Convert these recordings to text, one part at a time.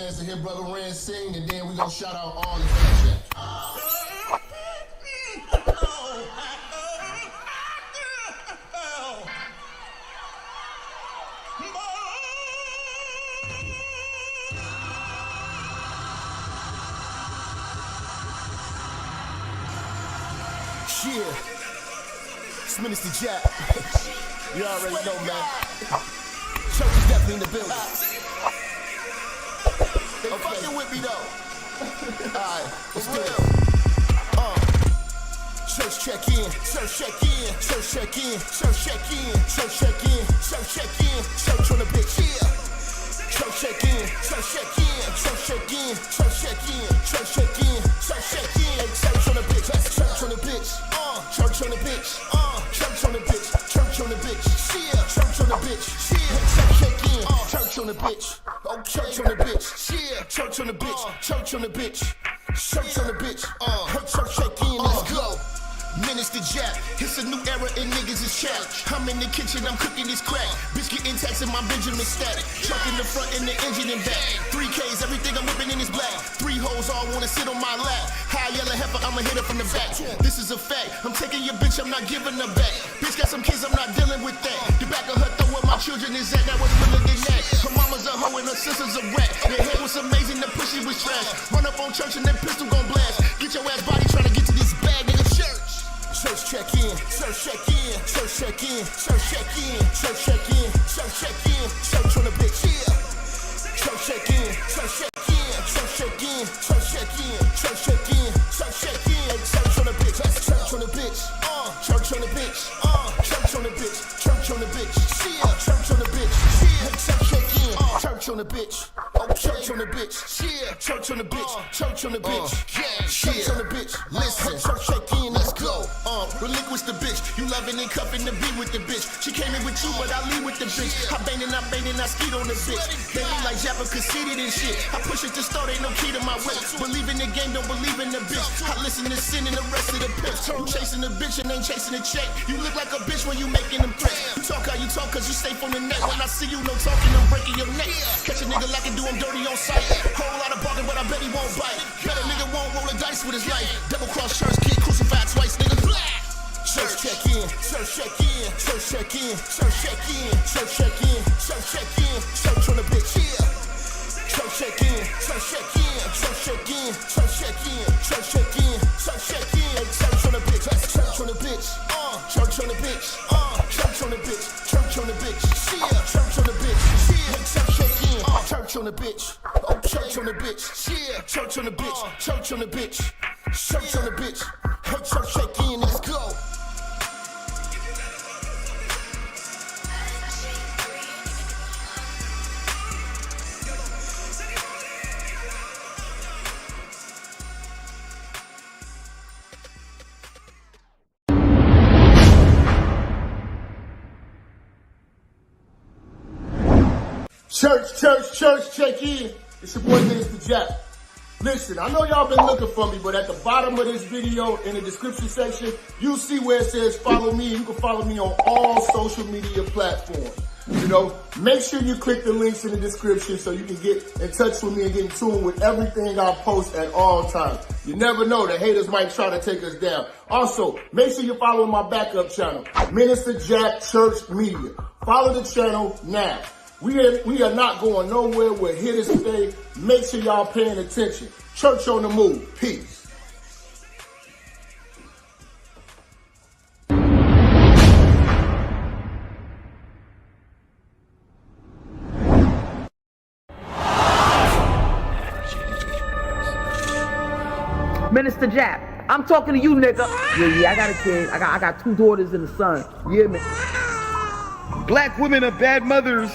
chance to hear Brother Rand sing, and then we gonna shout out all the fans. Yeah, it's Minister Jap. You already know, man. Church is definitely in the building. They fucking with me though. Alright, let's do it. Church check in, church check in, church check in, church check in, church check in, church check in, church on the bitch, yeah. Church check in, church check in, church check in, church check in, church check in, church check in, church on the bitch, church on the bitch, church on the bitch, church on the bitch, church on the bitch, yeah, church on the bitch, yeah, church check in, church on the bitch, oh, church on the bitch, yeah, church on the bitch, church on the bitch, church on the bitch, her church check in, let's go. Minister Jap, it's a new era and niggas is chat. I'm in the kitchen, I'm cooking this crack. Bitch getting taxed in my Benjamin static. Truck in the front and the engine in back. 3Ks, everything I'm whipping in is black. 3 hoes all wanna sit on my lap. High yellow heifer, I'ma hit her from the back. This is a fact, I'm taking your bitch, I'm not giving her back. Bitch got some kids, I'm not dealing with that. The back of her throw where my children is at, that was realer than that. Her mama's a hoe and her sister's a rat. Their head was amazing, the pussy was trash. Run up on church and that pistol gon' blast. Get your ass body trying to get to this bag, nigga, church. Church check in, church check in, church check in, church check in, church check in, church check in, church on the bitch, yeah. Church check in, church check in, church check in, church check in, church check in, church check in, church on the bitch, church on the bitch, church on the bitch, church on the bitch, church on the bitch, yeah, church on the bitch, yeah, church check in, church on the bitch, oh, church on the bitch, yeah, church on the bitch, church on the bitch, yeah, church on the bitch, listen, church check in, let's go. Relinquish the bitch, you loving and cuffing to be with the bitch. She came in with you, but I leave with the bitch. I bang and I skeet on the bitch. They look like Jap conceited and shit. I push it to start, ain't no key to my whip. Believe in the game, don't believe in the bitch. I listen to sin and the rest of the pimps. You chasing the bitch and ain't chasing the check. You look like a bitch when you making them threats. You talk how you talk cause you safe on the net. When I see you, no talking, I'm breaking your neck. Catch a nigga like I do, I'm dirty on sight. Whole lot of barking, but I bet he won't bite. Bet a nigga won't roll the dice with his life. Double cross church, kid crucified twice, nigga. Church check in, church check in, church check in, church check in, church check in, church check in, church on the bitch, yeah. Church check in, church check in, church check in, church check in, church check in, church check in, church on the bitch, church on the bitch, church on the bitch, church on the bitch, church on the bitch, yeah, church on the bitch, yeah, church check in, church on the bitch, oh, church on the bitch, yeah, church on the bitch, church on the bitch, church on the bitch, hey, church check in, let's go. Church, check in. It's your boy, Minister Jap. Listen, I know y'all been looking for me, but at the bottom of this video, in the description section, you'll see where it says follow me. You can follow me on all social media platforms. You know, make sure you click the links in the description so you can get in touch with me and get in tune with everything I post at all times. You never know, the haters might try to take us down. Also, make sure you follow my backup channel, Minister Jap Church Media. Follow the channel now. We are not going nowhere. We're here to stay. Make sure y'all paying attention. Church on the move. Peace. Minister Jap, I'm talking to you, nigga. Yeah, I got a kid. I got 2 daughters and a son. Yeah, man. Black women are bad mothers.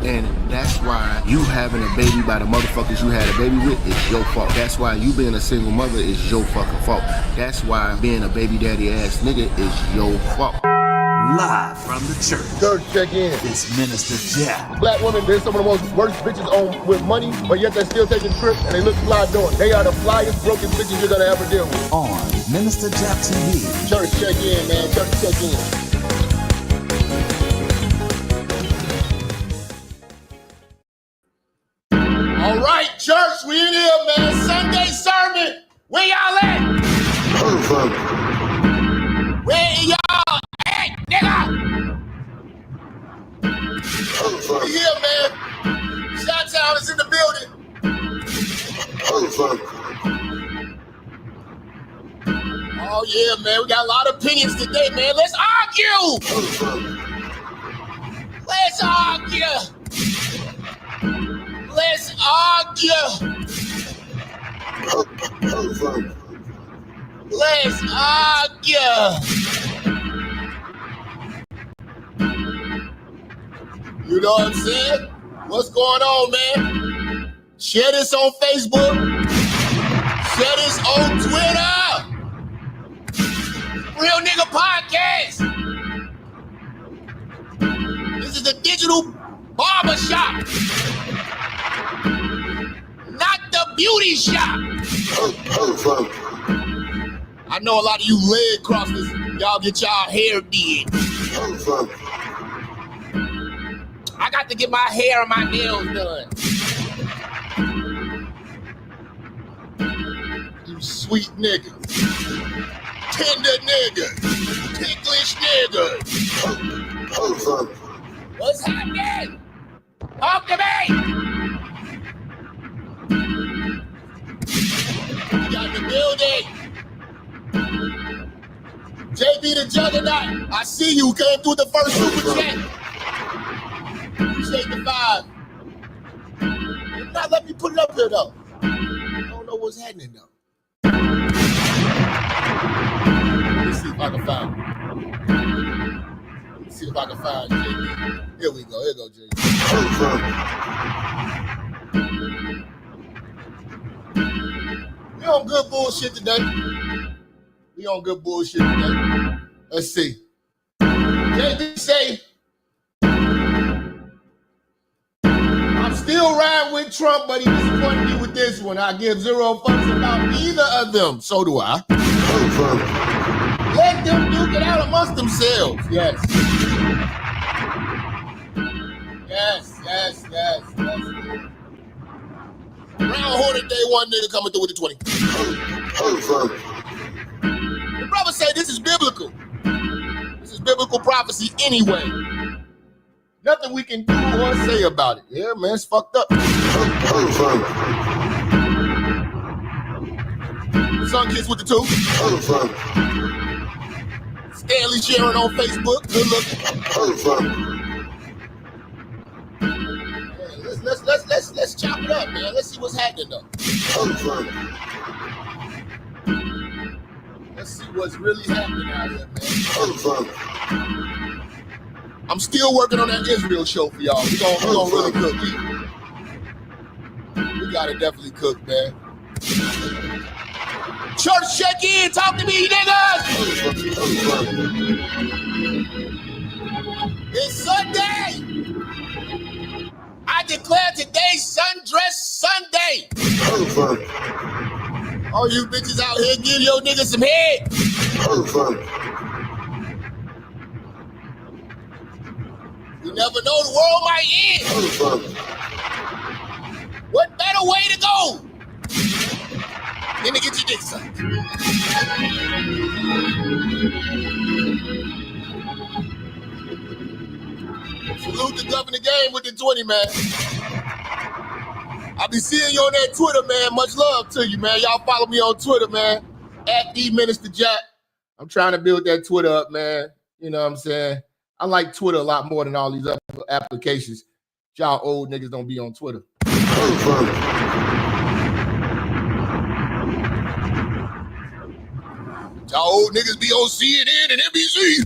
And that's why you having a baby by the motherfuckers you had a baby with is your fault. That's why you being a single mother is your fucking fault. That's why being a baby daddy ass nigga is your fault. Live from the church. Church check in. It's Minister Jap. Black women, they're some of the most worst bitches on with money, but yet they're still taking trips and they look fly doing it. They are the flyest broken bitches you're gonna ever deal with. On Minister Jap TV. Church check in, man. Church check in. All right, Oh yeah, man, we got a lot of opinions today, man. Let's argue. Let's argue. Let's argue. Let's argue. You know what I'm saying? What's going on, man? Share this on Facebook. Share this on Twitter. Real Nigga Podcast. This is the digital barbershop. Not the beauty shop. I know a lot of you leg crossers, y'all get y'all hair did. I got to get my hair and my nails done. You sweet nigga. Tender nigga. Ticklish nigga. What's happening? Talk to me! We got the building. JB the Juggernaut, I see you. Came through the first super chat. Appreciate the vibe. Now let me put it up here though. I don't know what's happening though. Let me see if I can find it. Let me see if I can find JB. Here we go. Here go JB. We on good bullshit today. Let's see. JB say, I'm still riding with Trump, but he disappointed me with this one. I give 0 fucks about either of them. So do I. Let them duke it out amongst themselves. Yes. Round Hornet Day, one nigga coming through with the 20. The brother say this is biblical. This is biblical prophecy anyway. Nothing we can do or say about it. Yeah, man, it's fucked up. Son Kids with the 2. Stanley sharing on Facebook. Good looking. Let's chop it up, man. Let's see what's happening though. Let's see what's really happening out here, man. I'm still working on that Israel show for y'all. We gonna really cook. We gotta definitely cook, man. Church check in. Talk to me, niggas. It's Sunday. I declare today Sundress Sunday. All you bitches out here, give your niggas some head. You never know, the world might end. What better way to go than to get your dick sucked? Salute the governor game with the 20, man. I'll be seeing you on that Twitter, man. Much love to you, man. Y'all follow me on Twitter, man. At the Minister Jap. I'm trying to build that Twitter up, man. You know what I'm saying? I like Twitter a lot more than all these other applications. Y'all old niggas don't be on Twitter. Y'all old niggas be on CNN and NBC.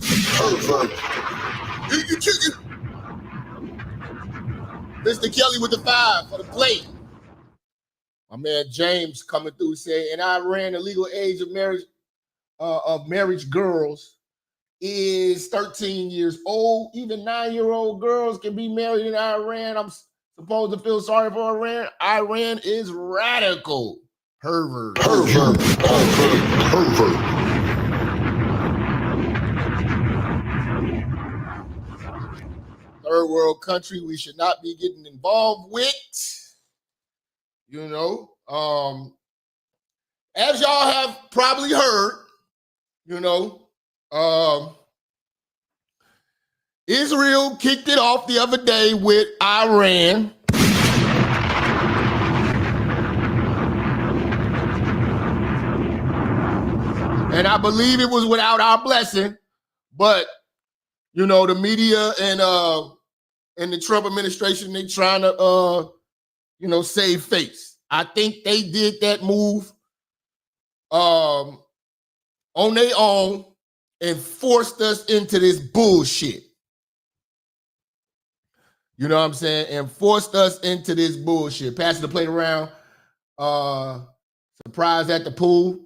You chicken. Mr. Kelly with the 5 for the plate. My man James coming through saying, in Iran, the legal age of marriage girls is 13 years old. Even 9-year-old girls can be married in Iran. I'm supposed to feel sorry for Iran. Iran is radical. Pervert. Third world country we should not be getting involved with. You know, as y'all have probably heard, you know, Israel kicked it off the other day with Iran. And I believe it was without our blessing, but you know, the media and the Trump administration, they trying to you know, save face. I think they did that move on their own and forced us into this bullshit. You know what I'm saying? And forced us into this bullshit. Passing the plate around. Surprise at the pool.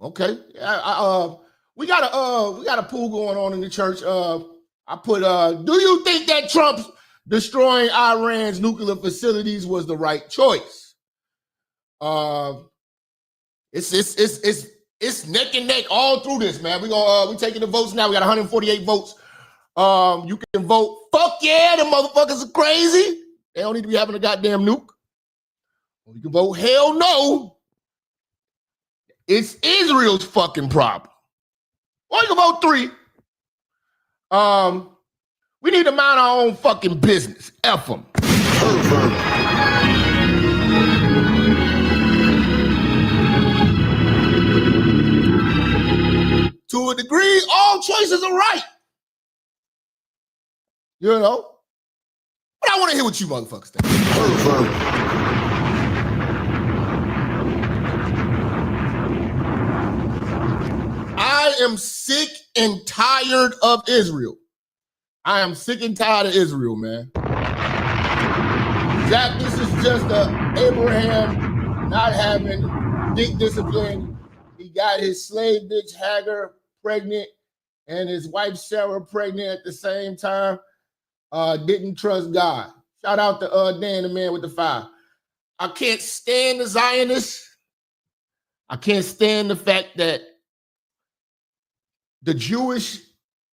Okay. We got a pool going on in the church. I put do you think that Trump's destroying Iran's nuclear facilities was the right choice? It's neck and neck all through this, man. We taking the votes now. We got 148 votes. You can vote. Fuck yeah, the motherfuckers are crazy. They don't need to be having a goddamn nuke. Or you can vote hell no. It's Israel's fucking problem. Or you can vote 3. We need to mind our own fucking business. F them. To a degree, all choices are right. You know? But I want to hear what you motherfuckers think. I am sick and tired of Israel. I am sick and tired of Israel, man. Jap, this is just Abraham not having dick discipline. He got his slave bitch Hagar pregnant and his wife Sarah pregnant at the same time. Didn't trust God. Shout out to Dan, the man with the fire. I can't stand the Zionists. I can't stand the fact that the Jewish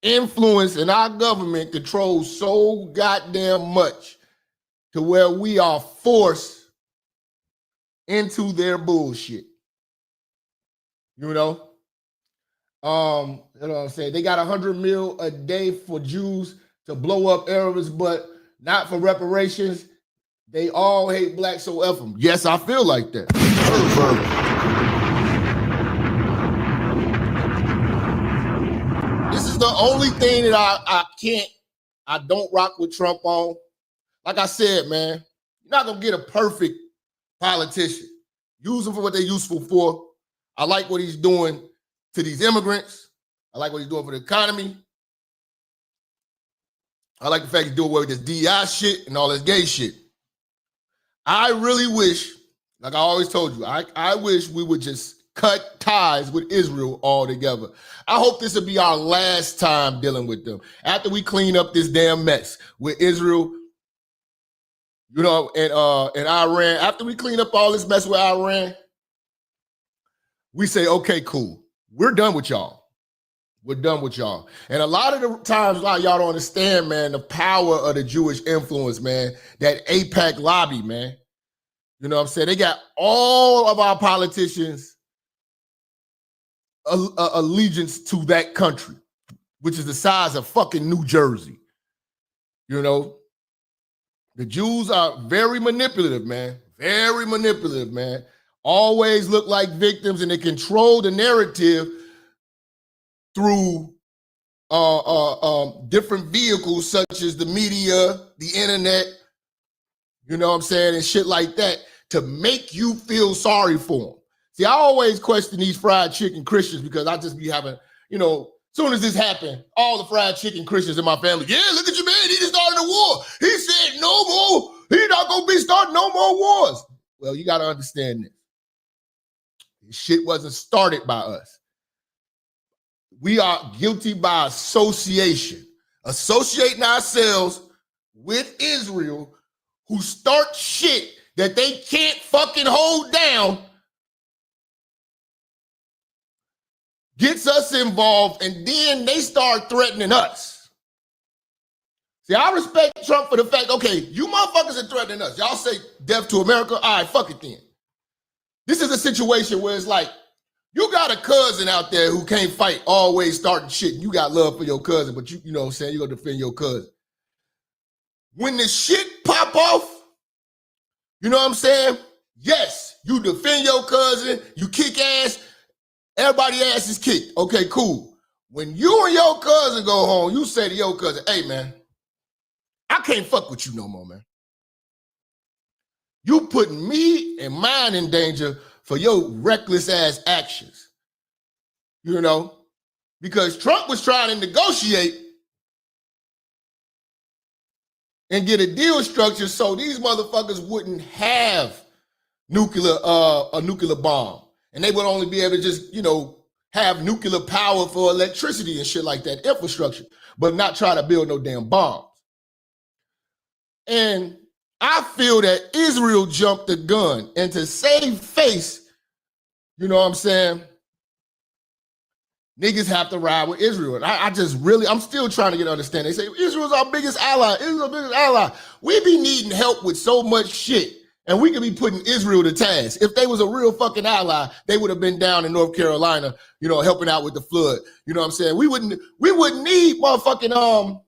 influence in our government controls so goddamn much to where we are forced into their bullshit. You know? You know what I'm saying? They got $100 million a day for Jews to blow up Arabs, but not for reparations. They all hate blacks, so F them. Yes, I feel like that. This is the only thing that I don't rock with Trump on. Like I said, man, you're not gonna get a perfect politician. Use them for what they're useful for. I like what he's doing to these immigrants. I like what he's doing for the economy. I like the fact he's doing away with this DI shit and all this gay shit. I really wish, like I always told you, I wish we would just cut ties with Israel altogether. I hope this will be our last time dealing with them. After we clean up this damn mess with Israel, you know, and Iran, after we clean up all this mess with Iran, we say, okay, cool. We're done with y'all. We're done with y'all. And a lot of the times, y'all don't understand, man, the power of the Jewish influence, man, that AIPAC lobby, man. You know what I'm saying? They got all of our politicians allegiance to that country, which is the size of fucking New Jersey. You know? The Jews are very manipulative, man. Very manipulative, man. Always look like victims, and they control the narrative through different vehicles such as the media, the internet, you know what I'm saying, and shit like that to make you feel sorry for them. See, I always question these fried chicken Christians because I just be having, you know, as soon as this happened, all the fried chicken Christians in my family, yeah, look at you, man, he just started a war. He said no more, he's not going to be starting no more wars. Well, you got to understand this. This shit wasn't started by us. We are guilty by association, associating ourselves with Israel, who start shit that they can't fucking hold down, gets us involved, and then they start threatening us. See, I respect Trump for the fact, okay, you motherfuckers are threatening us. Y'all say death to America? All right, fuck it then. This is a situation where it's like, you got a cousin out there who can't fight, always starting shit. You got love for your cousin, but you know what I'm saying, you're gonna defend your cousin. When the shit pop off, you know what I'm saying? Yes, you defend your cousin, you kick ass, Everybody ass is kicked. Okay, cool. When you and your cousin go home, you say to your cousin, hey, man, I can't fuck with you no more, man. You putting me and mine in danger for your reckless ass actions. You know, because Trump was trying to negotiate and get a deal structured so these motherfuckers wouldn't have a nuclear bomb. And they would only be able to just, you know, have nuclear power for electricity and shit like that, infrastructure, but not try to build no damn bombs. And I feel that Israel jumped the gun, and to save face, you know what I'm saying, niggas have to ride with Israel. And I'm still trying to get understanding. They say, Israel's our biggest ally. Israel's our biggest ally. We be needing help with so much shit, and we could be putting Israel to task. If they was a real fucking ally, they would have been down in North Carolina, you know, helping out with the flood. You know what I'm saying? We wouldn't need motherfucking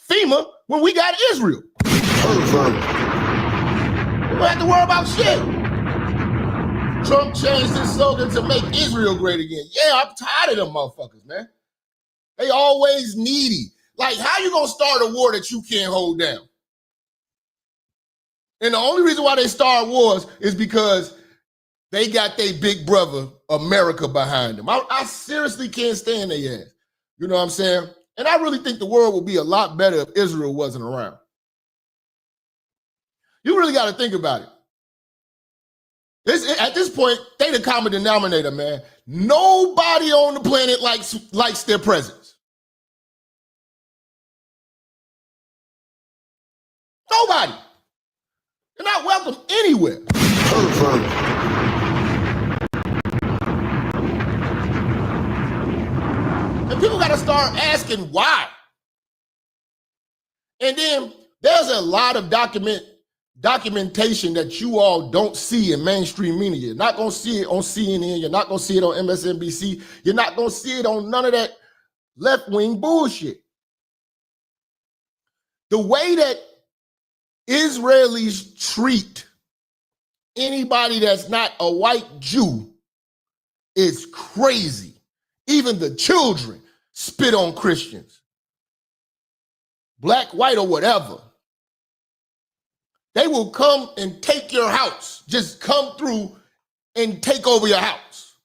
FEMA when we got Israel. We don't have to worry about shit. Trump changed his slogan to make Israel great again. Yeah, I'm tired of them motherfuckers, man. They always needy. Like, how you gonna start a war that you can't hold down? And the only reason why they start wars is because they got their big brother, America, behind them. I seriously can't stand their ass. You know what I'm saying? And I really think the world would be a lot better if Israel wasn't around. You really got to think about it. At this point, they the common denominator, man. Nobody on the planet likes their presence. Nobody. They're not welcome anywhere. And people got to start asking why. And then there's a lot of documentation that you all don't see in mainstream media. You're not going to see it on CNN. You're not going to see it on MSNBC. You're not going to see it on none of that left-wing bullshit. The way that Israelis treat anybody that's not a white Jew is crazy. Even the children spit on Christians. Black, white, or whatever. They will come and take your house. Just come through and take over your house.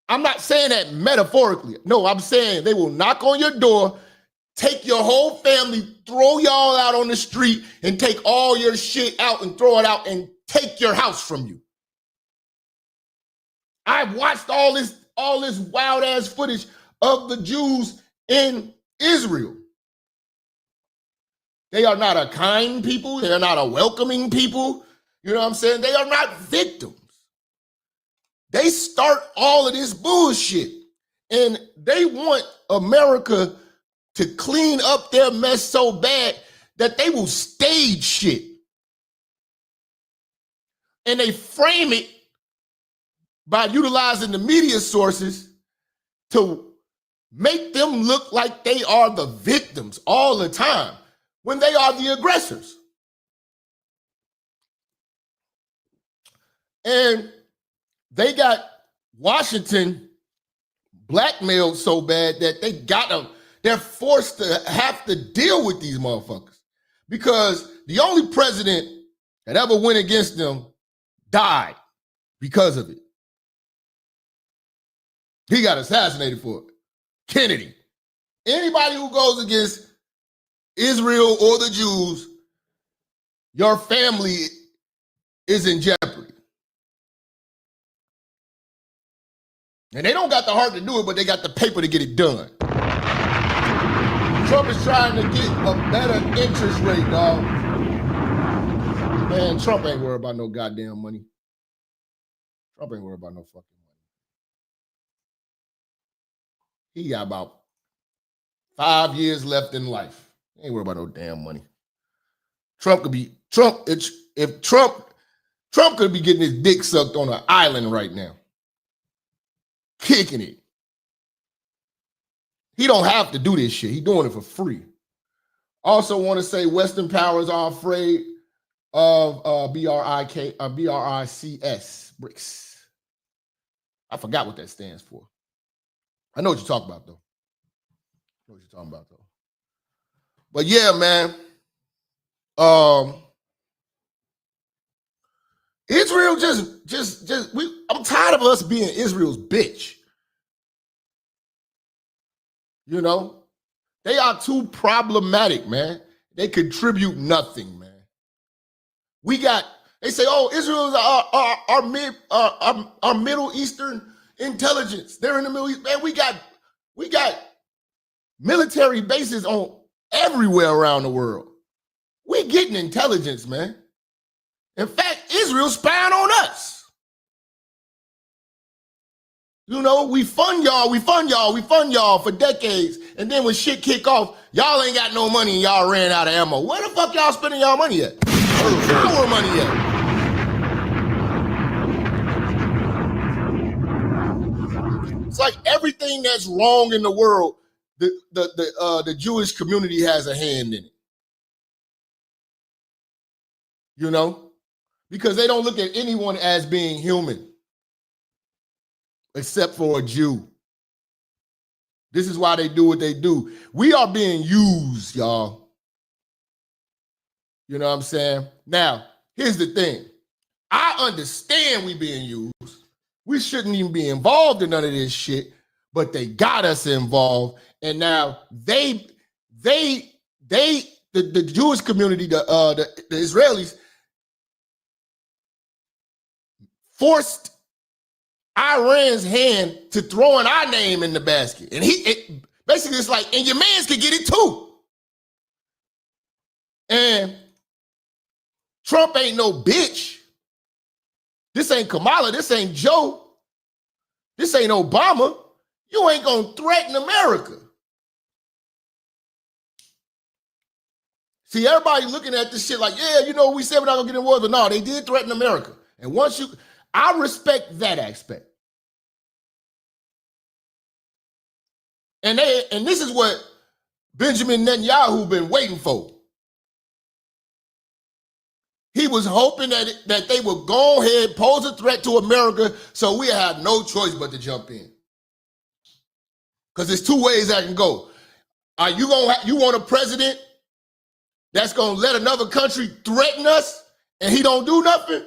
I'm not saying that metaphorically. No, I'm saying they will knock on your door, take your whole family, throw y'all out on the street, and take all your shit out and throw it out and take your house from you. I've watched all this wild ass footage of the Jews in Israel. They are not a kind people. They are not a welcoming people. You know what I'm saying? They are not victims. They start all of this bullshit. And they want America to clean up their mess so bad that they will stage shit. And they frame it by utilizing the media sources to make them look like they are the victims all the time, when they are the aggressors. And they got Washington blackmailed so bad that they're forced to have to deal with these motherfuckers, because the only president that ever went against them died because of it. He got assassinated for it. Kennedy. Anybody who goes against Israel or the Jews, your family is in jeopardy. And they don't got the heart to do it, but they got the paper to get it done. Trump is trying to get a better interest rate, dog. Man, Trump ain't worried about no goddamn money. Trump ain't worried about no fucking money. He got about 5 years left in life. He ain't worried about no damn money. Trump could be Trump could be getting his dick sucked on an island right now. Kicking it. He don't have to do this shit. He doing it for free. Also want to say Western powers are afraid of BRICS, BRICS. I forgot what that stands for. I know what you're talking about, though. But yeah, man. Israel I'm tired of us being Israel's bitch. You know, they are too problematic, man. They contribute nothing, man. They say, oh, Israel is our Middle Eastern intelligence. They're in the Middle East. Man, we got military bases on everywhere around the world. We're getting intelligence, man. In fact, Israel's spying on us. You know, we fund y'all for decades. And then when shit kick off, y'all ain't got no money and y'all ran out of ammo. Where the fuck y'all spending y'all money at? Our money at? It's like everything that's wrong in the world, the Jewish community has a hand in it. You know? Because they don't look at anyone as being human. Except for a Jew. This is why they do what they do. We are being used, y'all. You know what I'm saying? Now, here's the thing. I understand we being used. We shouldn't even be involved in none of this shit, but they got us involved. And now the Jewish community, the Israelis, forced Iran's hand to throwing our name in the basket. And basically it's like, and your mans could get it too. And Trump ain't no bitch. This ain't Kamala. This ain't Joe. This ain't Obama. You ain't gonna threaten America. See, everybody looking at this shit like, yeah, you know, we said we're not gonna get in war, but no, they did threaten America. And I respect that aspect. And this is what Benjamin Netanyahu been waiting for. He was hoping that they would go ahead, pose a threat to America, so we had no choice but to jump in. Because there's two ways that can go. Are you want a president that's gonna let another country threaten us and he don't do nothing?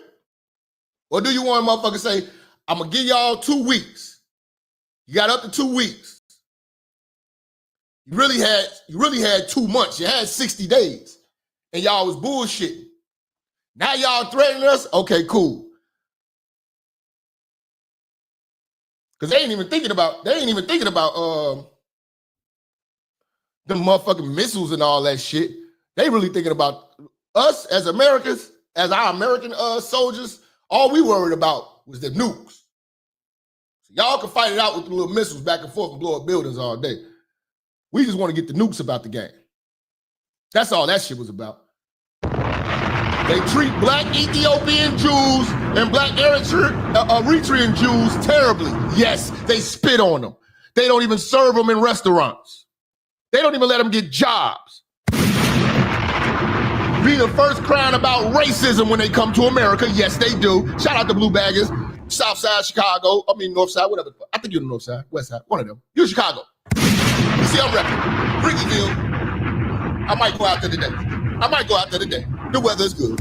Or do you want a motherfucker say, I'm gonna give y'all 2 weeks. You got up to 2 weeks. You really had 2 months. You had 60 days. And y'all was bullshitting. Now y'all threatening us? Okay, cool. Because they ain't even thinking about the motherfucking missiles and all that shit. They really thinking about us as Americans, as our American soldiers. All we worried about was the nukes. So y'all can fight it out with the little missiles back and forth and blow up buildings all day. We just want to get the nukes about the game. That's all that shit was about. They treat black Ethiopian Jews and black Eritrean Jews terribly. Yes, they spit on them. They don't even serve them in restaurants. They don't even let them get jobs. Be the first crying about racism when they come to America. Yes, they do. Shout out to Blue Baggers, South Side Chicago. I mean, North Side, whatever. I think you're the North Side, West Side, one of them. You're Chicago. You see, I'm repping. Brickyville. I might go out there today. The weather's good.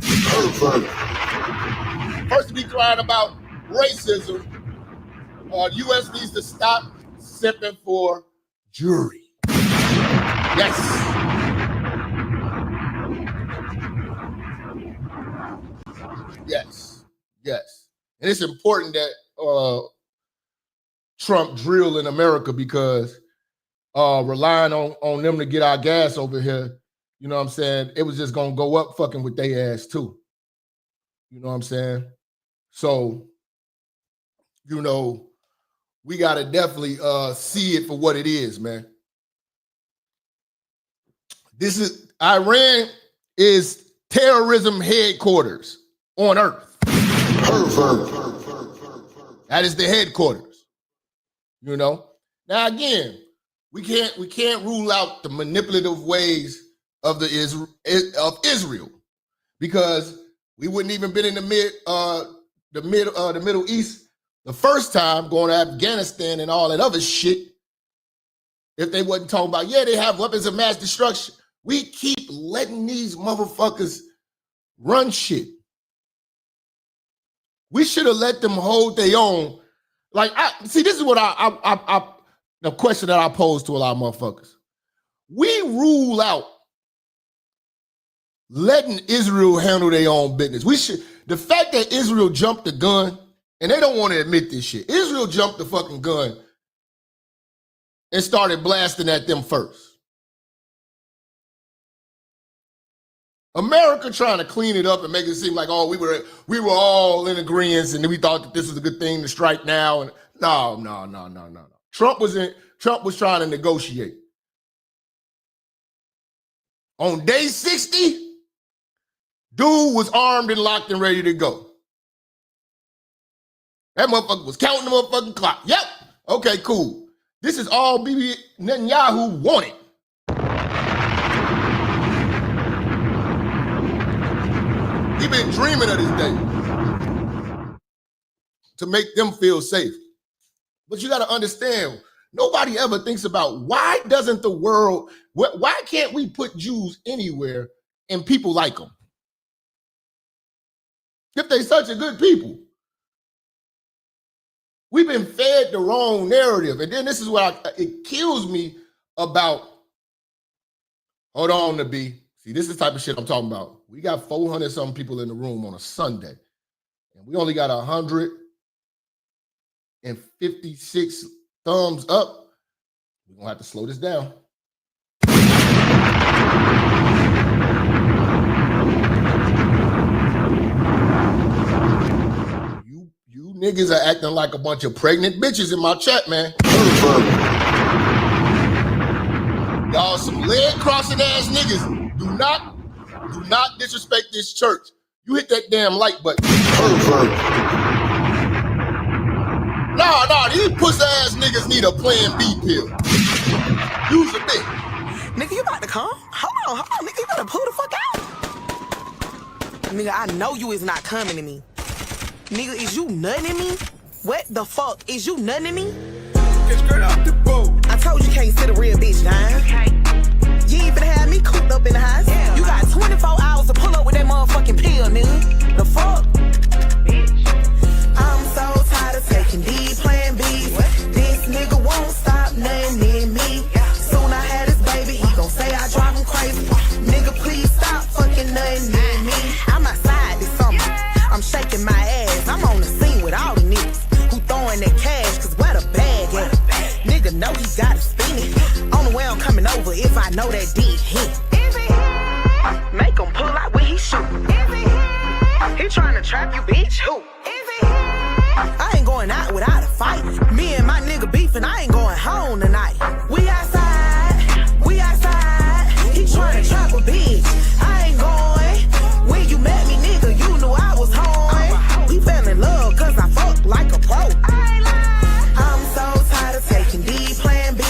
First to be crying about racism, U.S. needs to stop sipping for jury. Yes. Yes. And it's important that Trump drill in America because relying on them to get our gas over here, you know what I'm saying, it was just going to go up fucking with their ass too. You know what I'm saying? So, you know, we got to definitely see it for what it is, man. Iran is terrorism headquarters on earth. That is the headquarters. You know? Now again, we can't rule out the manipulative ways of Israel because we wouldn't even been in the Middle East the first time going to Afghanistan and all that other shit, if they wasn't talking about, yeah, they have weapons of mass destruction. We keep letting these motherfuckers run shit. We should have let them hold their own. Like, this is what the question that I pose to a lot of motherfuckers. We rule out letting Israel handle their own business. The fact that Israel jumped the gun, and they don't want to admit this shit. Israel jumped the fucking gun and started blasting at them first. America trying to clean it up and make it seem like, oh, we were all in agreement and we thought that this was a good thing to strike now. And no. Trump was trying to negotiate. On day 60, dude was armed and locked and ready to go. That motherfucker was counting the motherfucking clock. Yep. Okay, cool. This is all Bibi Netanyahu wanted. He been dreaming of this day to make them feel safe. But you got to understand, nobody ever thinks about why can't we put Jews anywhere and people like them? If they such a good people. We've been fed the wrong narrative. And then this is what it kills me about, hold on, Nabi. See, this is the type of shit I'm talking about. We got 400 something people in the room on a Sunday. And we only got 156 thumbs up. We're going to have to slow this down. You niggas are acting like a bunch of pregnant bitches in my chat, man. Y'all some leg-crossing ass niggas. Do not disrespect this church. You hit that damn like button. Nah, these pussy ass niggas need a plan B pill. Use a bit. Nigga, you about to come? Hold on, nigga, you better pull the fuck out. Nigga, I know you is not coming to me. Nigga, is you nutting in me? What the fuck? Is you nutting in me? Get straight off the boat. I told you can't sit a real bitch down. Okay. You ain't finna have me cooped up in the house. Yeah. You got 24 hours to pull up with that motherfucking pill, nigga. The fuck? Bitch. I'm so tired of taking D plan B. This nigga won't stop nothing in me. Soon I had his baby, he gon' say I drive him crazy. Nigga, please stop fucking nothing in me. I'm outside this summer. I'm shaking my ass. I'm on the scene with all the niggas who throwing that cash, cause where the bag at? Nigga know he got it spinning. On the way I'm coming over if I know that dick hit. Make him pull out when he shootin'. He tryna trap you, bitch. Who? I ain't going out without a fight. Me and my nigga beefing, I ain't going home tonight. We outside. He tryna trap a bitch. I ain't going. When you met me, nigga, you knew I was home. We fell in love cause I fuck like a pro. I'm so tired of taking D plan B.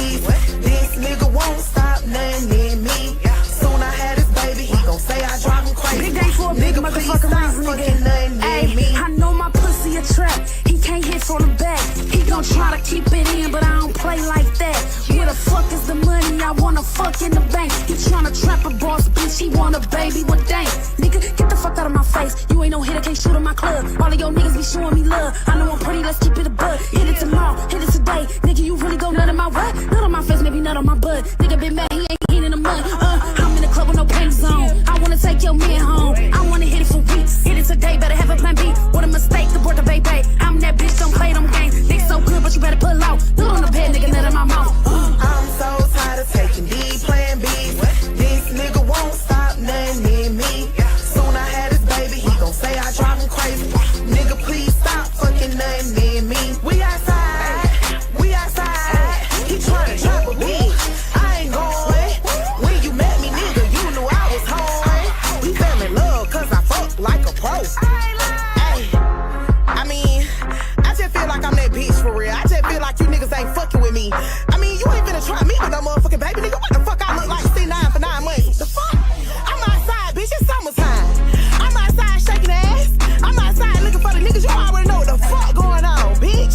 This nigga won't stop nothing in me. Soon I had his baby, he gon' say I drive him crazy. Big day for a big motherfucking reason, nigga. Ay, I know my pussy a trap. He can't hit from the back. He gon' try to keep it in, but I don't play like that. Where the fuck is the money? I wanna fuck in the bank. He tryna trap a boss bitch. He want a baby with dank. Nigga, get the fuck out of my face. You ain't no hitter, can't shoot in my club. All of your niggas be showing me love. I know I'm pretty, let's keep it a bud. Hit it tomorrow, hit it today. Nigga, you really go nut in my what? Nut on my face, maybe nut on my butt. Nigga been mad, he ain't in the mud. I'm in the club with no panties on. I wanna take your man home. I wanna hit it for weeks. Hit it today, better have a plan B. What a mistake, abort the baby. I'm that bitch, don't play them games. Dick so good, but you better pull out. Nut on the bed, nigga, nut in my mouth. I'm so tired of taking D plan B. This nigga won't stop nothing in me. Soon I had his baby, he gon' say I drive him crazy. Nigga, please stop fucking nothing in me. We outside. He tryna trap a bitch. I ain't going. When you met me, nigga, you knew I was home. We fell in love cause I fuck like a pro. I mean, I just feel like I'm that bitch for real. I just feel like you niggas ain't fucking with me. I mean, you ain't finna try me with no motherfucking baby, nigga. What the fuck I look like? C9 for 9 months. The fuck? I'm outside, bitch. It's summertime. I'm outside shaking ass. I'm outside looking for the niggas. You already know what the fuck going on, bitch.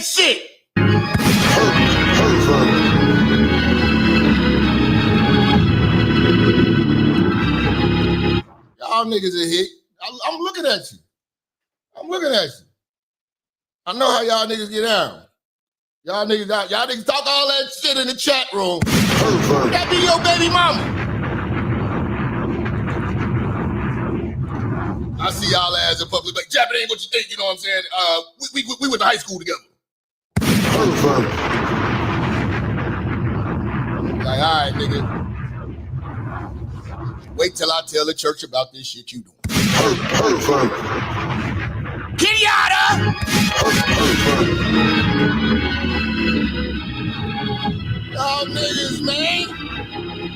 shit. Y'all niggas are hit. I'm looking at you. I'm looking at you. I know how y'all niggas get down. Y'all niggas talk all that shit in the chat room. That be your baby mama. I see y'all ass in public like, Jap, it ain't what you think, you know what I'm saying? We went to high school together. Like, all right, nigga. Wait till I tell the church about this shit you doing. Kenyatta! Y'all niggas, man.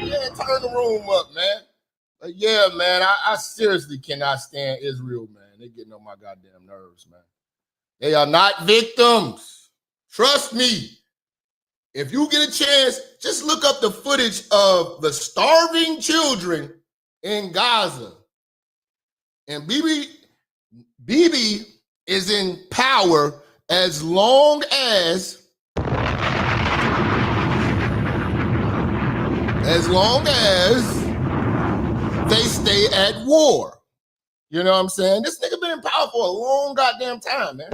Yeah, turn the room up, man. Yeah, man, I seriously cannot stand Israel, man. They getting on my goddamn nerves, man. They are not victims. Trust me. If you get a chance, just look up the footage of the starving children in Gaza. And Bibi is in power as long as they stay at war. You know what I'm saying? This nigga been in power for a long goddamn time, man.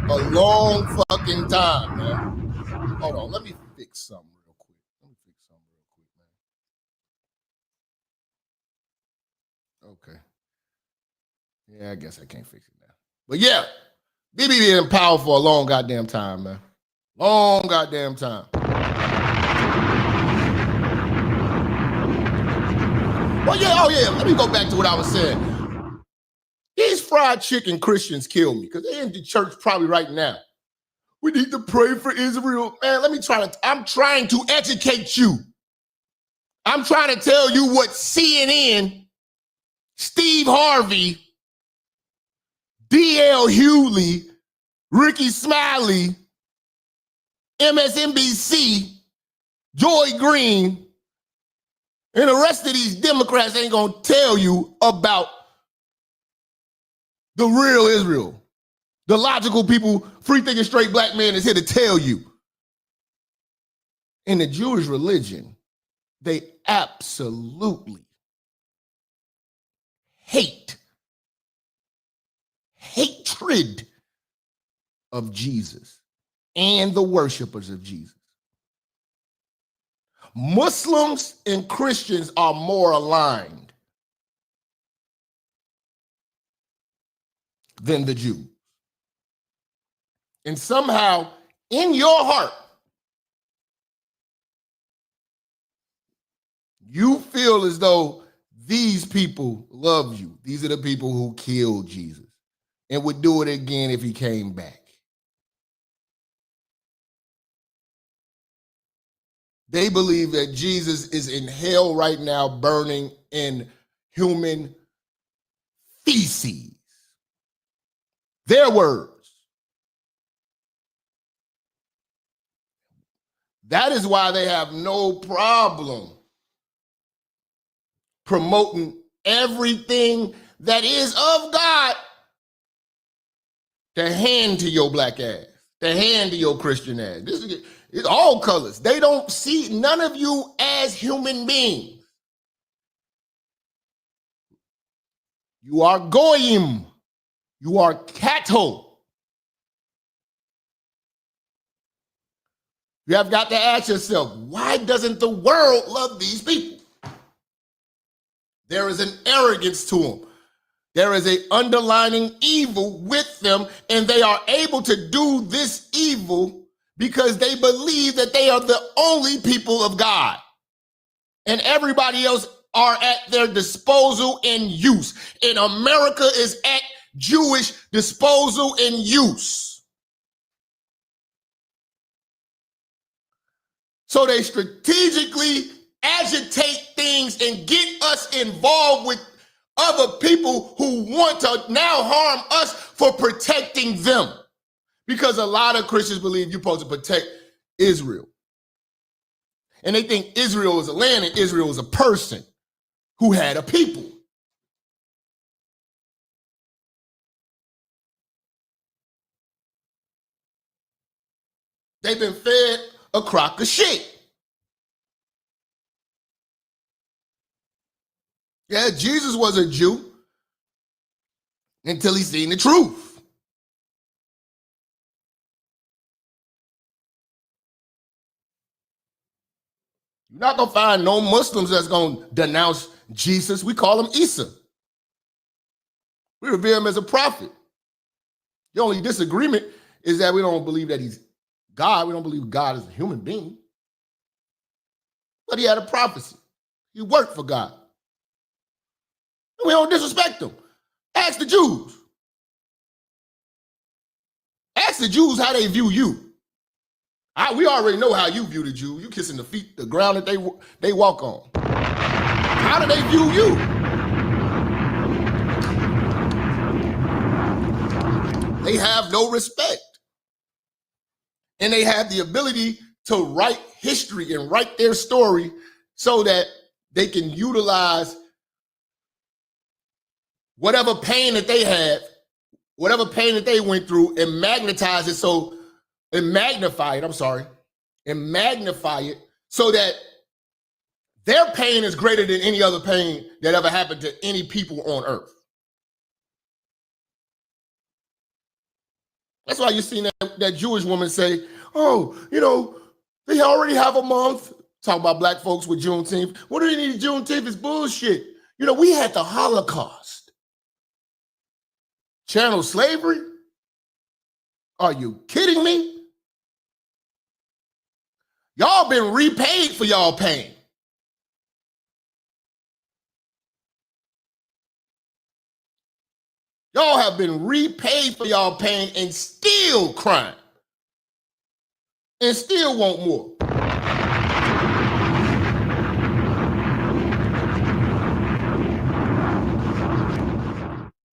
A long fucking time, man. Hold on, let me fix something real quick. Okay. Yeah, I guess I can't fix it now. But yeah, Bibi been in power for a long goddamn time, man. Long goddamn time. Well, yeah, oh yeah, let me go back to what I was saying. These fried chicken Christians kill me because they're in the church probably right now. We need to pray for Israel. Man, I'm trying to educate you. I'm trying to tell you what CNN, Steve Harvey, D.L. Hughley, Ricky Smiley, MSNBC, Joy Green, and the rest of these Democrats ain't gonna tell you about the real Israel. The logical people, free thinking straight black man is here to tell you. In the Jewish religion, they absolutely hatred of Jesus and the worshipers of Jesus. Muslims and Christians are more aligned than the Jews. And somehow, in your heart, you feel as though these people love you. These are the people who killed Jesus and would do it again if he came back. They believe that Jesus is in hell right now, burning in human feces. Their words. That is why they have no problem promoting everything that is of God to hand to your black ass, to hand to your Christian ass. It's all colors. They don't see none of you as human beings. You are goyim. You are cattle. You have got to ask yourself, why doesn't the world love these people? There is an arrogance to them. There is an underlying evil with them, and they are able to do this evil because they believe that they are the only people of God. And everybody else are at their disposal and use. And America is at Jewish disposal and use. So they strategically agitate things and get us involved with other people who want to now harm us for protecting them. Because a lot of Christians believe you're supposed to protect Israel. And they think Israel is a land and Israel is a person who had a people. They've been fed a crock of shit. Yeah, Jesus was a Jew until he seen the truth. You're not going to find no Muslims that's going to denounce Jesus. We call him Isa. We revere him as a prophet. The only disagreement is that we don't believe that he's God. We don't believe God is a human being. But he had a prophecy. He worked for God. And we don't disrespect him. Ask the Jews. Ask the Jews how they view you. We already know how you view the Jews. You kissing the feet, the ground that they walk on. How do they view you? They have no respect. And they have the ability to write history and write their story so that they can utilize whatever pain that they had, whatever pain that they went through, and magnetize it and magnify it so that their pain is greater than any other pain that ever happened to any people on earth. That's why you seen that Jewish woman say, oh, they already have a month. Talking about black folks with Juneteenth. What do they need Juneteenth? It's bullshit. We had the Holocaust. Chattel slavery? Are you kidding me? Y'all been repaid for y'all pain. Y'all have been repaid for y'all pain and still crying. And still want more.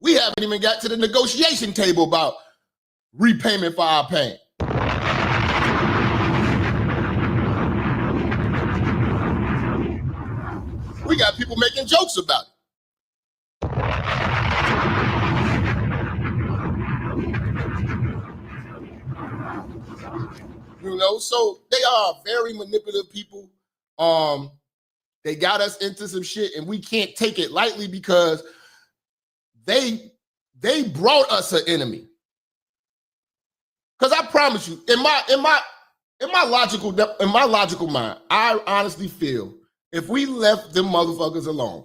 We haven't even got to the negotiation table about repayment for our pain. We got people making jokes about it. So they are very manipulative people. They got us into some shit, and we can't take it lightly because they brought us an enemy. Because I promise you, in my logical mind, I honestly feel if we left them motherfuckers alone,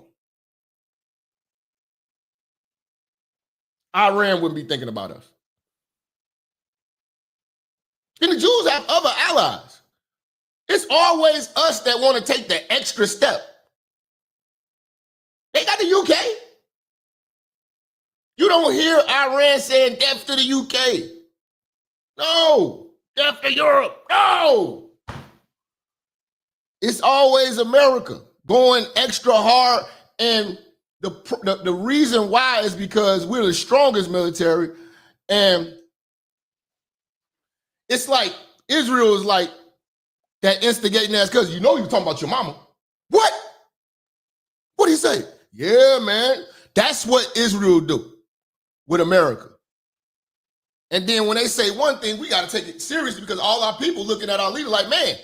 Iran wouldn't be thinking about us. And the Jews have other allies. It's always us that want to take the extra step. They got the UK. You don't hear Iran saying death to the UK. No. Death to Europe. No. It's always America going extra hard. And the reason why is because we're the strongest military. And it's like Israel is like that instigating ass because you were talking about your mama. What? What do you say? Yeah, man. That's what Israel do with America. And then when they say one thing, we got to take it seriously because all our people looking at our leader like, man,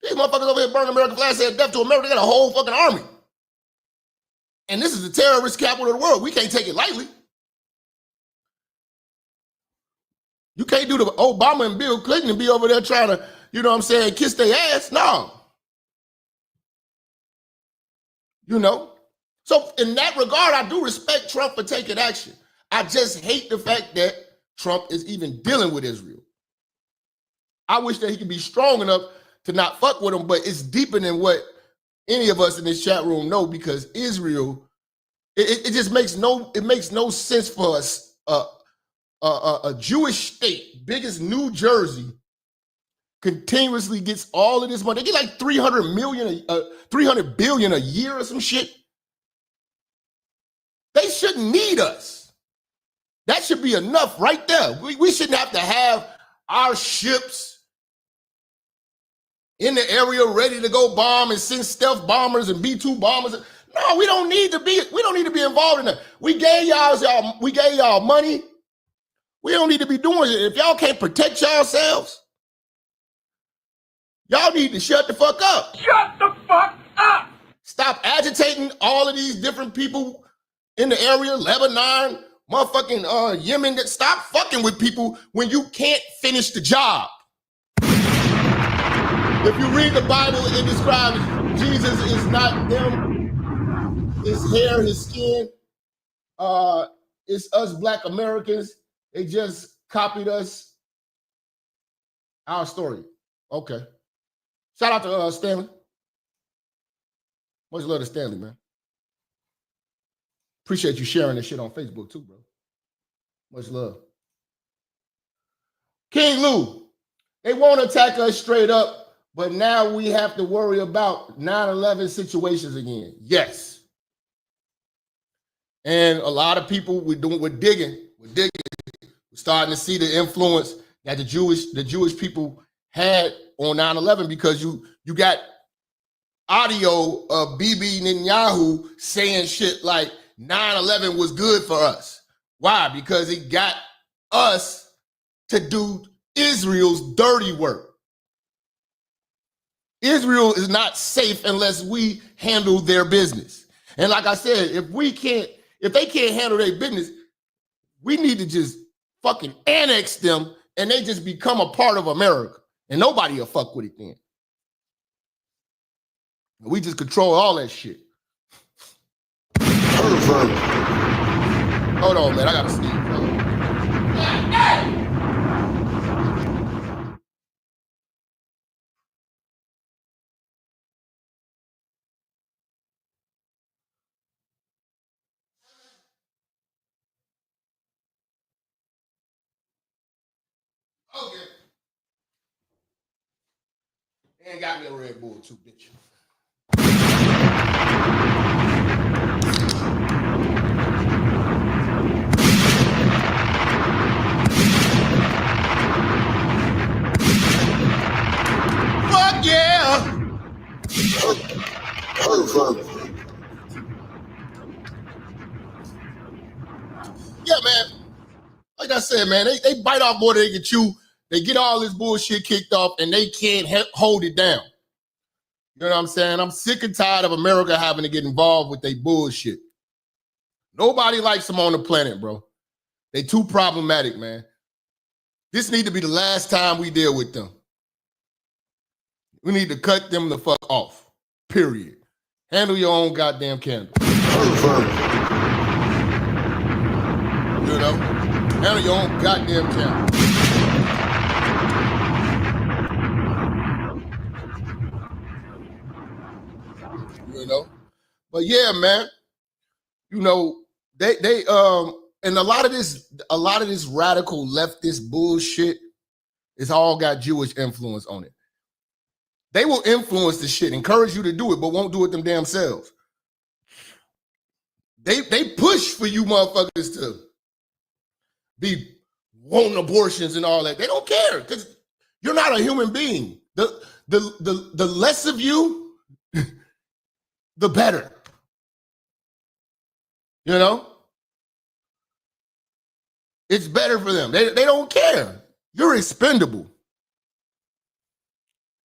these motherfuckers over here burning American flag saying death to America. They got a whole fucking army. And this is the terrorist capital of the world. We can't take it lightly. You can't do the Obama and Bill Clinton and be over there trying to, kiss their ass. No. So in that regard, I do respect Trump for taking action. I just hate the fact that Trump is even dealing with Israel. I wish that he could be strong enough to not fuck with him, but it's deeper than what any of us in this chat room know because Israel, it just makes no sense for us. A Jewish state, big as New Jersey, continuously gets all of this money. They get like $300 billion a year or some shit. They shouldn't need us. That should be enough right there. We shouldn't have to have our ships in the area ready to go bomb and send stealth bombers and B-2 bombers. No, we don't need to be involved in that. We gave y'all money. We don't need to be doing it. If y'all can't protect yourselves, y'all need to shut the fuck up. Shut the fuck up! Stop agitating all of these different people in the area, Lebanon, motherfucking Yemen. Stop fucking with people when you can't finish the job. If you read the Bible, it describes Jesus is not them, his hair, his skin. It's us Black Americans. They just copied us. Our story. Okay. Shout out to Stanley. Much love to Stanley, man. Appreciate you sharing this shit on Facebook too, bro. Much love. King Lou, they won't attack us straight up, but now we have to worry about 9/11 situations again. Yes. And a lot of people we're digging. We're starting to see the influence that the Jewish people had on 9/11 because you got audio of Bibi Netanyahu saying shit like 9/11 was good for us. Why? Because it got us to do Israel's dirty work. Israel is not safe unless we handle their business. And like I said, if they can't handle their business, we need to just fucking annex them and they just become a part of America. And nobody will fuck with it then. We just control all that shit. Hold on, man. I gotta sneeze. Okay. And got me a Red Bull too, bitch. Fuck yeah! Yeah, man. Like I said, man, they bite off more than they can chew. They get all this bullshit kicked off and they can't hold it down. You know what I'm saying? I'm sick and tired of America having to get involved with their bullshit. Nobody likes them on the planet, bro. They too problematic, man. This need to be the last time we deal with them. We need to cut them the fuck off, period. Handle your own goddamn candle. You know? Handle your own goddamn candle. You know? But yeah, man. You know, they and a lot of this radical leftist bullshit, it's all got Jewish influence on it. They will influence the shit, encourage you to do it, but won't do it them damn selves. They push for you motherfuckers to be wanting abortions and all that. They don't care because you're not a human being. The less of you, the better. You know? It's better for them. They don't care. You're expendable.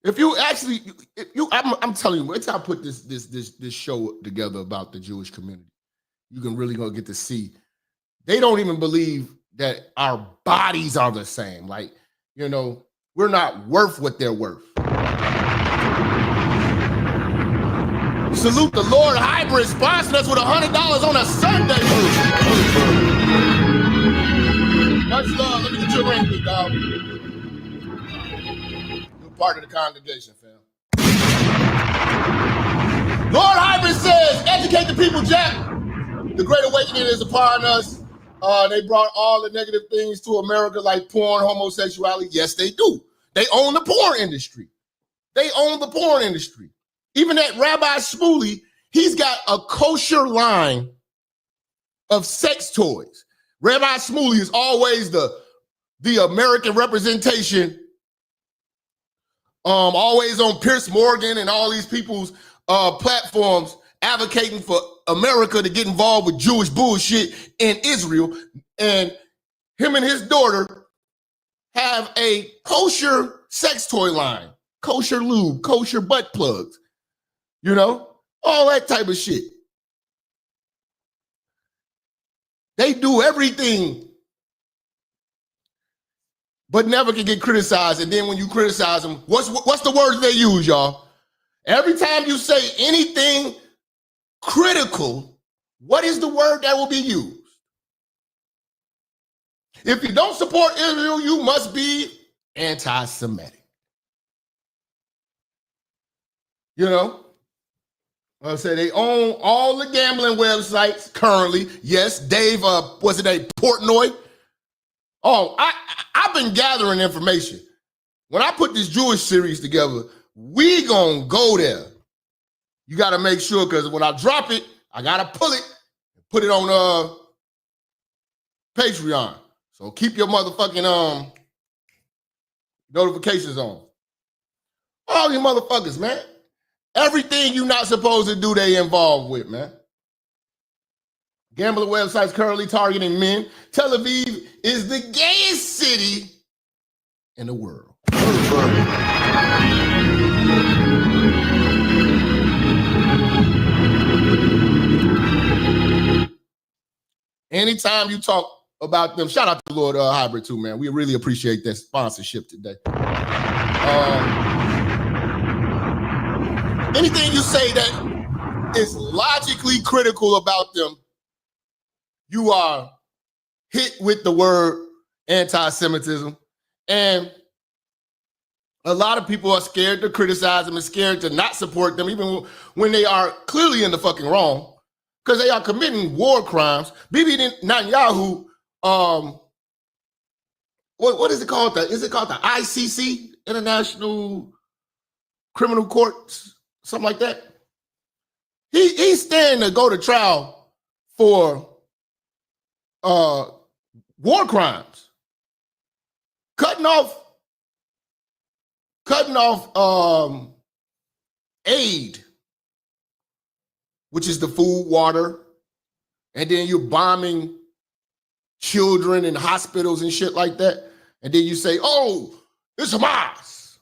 If you actually, I'm telling you, once I put this show together about the Jewish community, you can really go get to see. They don't even believe that our bodies are the same. Like, you know, we're not worth what they're worth. Salute the Lord Hybrid sponsoring us with $100 on a Sunday. Much love. Let me get your ring, big dog. You're part of the congregation, fam. Lord Hybrid says, educate the people, Jack. The Great Awakening is upon us. They brought all the negative things to America, like porn, homosexuality. Yes, they do. They own the porn industry. They own the porn industry. Even that Rabbi Shmuley, he's got a kosher line of sex toys. Rabbi Shmuley is always the American representation, always on Pierce Morgan and all these people's platforms advocating for America to get involved with Jewish bullshit in Israel. And him and his daughter have a kosher sex toy line, kosher lube, kosher butt plugs, you know, all that type of shit. They do everything, but never can get criticized. And then when you criticize them, what's the word they use, y'all? Every time you say anything critical, what is the word that will be used? If you don't support Israel, you must be anti-Semitic. You know? I say they own all the gambling websites currently. Yes, Dave, what's his name, Portnoy? Oh, I've been gathering information. When I put this Jewish series together, we gonna go there. You gotta make sure, because when I drop it, I gotta pull it and put it on Patreon. So keep your motherfucking notifications on. All you motherfuckers, man. Everything you're not supposed to do, they involved with, man. Gambling websites currently targeting men. Tel Aviv is the gayest city in the world. Anytime you talk about them, shout out to Lord Hybrid too, man. We really appreciate that sponsorship today. Anything you say that is logically critical about them, you are hit with the word anti-Semitism. And a lot of people are scared to criticize them and scared to not support them, even when they are clearly in the fucking wrong, because they are committing war crimes. Bibi Netanyahu, what is it called? Is it called the ICC, International Criminal Court? Something like that. He's standing to go to trial for war crimes, cutting off aid, which is the food, water, and then you're bombing children in hospitals and shit like that, and then you say, "Oh, it's Hamas."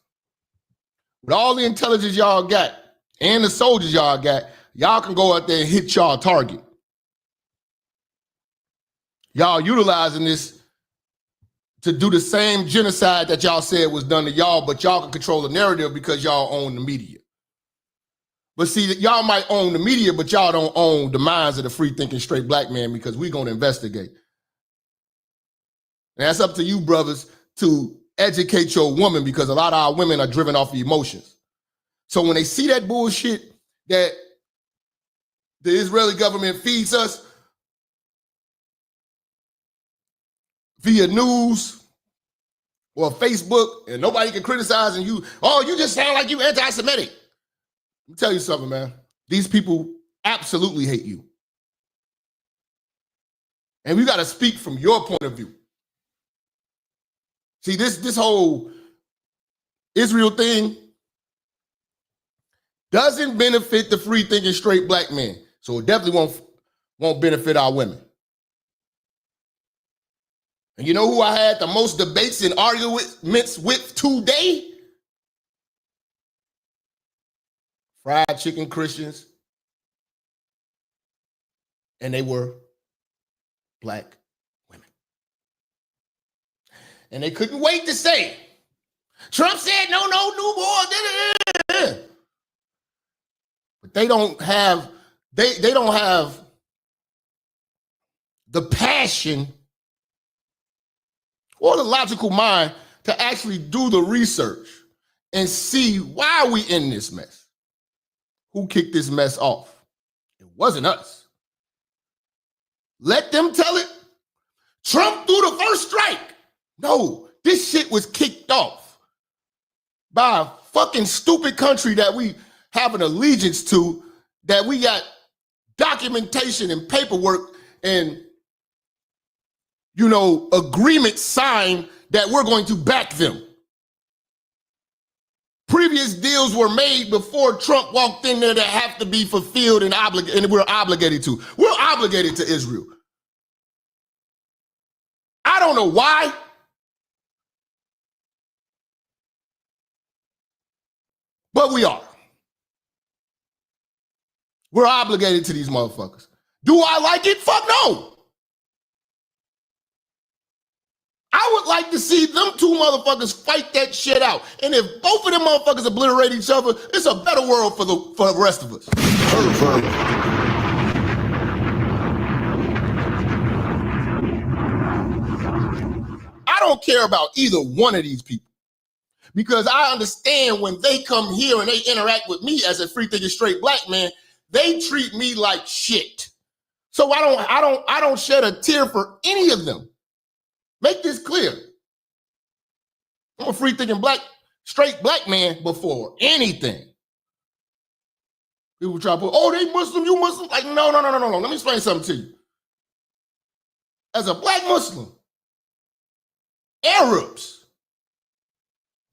With all the intelligence y'all got and the soldiers y'all got, y'all can go out there and hit y'all target. Y'all utilizing this to do the same genocide that y'all said was done to y'all, but y'all can control the narrative because y'all own the media. But see, y'all might own the media, but y'all don't own the minds of the free-thinking straight black man, because we're going to investigate. And that's up to you, brothers, to educate your woman, because a lot of our women are driven off of emotions. So when they see that bullshit that the Israeli government feeds us via news or Facebook, and nobody can criticize, and you just sound like you anti-Semitic. Let me tell you something, man. These people absolutely hate you. And we got to speak from your point of view. See, this whole Israel thing doesn't benefit the free-thinking straight black men. So it definitely won't benefit our women. And you know who I had the most debates and arguments with today? Fried chicken Christians. And they were black women. And they couldn't wait to say, Trump said no new war. But they don't have the passion or the logical mind to actually do the research and see why we in this mess. Who kicked this mess off? It wasn't us. Let them tell it. Trump threw the first strike. No, this shit was kicked off by a fucking stupid country that we have an allegiance to, that we got documentation and paperwork and, agreement signed that we're going to back them. Previous deals were made before Trump walked in there that have to be fulfilled and we're obligated to. We're obligated to Israel. I don't know why. But we are. We're obligated to these motherfuckers. Do I like it? Fuck no. I would like to see them two motherfuckers fight that shit out. And if both of them motherfuckers obliterate each other, it's a better world for the rest of us. I don't care about either one of these people. Because I understand when they come here and they interact with me as a free thinking straight black man, they treat me like shit. So I don't shed a tear for any of them. Make this clear. I'm a free thinking straight black man before anything. People try to put, oh, they Muslim, you Muslim. Like, no. Let me explain something to you. As a black Muslim, Arabs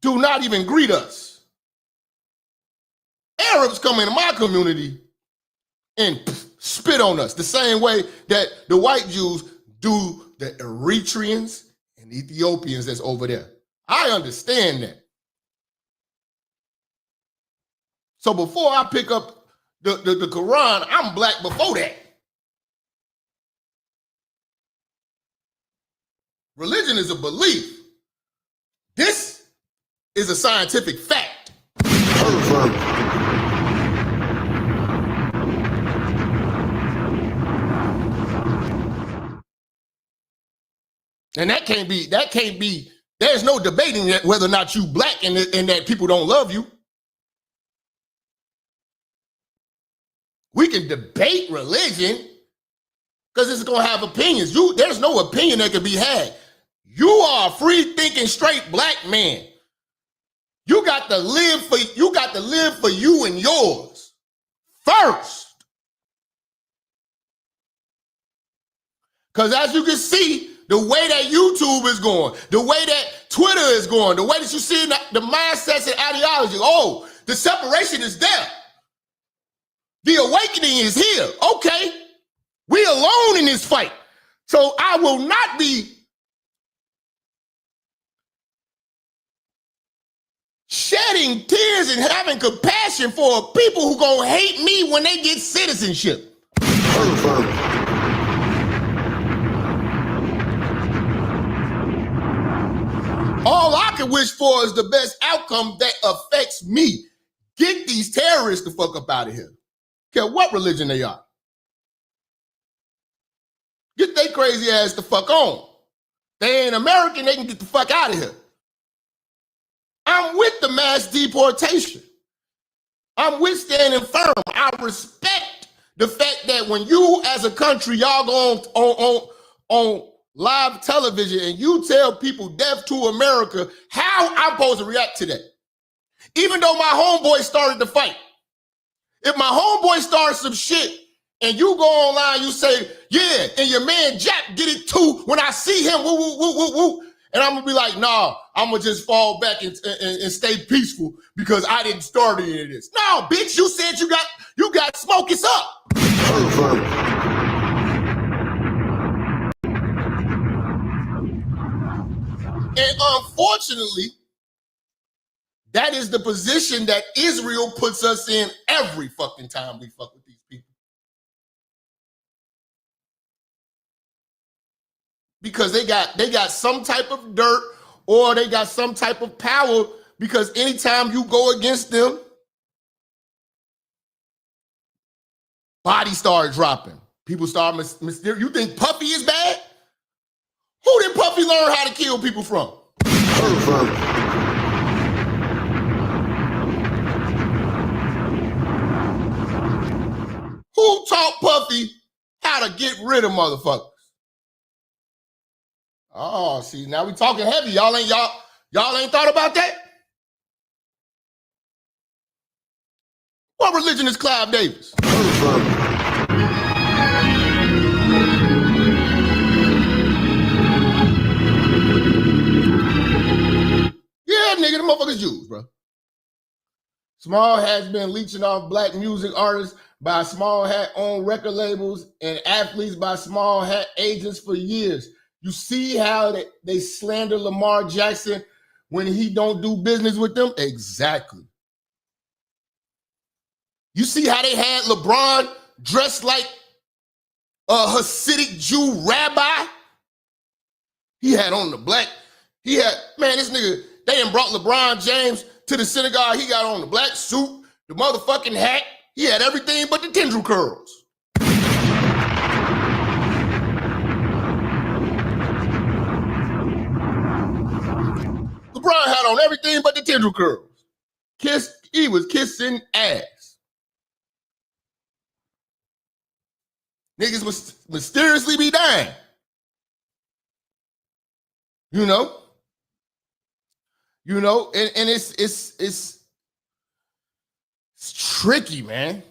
do not even greet us. Arabs come into my community and spit on us the same way that the white Jews do the Eritreans and Ethiopians that's over there. I understand that. So before I pick up the Quran, I'm black before that. Religion is a belief. This is a scientific fact. And that can't be, there's no debating that whether or not you black and that people don't love you. We can debate religion because it's going to have opinions. There's no opinion that can be had. You are a free thinking straight black man. You got to live for you and yours first. Because as you can see, the way that YouTube is going, the way that Twitter is going, the way that you see the mindsets and ideology, oh, the separation is there. The awakening is here. Okay, we alone in this fight. So I will not be shedding tears and having compassion for people who gonna hate me when they get citizenship. All I can wish for is the best outcome that affects me. Get these terrorists the fuck up out of here. Care what religion they are. Get they crazy ass the fuck on. They ain't American, they can get the fuck out of here. I'm with the mass deportation. I'm with standing firm. I respect the fact that when you as a country, y'all go on live television and you tell people death to America, how I'm supposed to react to that? Even though my homeboy started the fight. If my homeboy starts some shit and you go online, you say, yeah, and your man Jap get it too when I see him, woo, woo, woo, woo, woo. And I'm gonna be like, nah, I'm gonna just fall back and stay peaceful because I didn't start any of this. No, bitch, you said you got smoke, it's up. And unfortunately, that is the position that Israel puts us in every fucking time we fuck with these people. Because they got some type of dirt or they got some type of power, because anytime you go against them, bodies start dropping. People start you think Puffy is bad? Who did Puffy learn how to kill people from? Who taught Puffy how to get rid of motherfuckers? Oh, see, now we talking heavy. Y'all ain't thought about that? What religion is Clive Davis? Yeah, nigga, the motherfuckers Jews, bro. Small Hat's been leeching off black music artists by Small Hat owned record labels and athletes by Small Hat agents for years. You see how they slander Lamar Jackson when he don't do business with them? Exactly. You see how they had LeBron dressed like a Hasidic Jew rabbi? He had on the black. This nigga, they done brought LeBron James to the synagogue. He got on the black suit, the motherfucking hat. He had everything but the tendril curls. LeBron had on everything but the tendril curls. He was kissing ass. Niggas must mysteriously be dying. You know, and it's tricky, man.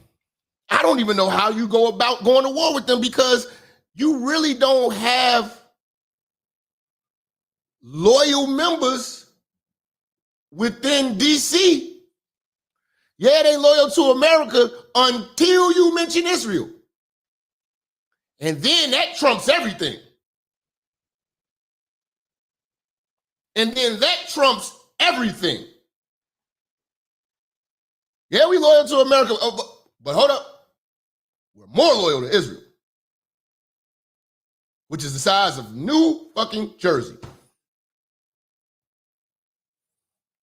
I don't even know how you go about going to war with them because you really don't have loyal members within DC. Yeah, they loyal to America until you mention Israel. And then that trumps everything. And then that trumps everything. Yeah, we loyal to America, but hold up. We're more loyal to Israel, which is the size of New fucking Jersey.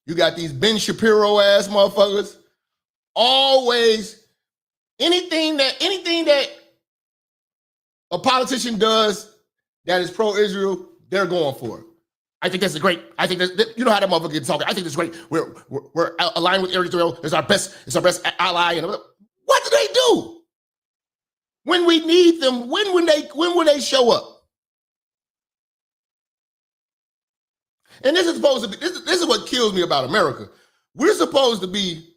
You got these Ben Shapiro ass motherfuckers. Always anything that a politician does that is pro-Israel, they're going for it. I think that's great. I think that's, you know how that motherfucker gets talking. I think that's great. We're aligned with Israel. It's our best ally. And what do they do when we need them? When will they show up? And this is supposed to be. This is what kills me about America. We're supposed to be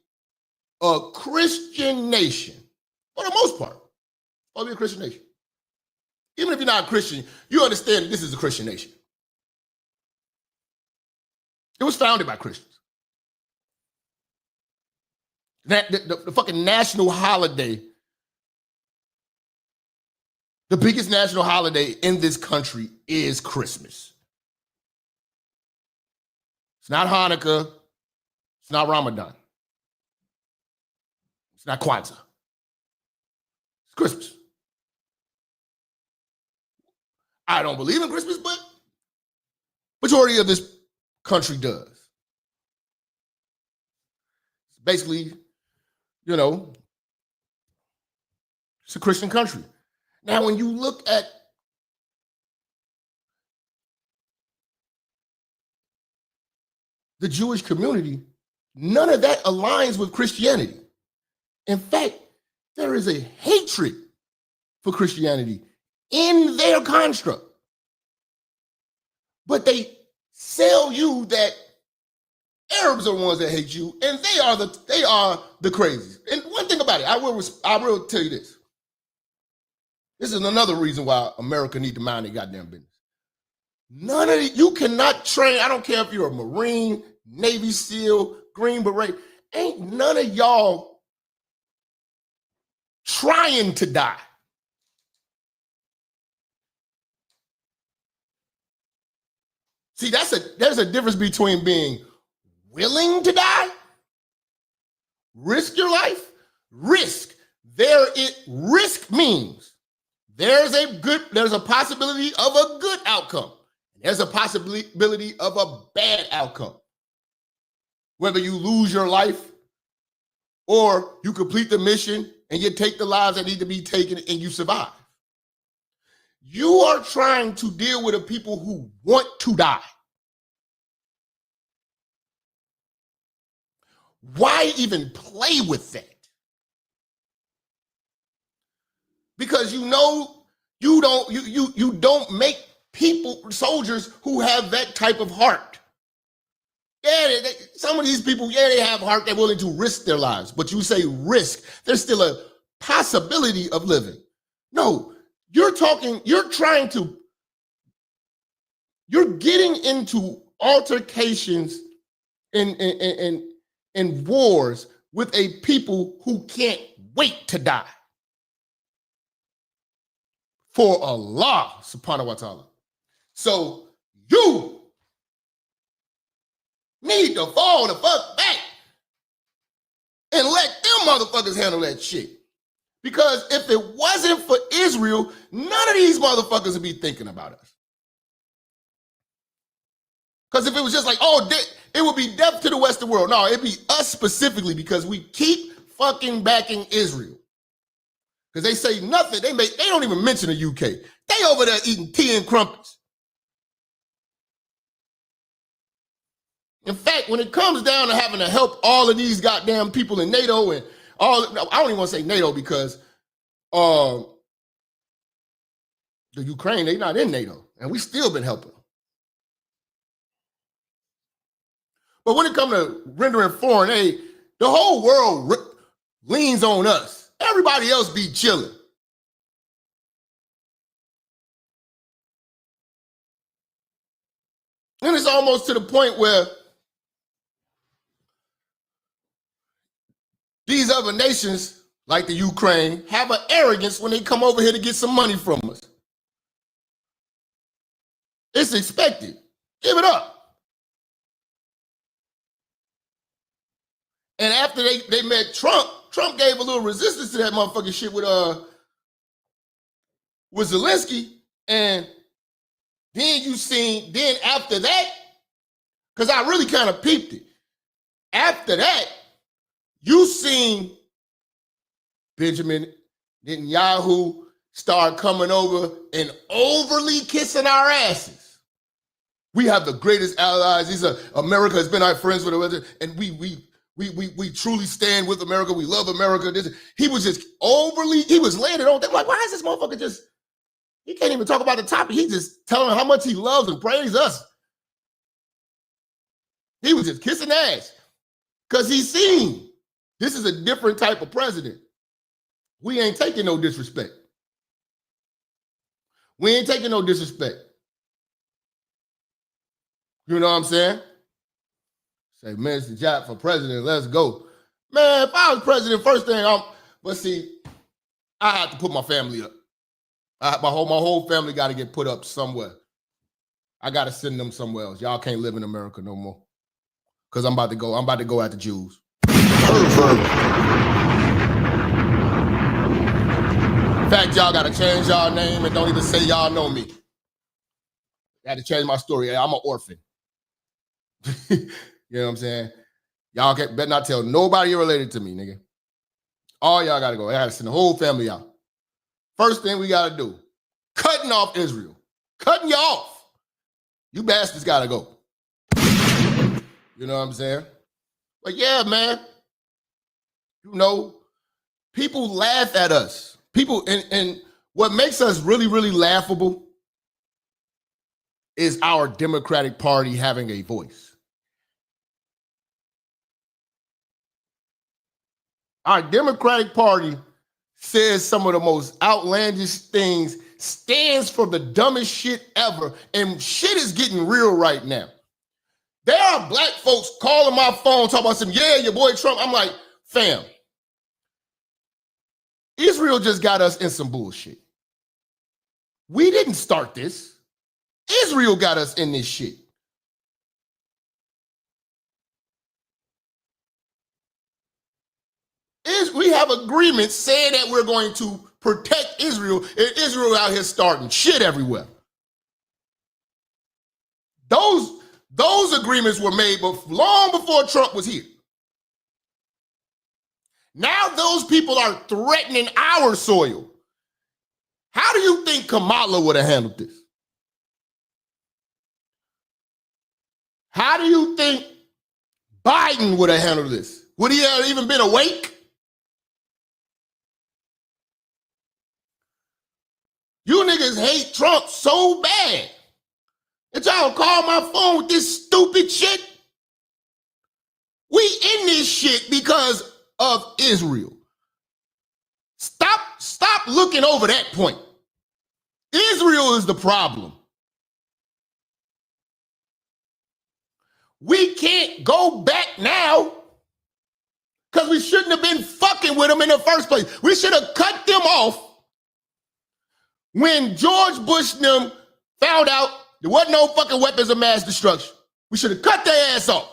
a Christian nation for the most part. Supposed to be a Christian nation. Even if you're not a Christian, you understand that this is a Christian nation. It was founded by Christians. The fucking national holiday, the biggest national holiday in this country is Christmas. It's not Hanukkah. It's not Ramadan. It's not Kwanzaa. It's Christmas. I don't believe in Christmas, but majority of this country does. Basically, it's a Christian country. Now, when you look at the Jewish community, none of that aligns with Christianity. In fact, there is a hatred for Christianity in their construct. But they sell you that Arabs are the ones that hate you, and they are the crazies. And one thing about it, I will tell you this. This is another reason why America need to mind their goddamn business. You cannot train, I don't care if you're a Marine, Navy SEAL, Green Beret, ain't none of y'all trying to die. See, there's a difference between being willing to die, risk your life, risk. Risk means there's a possibility of a good outcome. There's a possibility of a bad outcome. Whether you lose your life or you complete the mission and you take the lives that need to be taken and you survive. You are trying to deal with the people who want to die. Why even play with that? Because you don't make soldiers who have that type of heart. Yeah, some of these people, they have heart, they're willing to risk their lives. But you say risk, there's still a possibility of living. No, you're getting into altercations and wars with a people who can't wait to die. For Allah subhanahu wa ta'ala. So you need to fall the fuck back and let them motherfuckers handle that shit. Because if it wasn't for Israel, none of these motherfuckers would be thinking about us. Because if it was just like, oh, it would be death to the Western world. No, it'd be us specifically because we keep fucking backing Israel. Because they say nothing. They don't even mention the UK. They over there eating tea and crumpets. In fact, when it comes down to having to help all of these goddamn people in NATO and all, I don't even want to say NATO because the Ukraine, they're not in NATO. And we still been helping. But when it comes to rendering foreign aid, the whole world leans on us. Everybody else be chilling. And it's almost to the point where these other nations, like the Ukraine, have an arrogance when they come over here to get some money from us. It's expected. Give it up. And after they met Trump gave a little resistance to that motherfucking shit with Zelensky. And then after that, because I really kind of peeped it. After that, you seen Benjamin Netanyahu start coming over and overly kissing our asses. We have the greatest allies. America has been our friends for the weather, and we truly stand with America. We love America. He was just he was laying it on. They're like, why is this motherfucker he can't even talk about the topic. He just telling how much he loves and praises us. He was just kissing ass because he's seen this is a different type of president. We ain't taking no disrespect. We ain't taking no disrespect. You know what I'm saying? Say, Minister Jap for president, let's go. Man, if I was president, first thing but see, I have to put my family up. My whole family got to get put up somewhere. I got to send them somewhere else. Y'all can't live in America no more. Because I'm about to go at the Jews. In fact, y'all got to change y'all name and don't even say y'all know me. I had to change my story. I'm an orphan. You know what I'm saying? Y'all better not tell nobody you're related to me, nigga. All y'all got to go. I got to send the whole family out. First thing we got to do, cutting off Israel. Cutting you off. You bastards got to go. You know what I'm saying? But yeah, man. You know, people laugh at us. People, and what makes us really, really laughable is our Democratic Party having a voice. Our Democratic Party says some of the most outlandish things, stands for the dumbest shit ever, and shit is getting real right now. There are black folks calling my phone, talking about some, yeah, your boy Trump. I'm like, fam, Israel just got us in some bullshit. We didn't start this. Israel got us in this shit. We have agreements saying that we're going to protect Israel, and Israel out here starting shit everywhere. Those agreements were made long before Trump was here. Now those people are threatening our soil. How do you think Kamala would have handled this? How do you think Biden would have handled this? Would he have even been awake? You niggas hate Trump so bad that y'all call my phone with this stupid shit. We in this shit because of Israel. Stop looking over that point. Israel is the problem. We can't go back now because we shouldn't have been fucking with them in the first place. We should have cut them off when George Bush and them found out There wasn't no fucking weapons of mass destruction. We should have cut their ass off.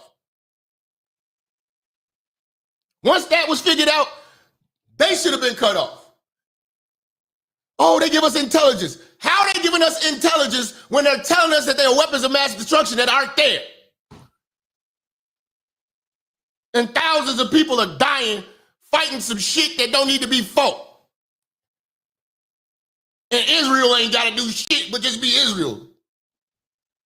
Once that was figured out, they should have been cut off. Oh, they give us intelligence. How are they giving us intelligence when they're telling us that there are weapons of mass destruction that aren't there? And thousands of people are dying fighting some shit that don't need to be fought. And Israel ain't got to do shit but just be Israel.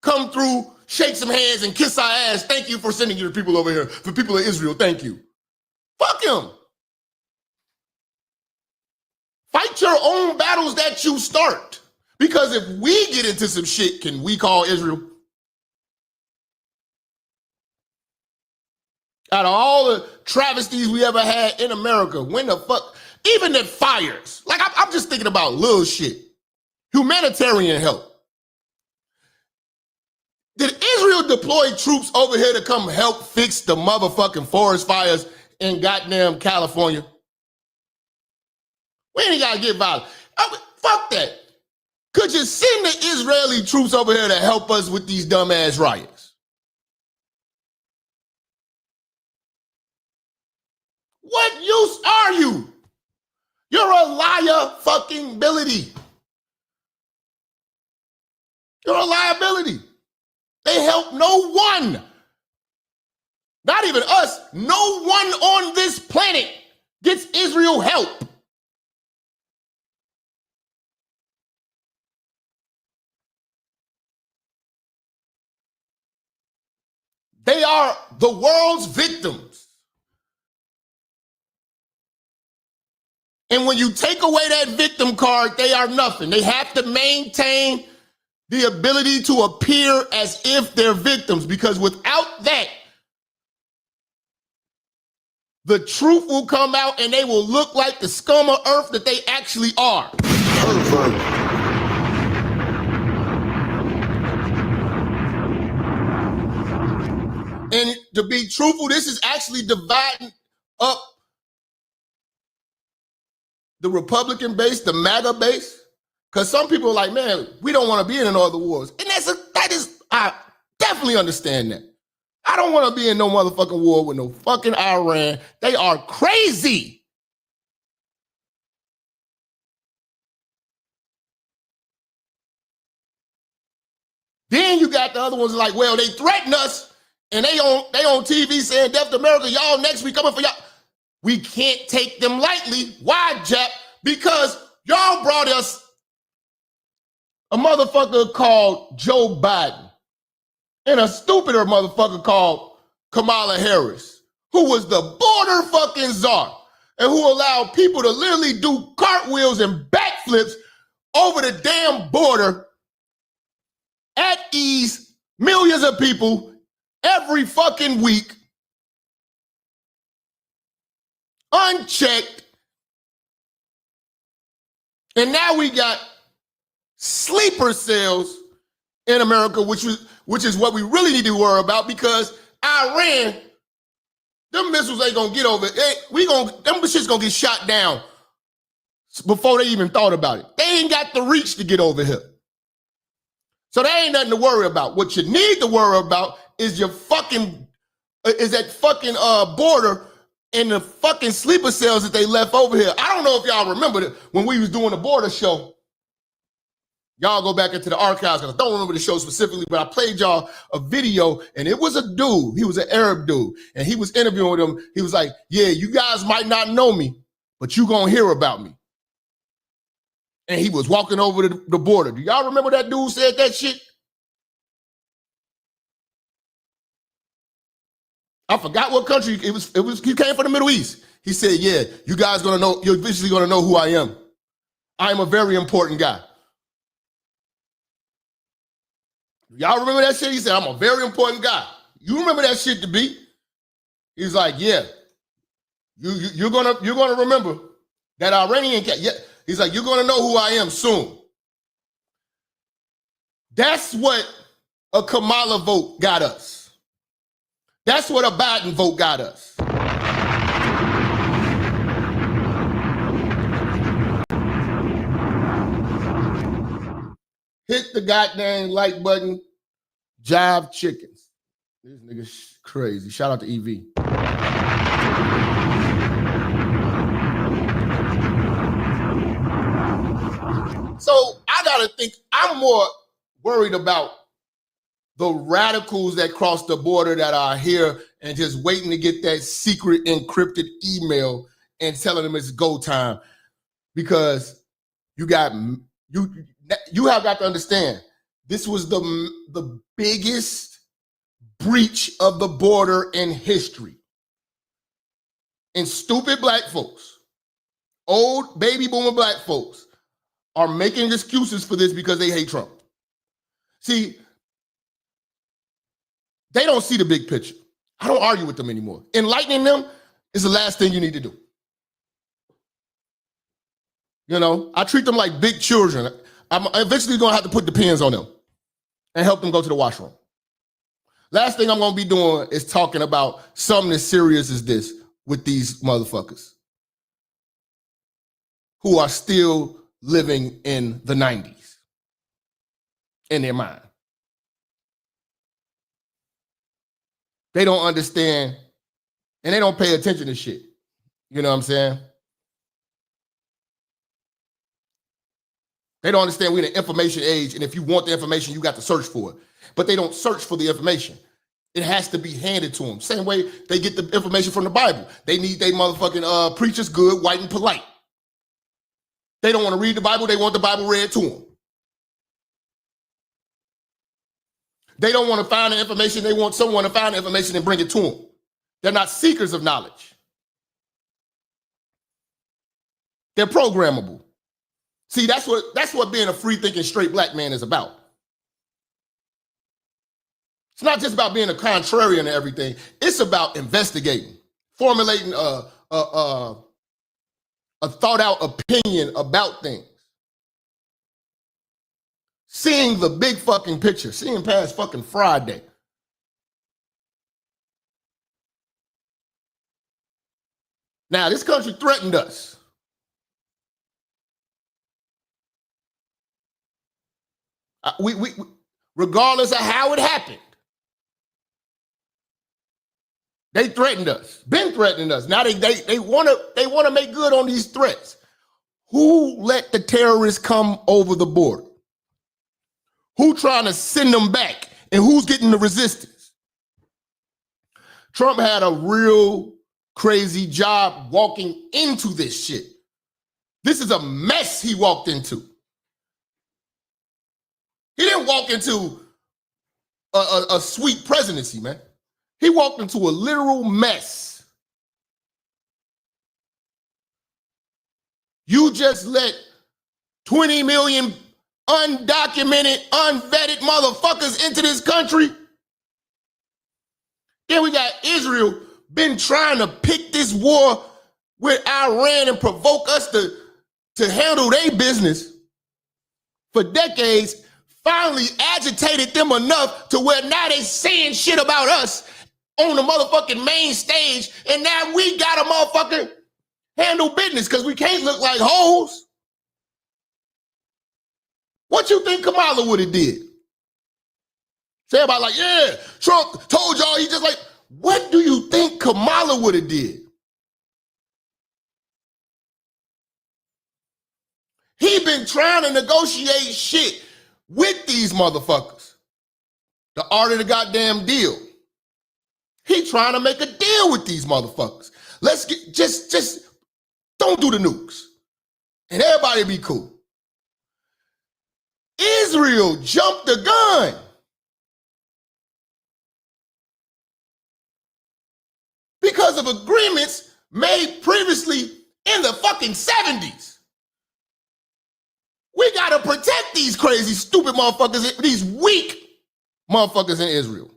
Come through, shake some hands, and kiss our ass. Thank you for sending your people over here. For people of Israel, thank you. Fuck him. Fight your own battles that you start. Because if we get into some shit, can we call Israel? Out of all the travesties we ever had in America, when the fuck, even the fires, like I'm just thinking about little shit. Humanitarian help. Did Israel deploy troops over here to come help fix the motherfucking forest fires in goddamn California? We ain't gotta get violent. Fuck that. Could you send the Israeli troops over here to help us with these dumbass riots? What use are you? You're a liar fucking ability. You're a liability. They help no one. Not even us. No one on this planet gets Israel help. They are the world's victims. And when you take away that victim card, they are nothing. They have to maintain the ability to appear as if they're victims, because without that, the truth will come out and they will look like the scum of earth that they actually are. And to be truthful, this is actually dividing up the Republican base, the MAGA base. Because some people are like, man, we don't want to be in other wars. And I definitely understand that. I don't want to be in no motherfucking war with no fucking Iran. They are crazy. Then you got the other ones like, well, they threaten us and they on TV saying death to America, y'all next week coming for y'all. We can't take them lightly. Why, Jap? Because y'all brought us a motherfucker called Joe Biden and a stupider motherfucker called Kamala Harris, who was the border fucking czar and who allowed people to literally do cartwheels and backflips over the damn border at ease, millions of people every fucking week, unchecked. And now we got sleeper cells in America, which is what we really need to worry about, because Iran, them missiles ain't gonna get over it. Them shit's gonna get shot down before they even thought about it. They ain't got the reach to get over here. So there ain't nothing to worry about. What you need to worry about is that fucking border and the fucking sleeper cells that they left over here. I don't know if y'all remember that when we was doing the border show. Y'all go back into the archives, because I don't remember the show specifically, but I played y'all a video, and it was a dude. He was an Arab dude, and he was interviewing with him. He was like, yeah, you guys might not know me, but you gonna hear about me. And he was walking over the border. Do y'all remember that dude said that shit? I forgot what country it was. He came from the Middle East. He said, yeah, you guys gonna know, you're eventually gonna know who I am. I am a very important guy. Y'all remember that shit? He said, I'm a very important guy. You remember that shit to be? He's like, yeah, you're gonna remember that Iranian cat. Yeah. He's like, you're gonna know who I am soon. That's what a Kamala vote got us. That's what a Biden vote got us. hit the goddamn like button. Jive chickens. This nigga's crazy. Shout out to EV. So I gotta think, I'm more worried about the radicals that cross the border that are here and just waiting to get that secret encrypted email and telling them it's go time. Because you have got to understand, this was the biggest breach of the border in history. And stupid black folks, old baby boomer black folks, are making excuses for this because they hate Trump. See, they don't see the big picture. I don't argue with them anymore. Enlightening them is the last thing you need to do. You know, I treat them like big children. I'm eventually going to have to put the pins on them and help them go to the washroom. Last thing I'm going to be doing is talking about something as serious as this with these motherfuckers who are still living in the 90s in their mind. They don't understand and they don't pay attention to shit. You know what I'm saying? They don't understand we're in an information age, and if you want the information, you got to search for it. But they don't search for the information. It has to be handed to them. Same way they get the information from the Bible. They need their motherfucking preachers good, white, and polite. They don't want to read the Bible. They want the Bible read to them. They don't want to find the information. They want someone to find the information and bring it to them. They're not seekers of knowledge. They're programmable. See, that's what being a free-thinking straight black man is about. It's not just about being a contrarian to everything. It's about investigating, formulating a thought-out opinion about things. Seeing the big fucking picture, seeing past fucking Friday. Now, this country threatened us. We regardless of how it happened, they threatened us. Been threatening us. Now they want to make good on these threats. Who let the terrorists come over the border? Who trying to send them back? And who's getting the resistance? Trump had a real crazy job walking into this shit. This is a mess he walked into. He didn't walk into a sweet presidency, man. He walked into a literal mess. You just let 20 million undocumented, unvetted motherfuckers into this country. Then we got Israel been trying to pick this war with Iran and provoke us to handle their business for decades. Finally agitated them enough to where now they saying shit about us on the motherfucking main stage, and now we got to motherfucking handle business because we can't look like hoes. What you think Kamala would have did? Say everybody like, yeah, Trump told y'all he just like, what do you think Kamala would have did? He been trying to negotiate shit with these motherfuckers. The art of the goddamn deal. He trying to make a deal with these motherfuckers. Let's get, just don't do the nukes. And everybody be cool. Israel jumped the gun. Because of agreements made previously in the fucking 70s. We gotta protect these crazy, stupid motherfuckers, these weak motherfuckers in Israel.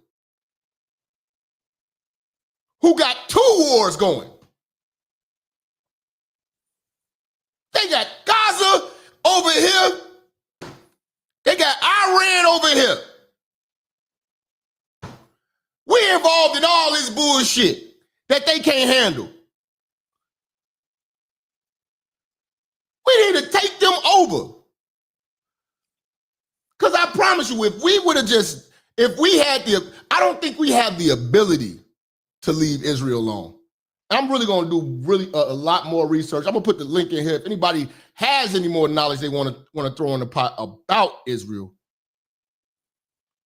Who got 2 wars going. They got Gaza over here. They got Iran over here. We involved in all this bullshit that they can't handle. We need to take them over. Because I promise you, if we would have just, if we had the, I don't think we have the ability to leave Israel alone. I'm really going to do really a lot more research. I'm going to put the link in here. If anybody has any more knowledge they want to throw in the pot about Israel,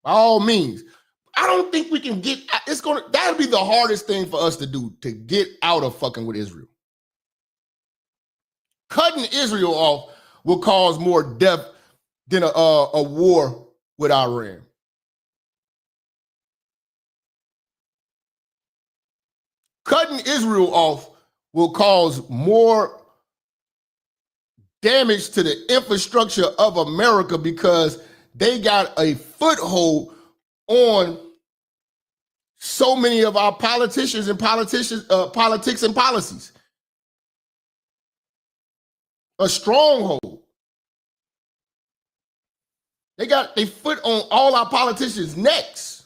by all means. I don't think we can get, that'll be the hardest thing for us to do, to get out of fucking with Israel. Cutting Israel off will cause more death than a war with Iran. Cutting Israel off will cause more damage to the infrastructure of America because they got a foothold on so many of our politicians and politics and policies. A stronghold. They got their foot on all our politicians' necks.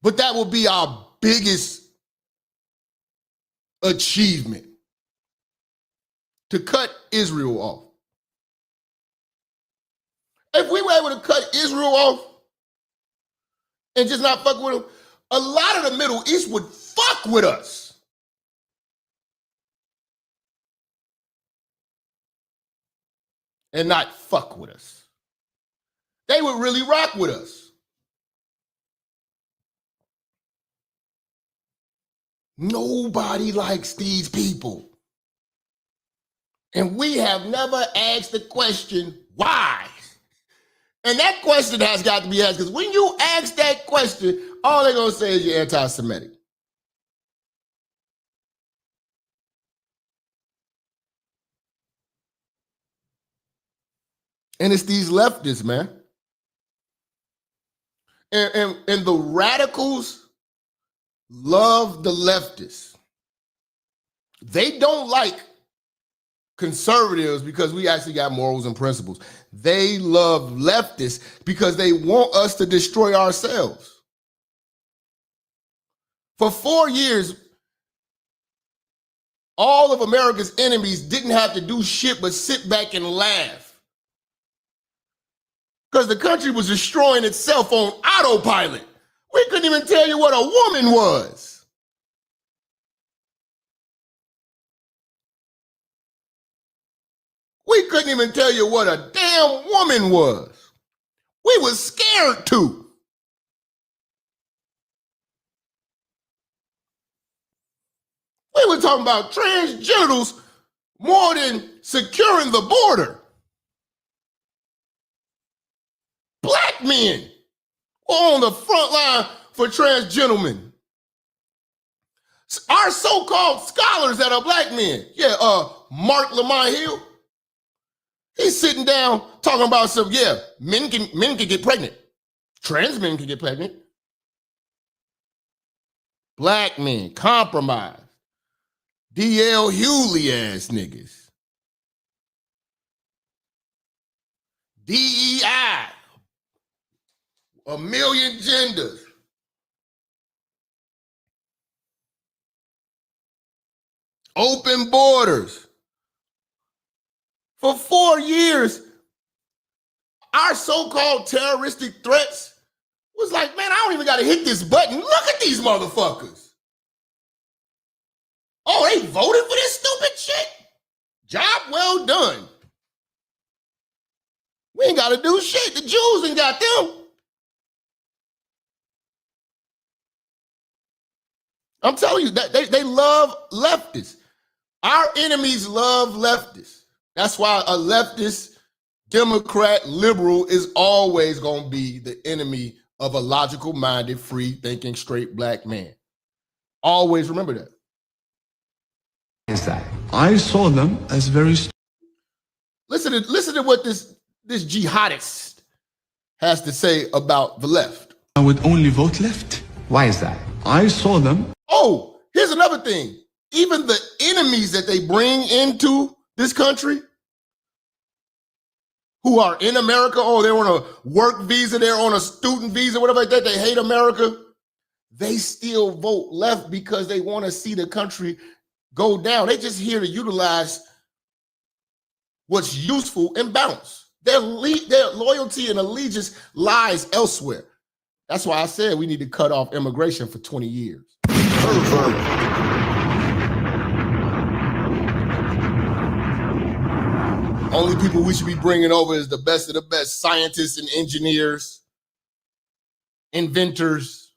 But that will be our biggest achievement, to cut Israel off. If we were able to cut Israel off and just not fuck with them, a lot of the Middle East would fuck with us. And not fuck with us. They would really rock with us. Nobody likes these people. And we have never asked the question, why? And that question has got to be asked, because when you ask that question, all they're going to say is you're anti-Semitic. And it's these leftists, man. And the radicals love the leftists. They don't like conservatives because we actually got morals and principles. They love leftists because they want us to destroy ourselves. For 4 years, all of America's enemies didn't have to do shit but sit back and laugh. Because the country was destroying itself on autopilot. We couldn't even tell you what a woman was. We couldn't even tell you what a damn woman was. We was scared to. We were talking about transgenitals more than securing the border. Black men were on the front line for transgentlemen. Our so-called scholars that are black men. Yeah, Mark Lamont Hill. He's sitting down talking about some, men can get pregnant. Trans men can get pregnant. Black men, compromised. D.L. Hewley ass niggas. DEI. A million genders. Open borders. For 4 years, our so-called terroristic threats was like, man, I don't even got to hit this button. Look at these motherfuckers. Oh, they voted for this stupid shit? Job well done. We ain't got to do shit. The Jews ain't got them. I'm telling you, that they love leftists. Our enemies love leftists. That's why a leftist, Democrat, liberal is always going to be the enemy of a logical-minded, free-thinking, straight black man. Always remember that. Is that I saw them as very. Listen to what this jihadist has to say about the left. I would only vote left. Why is that? I saw them. Oh, here's another thing. Even the enemies that they bring into this country who are in America, they're on a work visa, they're on a student visa, whatever like that, they hate America, they still vote left because they want to see the country go down. They just here to utilize what's useful and bounce. Their loyalty and allegiance lies elsewhere. That's why I said we need to cut off immigration for 20 years. Only people we should be bringing over is the best of the best scientists and engineers, inventors,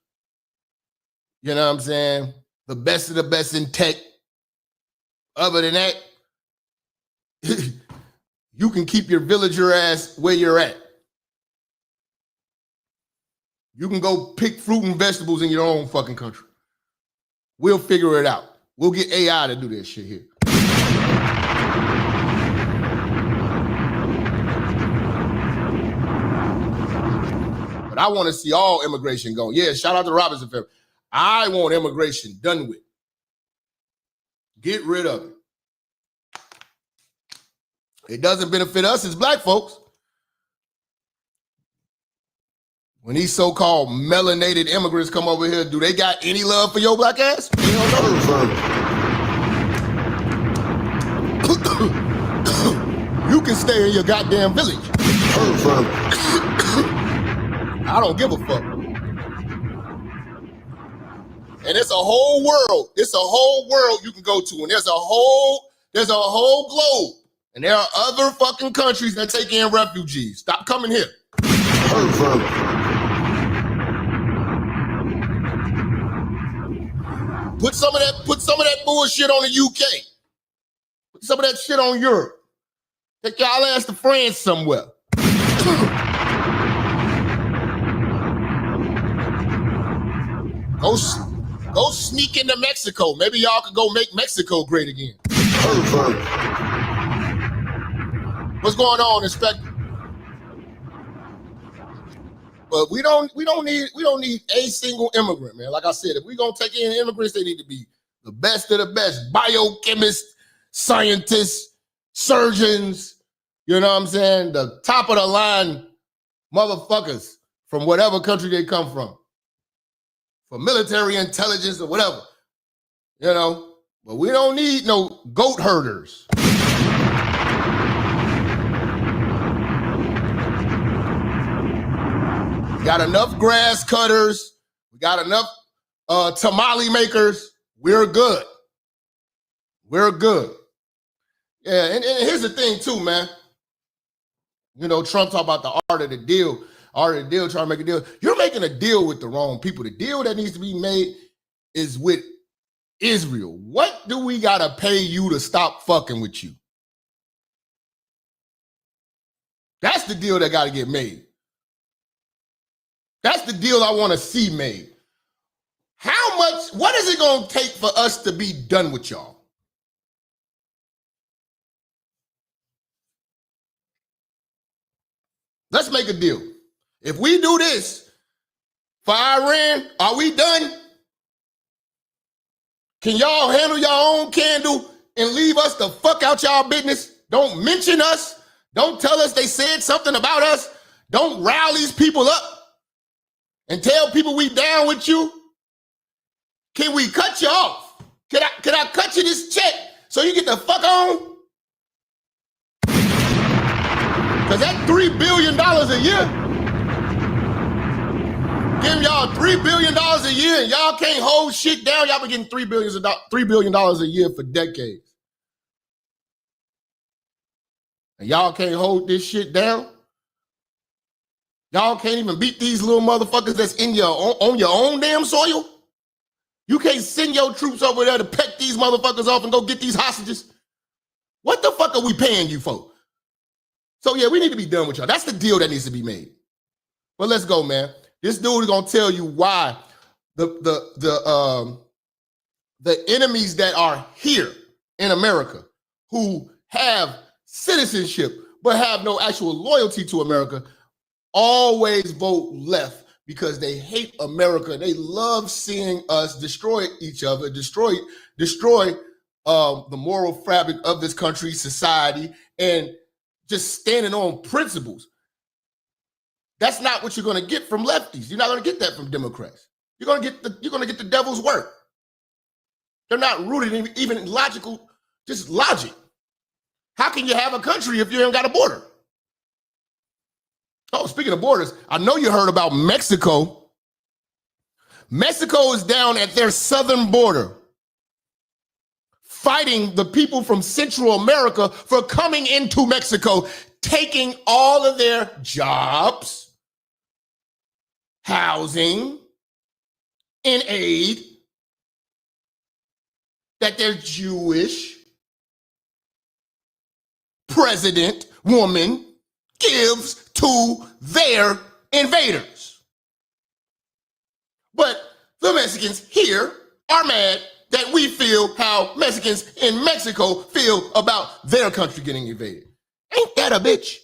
you know what I'm saying? The best of the best in tech. Other than that, you can keep your villager ass where you're at. You can go pick fruit and vegetables in your own fucking country. We'll figure it out. We'll get AI to do this shit here. But I want to see all immigration go. Yeah, shout out to Robinson family. I want immigration done with. Get rid of it. It doesn't benefit us as black folks. When these so-called melanated immigrants come over here, do they got any love for your black ass? You can stay in your goddamn village. I don't give a fuck. And it's a whole world. It's a whole world you can go to. And there's a whole globe. And there are other fucking countries that take in refugees. Stop coming here. Put some of that bullshit on the UK. Put some of that shit on Europe. Take y'all ass to France somewhere. Go sneak into Mexico. Maybe y'all could go make Mexico great again. What's going on, Inspector? But we don't need a single immigrant, man. Like I said, if we're gonna take in immigrants, they need to be the best of the best. Biochemists, scientists, surgeons, you know what I'm saying? The top of the line motherfuckers from whatever country they come from. For military intelligence or whatever. You know? But we don't need no goat herders. We got enough grass cutters. We got enough tamale makers. We're good. We're good. Yeah, and here's the thing too, man. You know, Trump talk about the art of the deal. Art of the deal, trying to make a deal. You're making a deal with the wrong people. The deal that needs to be made is with Israel. What do we gotta pay you to stop fucking with you? That's the deal that gotta get made. That's the deal I want to see made. How much, what is it gonna take for us to be done with y'all? Let's make a deal. If we do this for Iran, are we done? Can y'all handle your own candle and leave us the fuck out y'all business? Don't mention us. Don't tell us they said something about us. Don't rile these people up and tell people we down with you. Can we cut you off? Can I cut you this check so you get the fuck on? Because that $3 billion a year, giving y'all $3 billion a year and y'all can't hold shit down. Y'all been getting $3 billion a year for decades. And y'all can't hold this shit down? Y'all can't even beat these little motherfuckers that's in on your own damn soil? You can't send your troops over there to peck these motherfuckers off and go get these hostages? What the fuck are we paying you for? So yeah, we need to be done with y'all. That's the deal that needs to be made. But let's go, man. This dude is gonna tell you why the enemies that are here in America who have citizenship but have no actual loyalty to America always vote left because they hate America. They love seeing us destroy each other, destroy the moral fabric of this country, society, and just standing on principles. That's not what you're going to get from lefties. You're not going to get that from Democrats. You're going to get the devil's work. They're not rooted in even logical, just logic. How can you have a country if you ain't got a border? Oh, speaking of borders, I know you heard about Mexico. Mexico is down at their southern border, fighting the people from Central America for coming into Mexico, taking all of their jobs, housing, and aid that their Jewish president woman gives to their invaders. But the Mexicans here are mad that we feel how Mexicans in Mexico feel about their country getting invaded. Ain't that a bitch?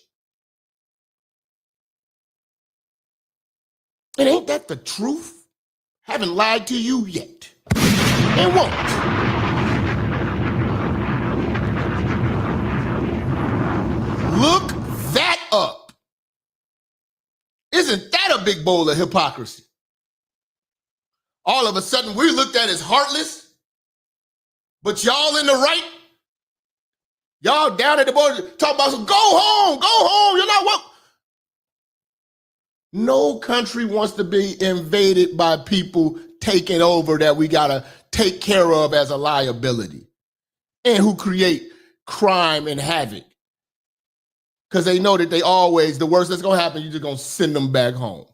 And ain't that the truth? Haven't lied to you yet. And won't. Look that up. Isn't that a big bowl of hypocrisy? All of a sudden, we're looked at as heartless, but y'all in the right, y'all down at the border talking about some, go home, you're not welcome. No country wants to be invaded by people taking over that we gotta take care of as a liability and who create crime and havoc. Because they know that they always, the worst that's gonna happen, you're just gonna send them back home.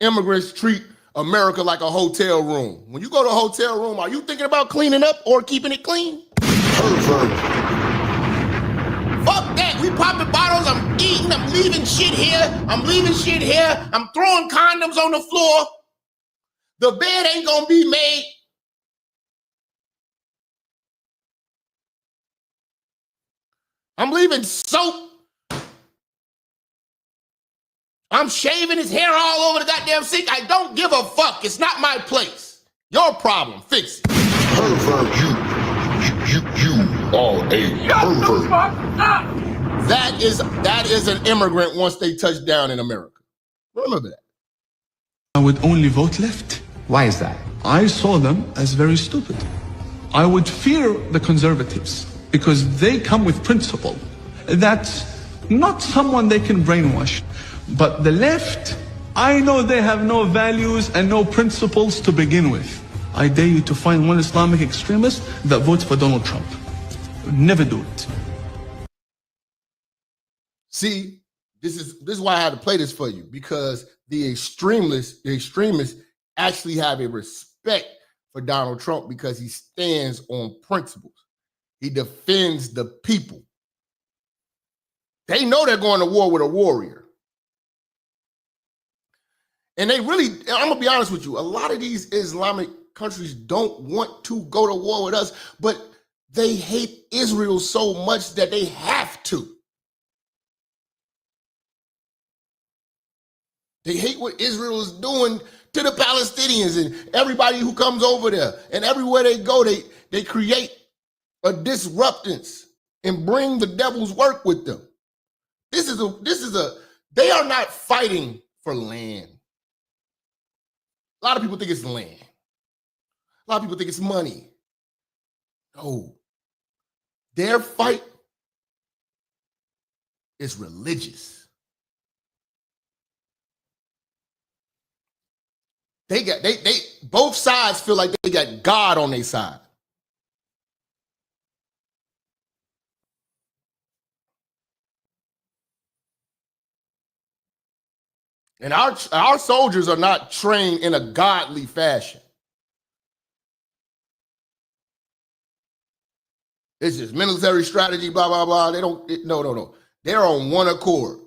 Immigrants treat America like a hotel room. When you go to a hotel room, are you thinking about cleaning up or keeping it clean? Pervert. Fuck that. We popping bottles, I'm eating, I'm leaving shit here, I'm throwing condoms on the floor. The bed ain't gonna be made. I'm leaving soap. I'm shaving his hair all over the goddamn sink. I don't give a fuck. It's not my place. Your problem. Fix it. Pervert, you are a pervert. That is an immigrant once they touch down in America. Remember that. I would only vote left. Why is that? I saw them as very stupid. I would fear the conservatives because they come with principle. That's not someone they can brainwash. But the left, I know they have no values and no principles to begin with. I dare you to find one Islamic extremist that votes for Donald Trump. Never do it. See, this is why I had to play this for you, because the extremists actually have a respect for Donald Trump because he stands on principles. He defends the people. They know they're going to war with a warrior. And they really, I'm going to be honest with you, a lot of these Islamic countries don't want to go to war with us, but they hate Israel so much that they have to. They hate what Israel is doing to the Palestinians and everybody who comes over there. And everywhere they go, they create a disruptance and bring the devil's work with them. They are not fighting for land. A lot of people think it's land. A lot of people think it's money. No. Their fight is religious. They both sides feel like they got God on their side. And our soldiers are not trained in a godly fashion. It's just military strategy, blah, blah, blah. No. They're on one accord.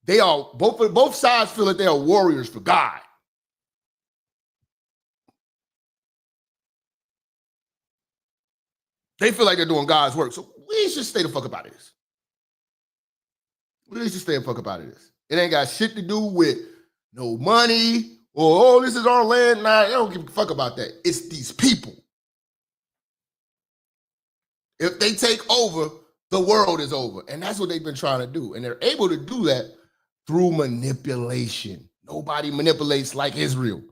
Both sides feel like they are warriors for God. They feel like they're doing God's work. So we should stay the fuck up out of this. We should stay the fuck up out of this. It ain't got shit to do with no money or, oh, this is our land. Nah, I don't give a fuck about that. It's these people. If they take over, the world is over. And that's what they've been trying to do. And they're able to do that through manipulation. Nobody manipulates like Israel.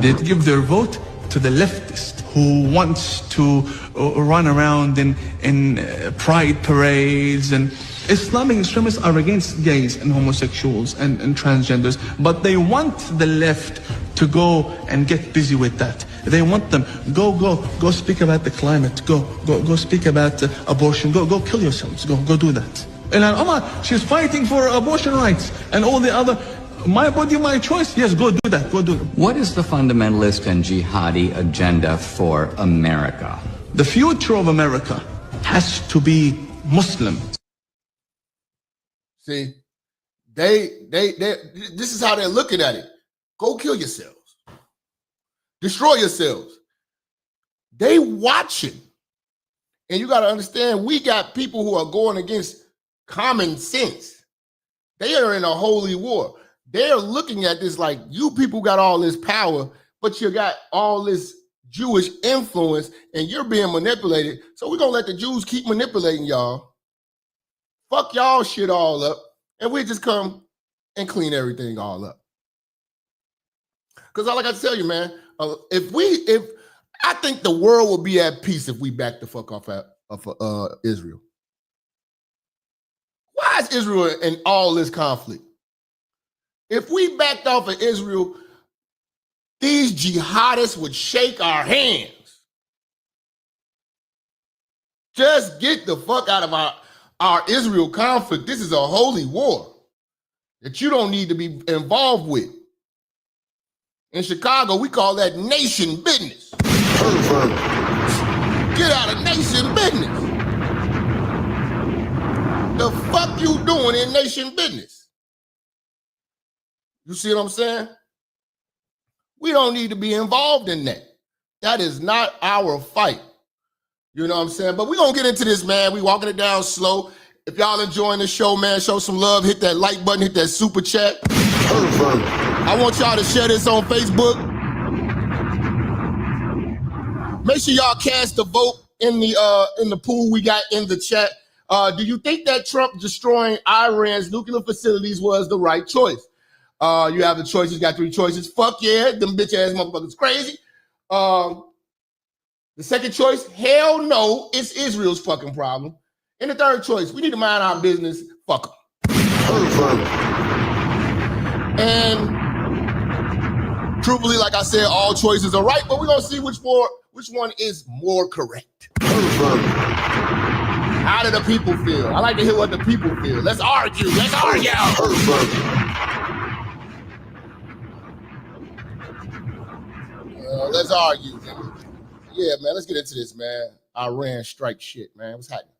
They'd give their vote to the leftist who wants to run around in pride parades. And Islamic extremists are against gays and homosexuals and transgenders, but they want the left to go and get busy with that. They want them, go speak about the climate, go speak about abortion, go kill yourselves, go do that. And Allah, she's fighting for abortion rights and all the other, my body, my choice. Yes, go do that, go do that. What is the fundamentalist and jihadi agenda for America? The future of America has to be Muslim. See, this is how they're looking at it. Go kill yourselves. Destroy yourselves. They watching. And you got to understand, we got people who are going against common sense. They are in a holy war. They're looking at this like, you people got all this power, but you got all this Jewish influence and you're being manipulated. So we're going to let the Jews keep manipulating y'all. Fuck y'all shit all up. And we just come and clean everything all up. Because all I got to tell you, man, if I think the world will be at peace if we back the fuck off of Israel. Why is Israel in all this conflict? If we backed off of Israel, these jihadists would shake our hands. Just get the fuck out of our Israel conflict. This is a holy war that you don't need to be involved with. In Chicago, we call that nation business. Get out of nation business. The fuck you doing in nation business? You see what I'm saying? We don't need to be involved in that. That is not our fight. You know what I'm saying? But we're going to get into this, man. We walking it down slow. If y'all enjoying the show, man, show some love. Hit that like button. Hit that super chat. I want y'all to share this on Facebook. Make sure y'all cast a vote in the pool we got in the chat. Do you think that Trump destroying Iran's nuclear facilities was the right choice? You have the choices. You got 3 choices. Fuck yeah, them bitch ass motherfuckers crazy. The second choice, hell no, it's Israel's fucking problem. And the third choice, we need to mind our business. Fuck them. And truthfully, like I said, all choices are right, but we're gonna see which one is more correct. How do the people feel? I like to hear what the people feel. Let's argue. Let's argue. Let's argue. Yeah, man. Let's get into this, man. Iran strike shit, man. What's happening?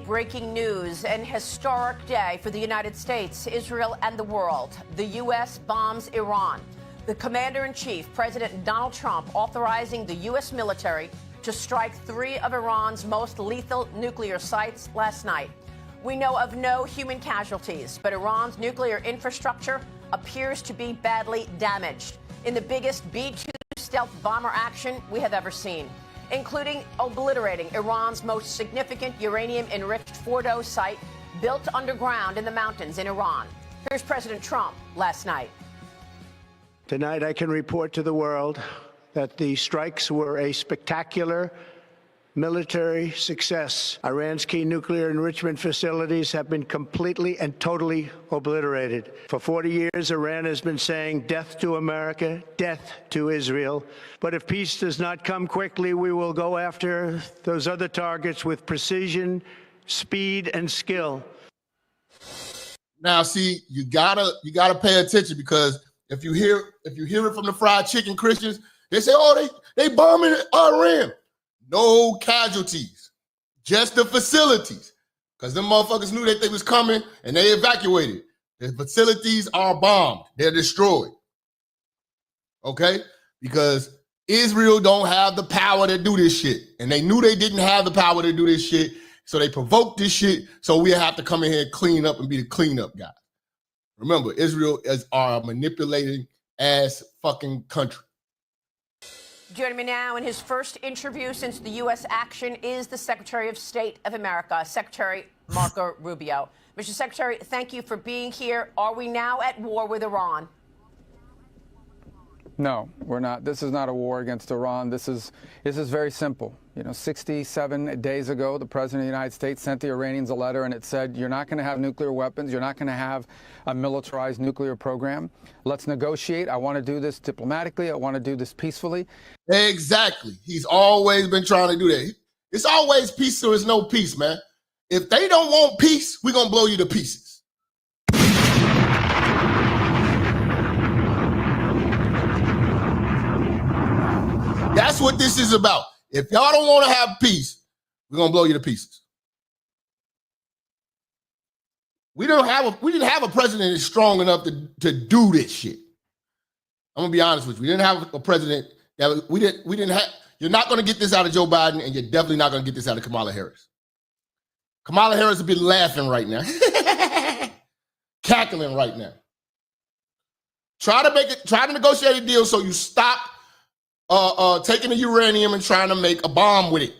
Breaking news, an historic day for the United States, Israel, and the world. The U.S. bombs Iran. The commander-in-chief, President Donald Trump, authorizing the U.S. military to strike 3 of Iran's most lethal nuclear sites last night. We know of no human casualties, but Iran's nuclear infrastructure appears to be badly damaged in the biggest B-2 stealth bomber action we have ever seen, including obliterating Iran's most significant uranium-enriched Fordo site built underground in the mountains in Iran. Here's President Trump last night. Tonight, I can report to the world that the strikes were a spectacular military success. Iran's key nuclear enrichment facilities have been completely and totally obliterated. For 40 years, Iran has been saying death to America, death to Israel. But if peace does not come quickly, we will go after those other targets with precision, speed, and skill. Now, see, you gotta pay attention, because if you hear it from the fried chicken Christians, they say, oh, they bombing Iran. No casualties, just the facilities, because them motherfuckers knew that they was coming and they evacuated. The facilities are bombed. They're destroyed. Okay? Because Israel don't have the power to do this shit. And they knew they didn't have the power to do this shit, so they provoked this shit, so we have to come in here and clean up and be the cleanup guy. Remember, Israel is our manipulating ass fucking country. Joining me now in his first interview since the U.S. action is the Secretary of State of America, Secretary Marco Rubio. Mr. Secretary, thank you for being here. Are we now at war with Iran? No, we're not. This is not a war against Iran. This is very simple. 67 days ago, the President of the United States sent the Iranians a letter, and it said, you're not going to have nuclear weapons. You're not going to have a militarized nuclear program. Let's negotiate. I want to do this diplomatically. I want to do this peacefully. Exactly. He's always been trying to do that. It's always peace or it's no peace, man. If they don't want peace, we're going to blow you to pieces. That's what this is about. If y'all don't want to have peace, we're gonna blow you to pieces. We didn't have a president that's strong enough to do this shit. I'm gonna be honest with you. We didn't have a president that we didn't have. You're not gonna get this out of Joe Biden, and you're definitely not gonna get this out of Kamala Harris. Kamala Harris would be laughing right now, cackling right now. Try to negotiate a deal so you stop taking the uranium and trying to make a bomb with it.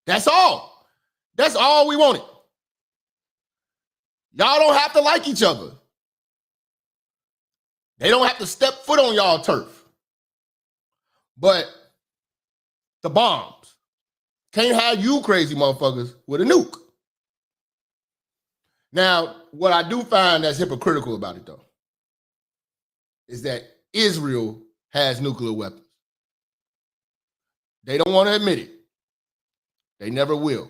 That's all. That's all we wanted. Y'all don't have to like each other. They don't have to step foot on y'all turf. But the bombs can't have you crazy motherfuckers with a nuke. Now, what I do find that's hypocritical about it, though, is that Israel has nuclear weapons. They don't want to admit it. They never will.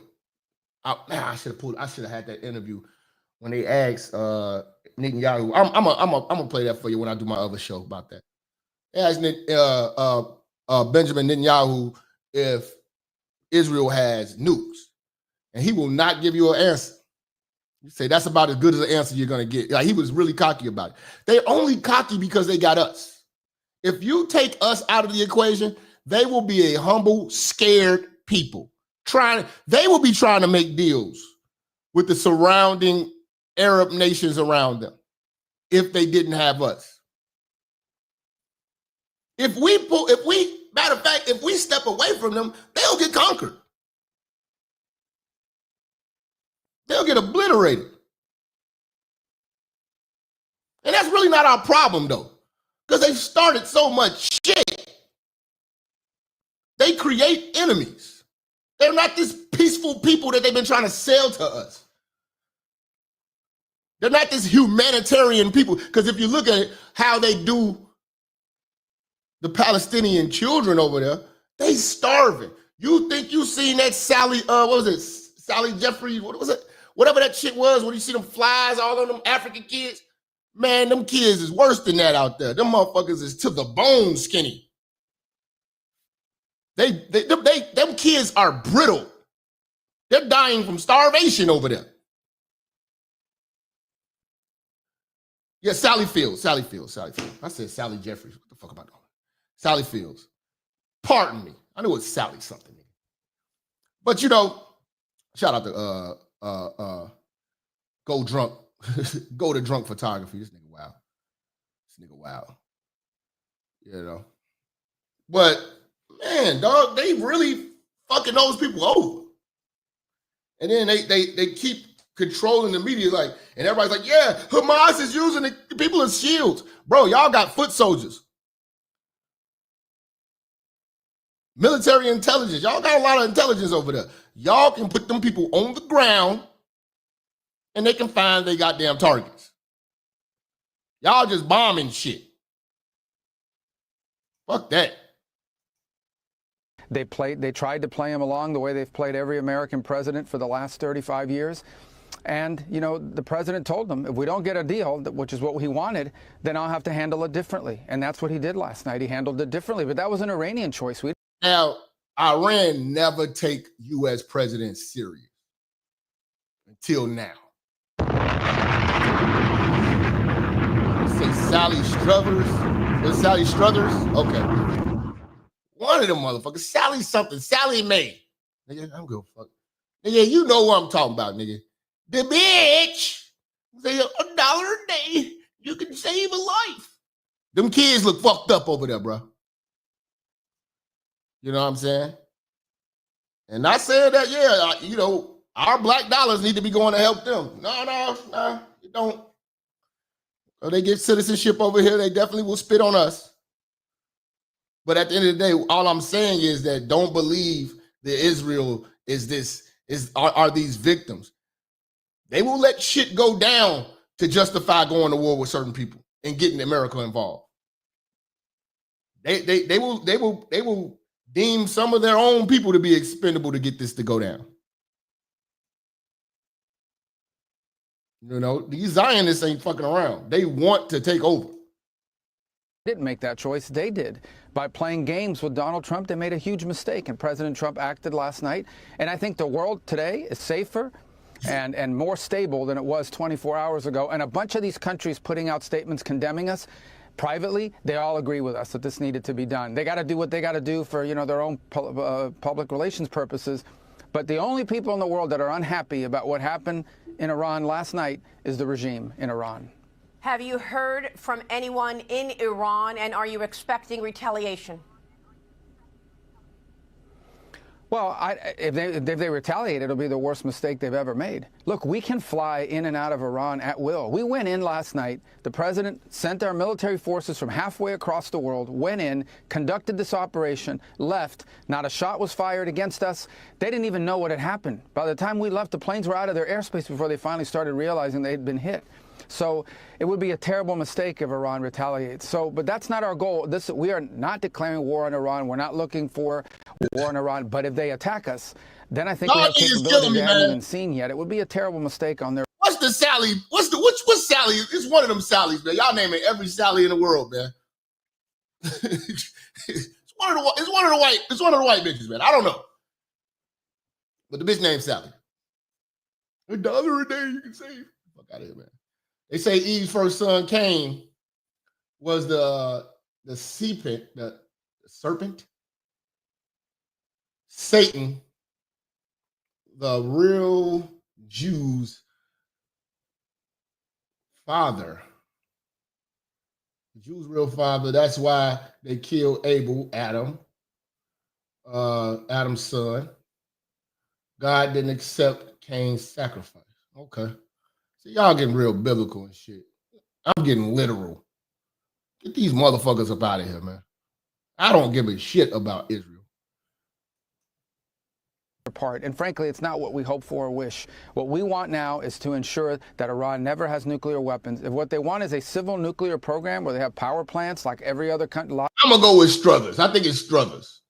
I should have had that interview when they asked Netanyahu. I'm gonna play that for you when I do my other show about that. They asked Benjamin Netanyahu if Israel has nukes, and he will not give you an answer. You say that's about as good as an answer you're gonna get. Like, he was really cocky about it. They're only cocky because they got us. If you take us out of the equation, they will be a humble, scared people. They will be trying to make deals with the surrounding Arab nations around them if they didn't have us. Matter of fact, if we step away from them, they'll get conquered. They'll get obliterated. And that's really not our problem, though, because they've started so much shit. They create enemies. They're not this peaceful people that they've been trying to sell to us. They're not this humanitarian people. Because if you look at how they do the Palestinian children over there, they starving. You think you seen that Sally, what was it? Sally Jeffrey, what was it? Whatever that shit was, when you see them flies, all of them African kids. Man, them kids is worse than that out there. Them motherfuckers is to the bone skinny. Them kids are brittle. They're dying from starvation over there. Yeah, Sally Fields. I said Sally Jeffries. What the fuck am I doing? Sally Fields. Pardon me. I knew it was Sally something. But shout out to Go to Drunk Photography. This nigga wow. But man, dog, they really fucking those people over. And then they keep controlling the media, and everybody's like, yeah, Hamas is using the people as shields. Bro, y'all got foot soldiers. Military intelligence. Y'all got a lot of intelligence over there. Y'all can put them people on the ground and they can find their goddamn targets. Y'all just bombing shit. Fuck that. They tried to play him along the way they've played every American president for the last 35 years. And, the president told them, if we don't get a deal, which is what he wanted, then I'll have to handle it differently. And that's what he did last night. He handled it differently. But that was an Iranian choice. Now, Iran never take U.S. presidents serious until now. Say Sally Struthers? Was Sally Struthers? Okay. One of them motherfuckers. Sally something. Sally Mae. Nigga, I'm good. Fuck. Nigga, you know what I'm talking about, nigga. The bitch. Say $1 a day, you can save a life. Them kids look fucked up over there, bro. You know what I'm saying? And not saying that, our black dollars need to be going to help them. No, you don't. Or they get citizenship over here, they definitely will spit on us. But at the end of the day, all I'm saying is that don't believe that Israel are these victims. They will let shit go down to justify going to war with certain people and getting America involved. They will deem some of their own people to be expendable to get this to go down. You know, these Zionists ain't fucking around. They want to take over. Didn't make that choice. They did. By playing games with Donald Trump, they made a huge mistake, and President Trump acted last night. And I think the world today is safer and more stable than it was 24 hours ago. And a bunch of these countries putting out statements condemning us privately, they all agree with us that this needed to be done. They got to do what they got to do for, you know, their own public relations purposes. But the only people in the world that are unhappy about what happened in Iran last night is the regime in Iran. Have you heard from anyone in Iran, and are you expecting retaliation? Well, if they retaliate, it'll be the worst mistake they've ever made. Look, we can fly in and out of Iran at will. We went in last night. The president sent our military forces from halfway across the world, went in, conducted this operation, left. Not a shot was fired against us. They didn't even know what had happened. By the time we left, the planes were out of their airspace before they finally started realizing they'd been hit. So it would be a terrible mistake if Iran retaliates. But that's not our goal. We are not declaring war on Iran. We're not looking for war on Iran. But if they attack us, then I think we have capability we haven't even seen yet. It would be a terrible mistake on their. What's the Sally? What's Sally? It's one of them Sallys, man. Y'all naming every Sally in the world, man. It's one of the white bitches, man. I don't know, but the bitch named Sally. $1 a day you can save. Fuck out of here, man. They say Eve's first son, Cain, was the serpent, Satan, the real Jews' father. The Jews' real father. That's why they killed Abel, Adam's son. God didn't accept Cain's sacrifice. Okay. So y'all getting real biblical and shit. I'm getting literal. Get these motherfuckers up out of here, man. I don't give a shit about Israel. And frankly, it's not what we hope for or wish. What we want now is to ensure that Iran never has nuclear weapons. If what they want is a civil nuclear program where they have power plants like every other country. I'm gonna go with Struthers. I think it's Struthers.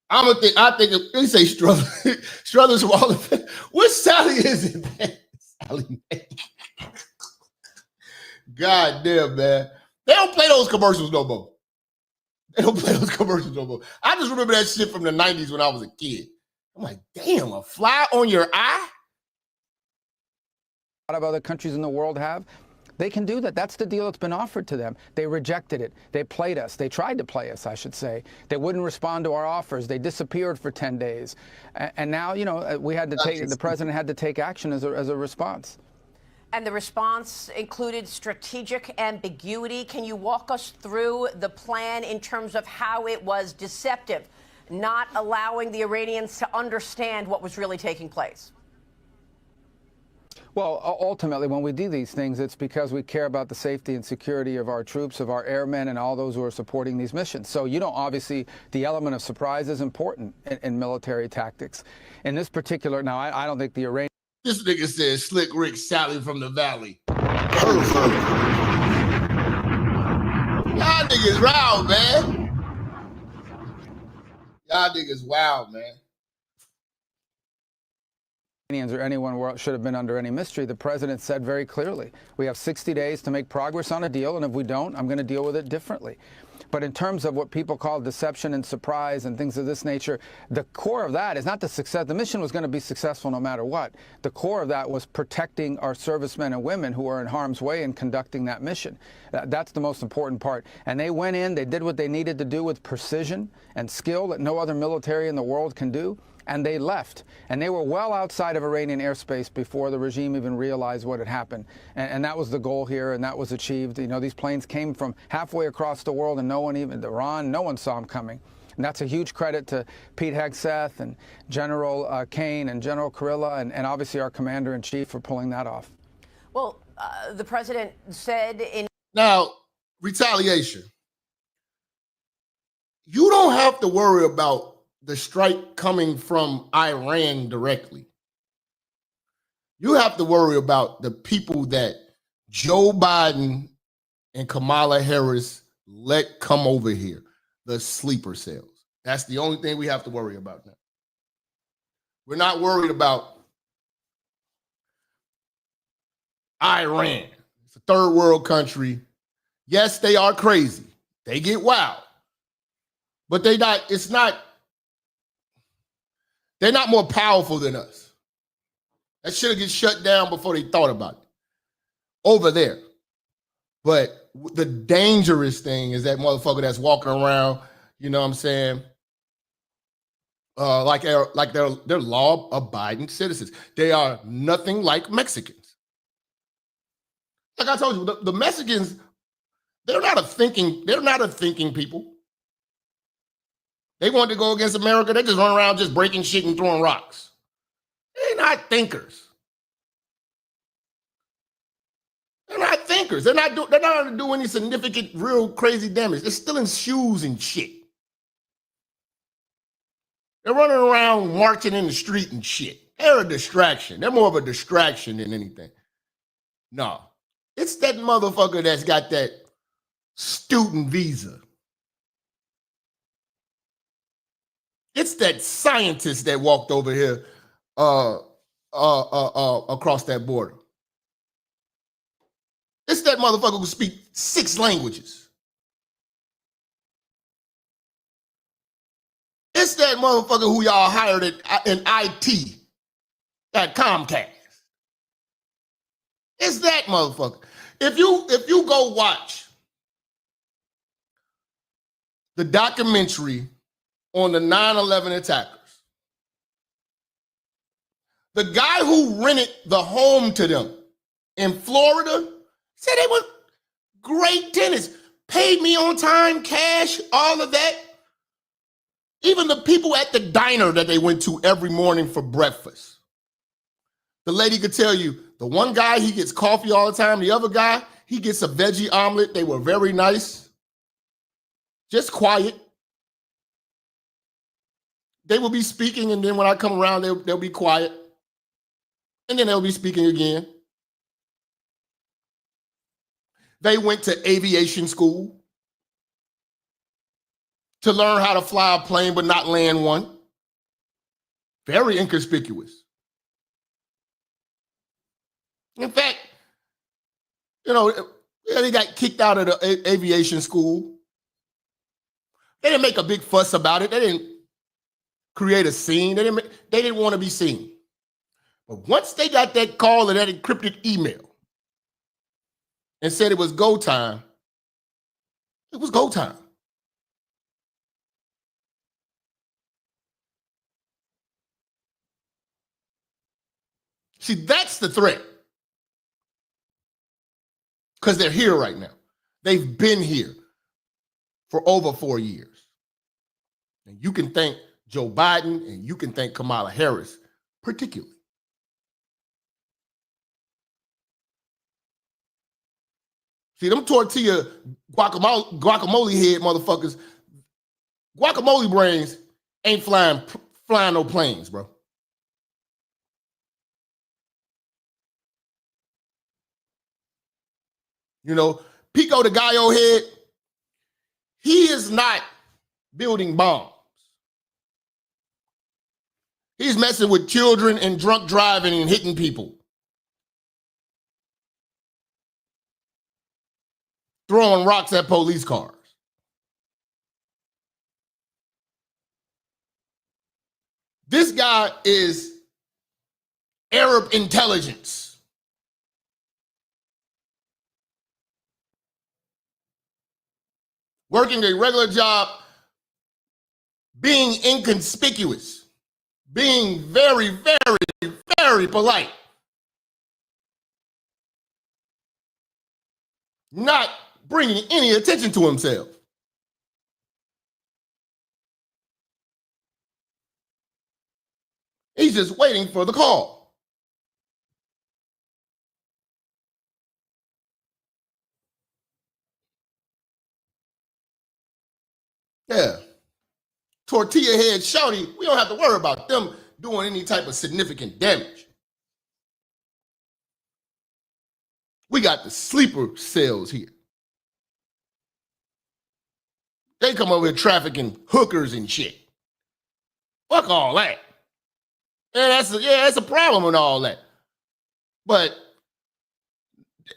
I think they say Struthers. Struthers from all of it. What Sally is it, man? Sally, man. God damn, man. They don't play those commercials no more. They don't play those commercials no more. I just remember that shit from the 90s when I was a kid. I'm like, damn, a fly on your eye? A lot of other countries in the world have. They can do that. That's the deal that's been offered to them. They rejected it. They played us. They tried to play us, I should say. They wouldn't respond to our offers. They disappeared for 10 days. And now, you know, we had to take, the president had to take action as a response. And the response included strategic ambiguity. Can you walk us through the plan in terms of how it was deceptive, not allowing the Iranians to understand what was really taking place? Well, ultimately, when we do these things, it's because we care about the safety and security of our troops, of our airmen, and all those who are supporting these missions. So, you know, obviously, the element of surprise is important in military tactics. In this particular, now, I don't think the Iranians. This nigga says Slick Rick Sally from the Valley. Y'all niggas wild, man. Y'all niggas wild, man. Or anyone should have been under any mystery. The president said very clearly, we have 60 days to make progress on a deal, and if we don't, I'm going to deal with it differently. But in terms of what people call deception and surprise and things of this nature, the core of that is not the success. The mission was going to be successful no matter what. The core of that was protecting our servicemen and women who are in harm's way and conducting that mission. That's the most important part. And they went in, they did what they needed to do with precision and skill that no other military in the world can do. And they left. And they were well outside of Iranian airspace before the regime even realized what had happened. And that was the goal here, and that was achieved. You know, these planes came from halfway across the world, and no one, even Iran, no one saw them coming. And that's a huge credit to Pete Hegseth and General Kane and General Kurilla and obviously our commander-in-chief for pulling that off. Well, the president said in... Now, retaliation. You don't have to worry about the strike coming from Iran directly. You have to worry about the people that Joe Biden and Kamala Harris let come over here, the sleeper cells. That's the only thing we have to worry about now. We're not worried about Iran. It's a third world country. Yes, they are crazy. They get wild. But they're not more powerful than us. That should have get shut down before they thought about it. Over there. But the dangerous thing is that motherfucker that's walking around, you know what I'm saying? Like they're law-abiding citizens. They are nothing like Mexicans. Like I told you, the Mexicans, they're not a thinking people. They want to go against America, they just run around just breaking shit and throwing rocks. They're not thinkers. They're not thinkers. They're not going to do any significant, real crazy damage. They're stealing shoes and shit. They're running around marching in the street and shit. They're a distraction. They're more of a distraction than anything. No. It's that motherfucker that's got that student visa. It's that scientist that walked over here across that border. It's that motherfucker who speaks 6 languages. It's that motherfucker who y'all hired in IT at Comcast. It's that motherfucker. If you go watch the documentary on the 9/11 attackers, the guy who rented the home to them in Florida said they were great tenants, paid me on time, cash, all of that. Even the people at the diner that they went to every morning for breakfast. The lady could tell you, the one guy, he gets coffee all the time. The other guy, he gets a veggie omelet. They were very nice. Just quiet. They will be speaking, and then when I come around, they'll be quiet. And then they'll be speaking again. They went to aviation school to learn how to fly a plane but not land one. Very inconspicuous. In fact, you know, they got kicked out of the aviation school. They didn't make a big fuss about it. They didn't create a scene. They didn't want to be seen. But once they got that call and that encrypted email and said it was go time, it was go time. See, that's the threat. Because they're here right now. They've been here for over 4 years. And you can thank Joe Biden and you can thank Kamala Harris, particularly. See, them tortilla guacamole head motherfuckers, guacamole brains ain't flying no planes, bro. You know, Pico de Gallo head, he is not building bombs. He's messing with children and drunk driving and hitting people. Throwing rocks at police cars. This guy is Arab intelligence. Working a regular job, being inconspicuous, being very, very, very polite. Not bringing any attention to himself. He's just waiting for the call. Yeah. Tortilla head shorty, we don't have to worry about them doing any type of significant damage. We got the sleeper cells here. They come over here trafficking hookers and shit. Fuck all that. Yeah, that's a problem and all that. But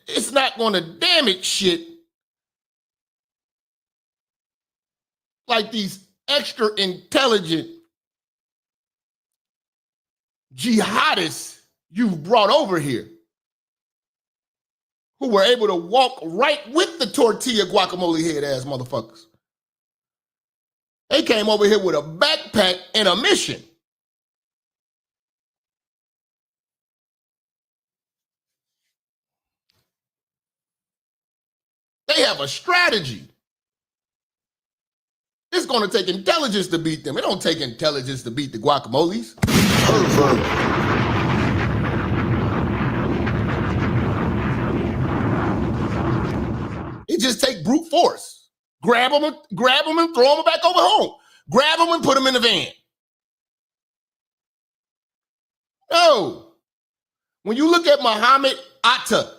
it's not going to damage shit like these extra intelligent jihadists you've brought over here who were able to walk right with the tortilla guacamole head ass motherfuckers. They came over here with a backpack and a mission. They have a strategy. It's going to take intelligence to beat them. It don't take intelligence to beat the guacamoles. It just take brute force. Grab them and throw them back over home. Grab them and put them in the van. No. When you look at Muhammad Atta,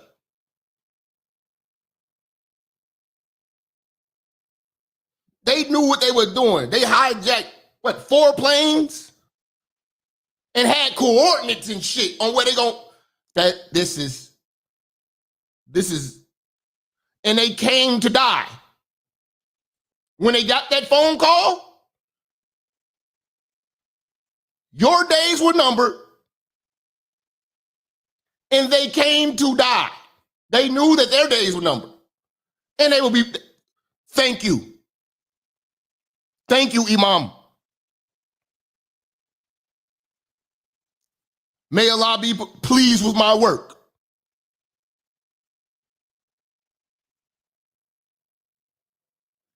they knew what they were doing. They hijacked, 4 planes? And had coordinates and shit on where they going. This is, and they came to die. When they got that phone call, your days were numbered, and they came to die. They knew that their days were numbered. And they would be, thank you. Thank you, Imam. May Allah be pleased with my work.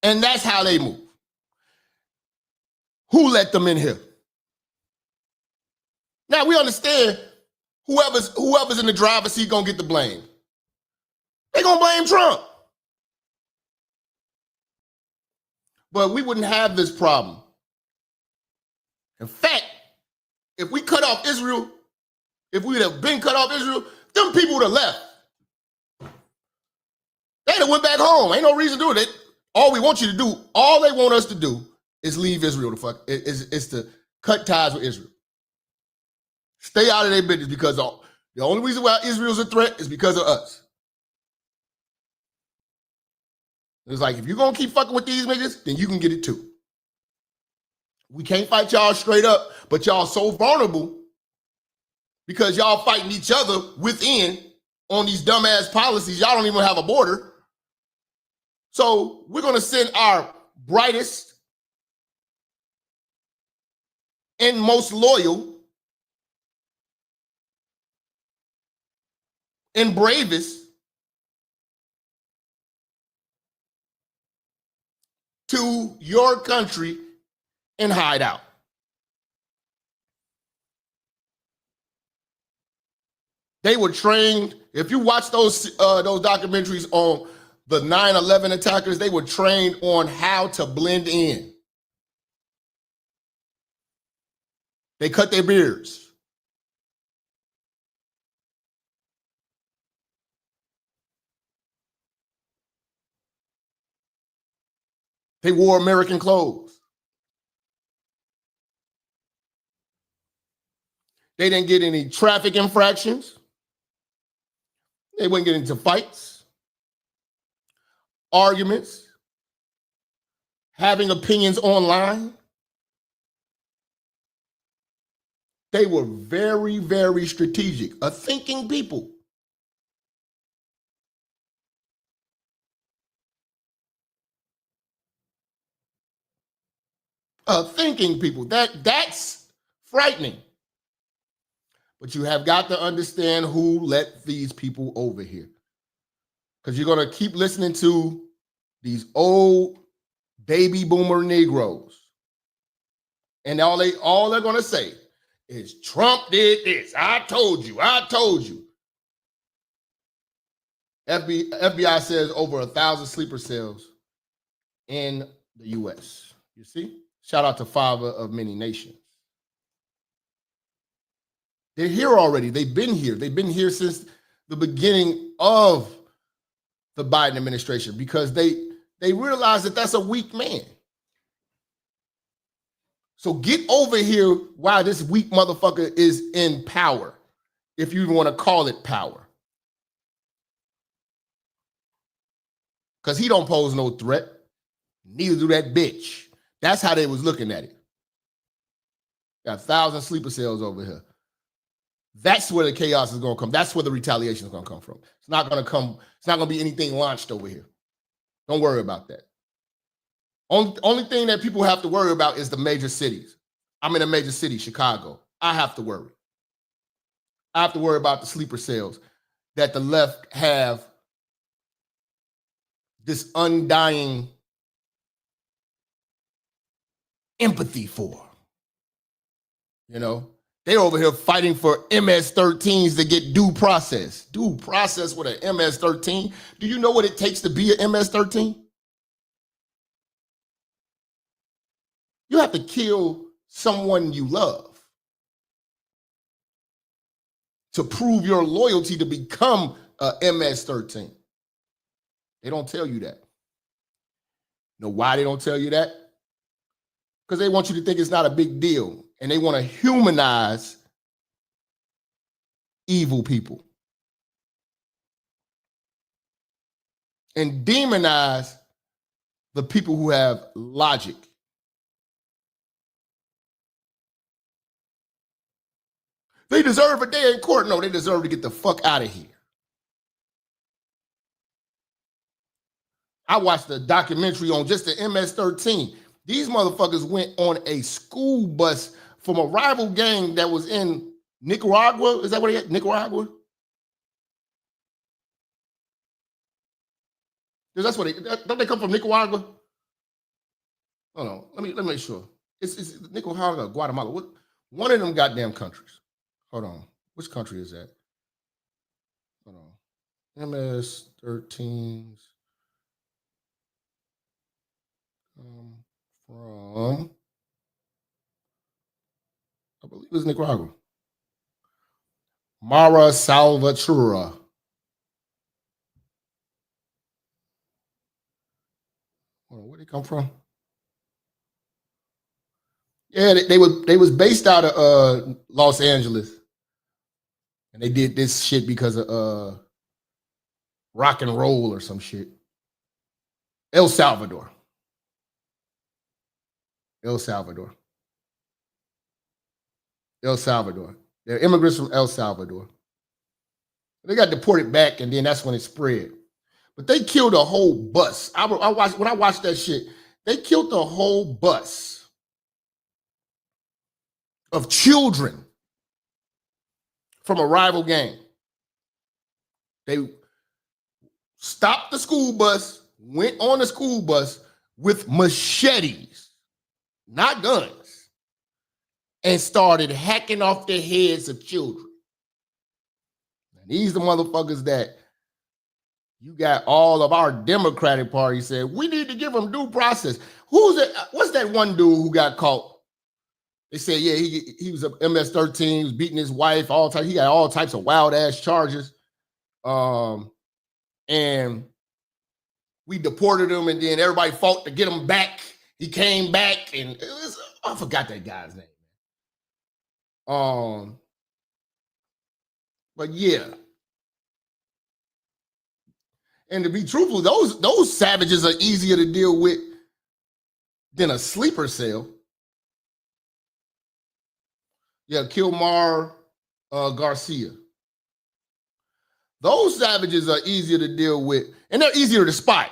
And that's how they move. Who let them in here? Now we understand whoever's in the driver's seat gonna get the blame. They gonna blame Trump. But we wouldn't have this problem. In fact, if we cut off Israel, if we would have been cut off Israel, them people would have left. They'd have went back home. Ain't no reason to do it. All we want you to do, all they want us to do is leave Israel the fuck, is to cut ties with Israel. Stay out of their business because the only reason why Israel's a threat is because of us. It's like, if you're going to keep fucking with these niggas, then you can get it too. We can't fight y'all straight up, but y'all so vulnerable because y'all fighting each other within on these dumbass policies. Y'all don't even have a border. So we're going to send our brightest and most loyal and bravest to your country and hide out. They were trained. If you watch those documentaries on the 9/11 attackers, they were trained on how to blend in. They cut their beards. They wore American clothes. They didn't get any traffic infractions. They wouldn't get into fights, arguments, having opinions online. They were very, very strategic, a thinking people. Thinking people. That's frightening. But you have got to understand who let these people over here. Because you're going to keep listening to these old baby boomer Negroes. And all they're going to say is Trump did this. I told you. FBI says over 1,000 sleeper cells in the U.S. You see? Shout out to Father of Many Nations. They're here already. They've been here. They've been here since the beginning of the Biden administration because they realize that that's a weak man. So get over here while this weak motherfucker is in power, if you want to call it power. Because he don't pose no threat. Neither do that bitch. That's how they was looking at it. Got 1,000 sleeper cells over here. That's where the chaos is going to come. That's where the retaliation is going to come from. It's not going to come. It's not going to be anything launched over here. Don't worry about that. Only thing that people have to worry about is the major cities. I'm in a major city, Chicago. I have to worry. I have to worry about the sleeper cells that the left have this undying empathy for. You know, they're over here fighting for MS-13s to get due process. Due process with an MS-13. Do you know what it takes to be an MS-13? You have to kill someone you love to prove your loyalty to become a MS-13. They don't tell you that. You know why they don't tell you that? Because they want you to think it's not a big deal. And they want to humanize evil people and demonize the people who have logic. They deserve a day in court. No, they deserve to get the fuck out of here. I watched a documentary on just the MS-13. These motherfuckers went on a school bus from a rival gang that was in Nicaragua. Is that what they had? Nicaragua? That's what don't they come from Nicaragua? Hold on. Let me make sure. It's Nicaragua, Guatemala. One of them goddamn countries. Hold on. Which country is that? Hold on. MS-13s. From, I believe it was Nicaragua. Mara Salvatrucha. Where'd they come from? Yeah, they was based out of Los Angeles. And they did this shit because of rock and roll or some shit. El Salvador. El Salvador. They're immigrants from El Salvador. They got deported back, and then that's when it spread. But they killed a whole bus. When I watched that shit, they killed the whole bus of children from a rival gang. They stopped the school bus, went on the school bus with machetes, not guns, and started hacking off the heads of children. And these the motherfuckers that you got all of our Democratic Party said, we need to give them due process. Who's that? What's that one dude who got caught? They said, yeah, he was a MS-13, he was beating his wife, he got all types of wild ass charges. And we deported him, and then everybody fought to get him back. He came back, and I forgot that guy's name. But yeah. And to be truthful, those savages are easier to deal with than a sleeper cell. Yeah, Kilmar Garcia. Those savages are easier to deal with, and they're easier to spot.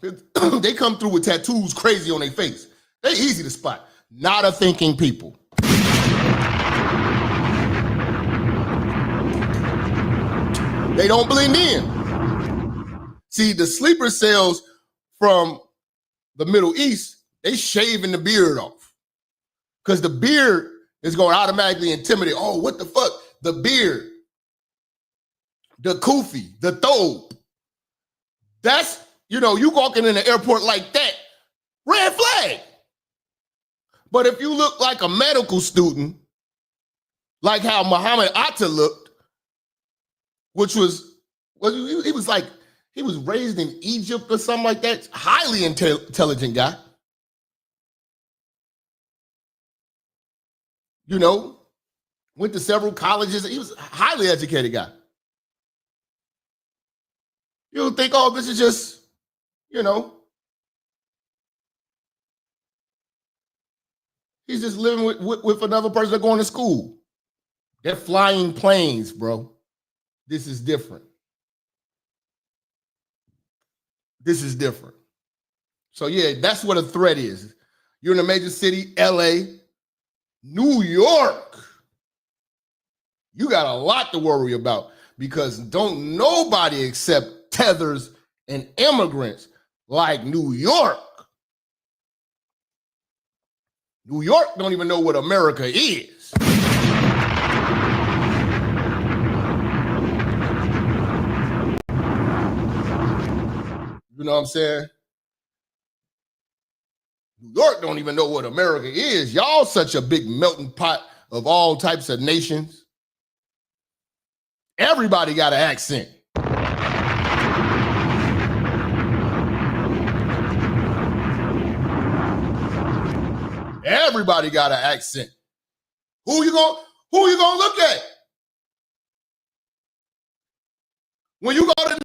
They come through with tattoos crazy on their face. They're easy to spot. Not a thinking people. They don't blend in. See, the sleeper cells from the Middle East, they shaving the beard off. Because the beard is going to automatically intimidate. Oh, what the fuck? The beard, the kufi, the thobe. That's, you walking in the airport like that, red flag. But if you look like a medical student, like how Muhammad Atta looked, which was he was like, he was raised in Egypt or something like that, highly intelligent guy. You know, went to several colleges. He was a highly educated guy. You don't think, oh, this is just, you know, he's just living with another person that's going to school. They're flying planes, bro. This is different. This is different. So yeah, that's what a threat is. You're in a major city, LA, New York. You got a lot to worry about because don't nobody accept tethers and immigrants like New York. New York don't even know what America is. You know what I'm saying? New York don't even know what America is. Y'all such a big melting pot of all types of nations. Everybody got an accent. Everybody got an accent. Who you gonna look at? When you go to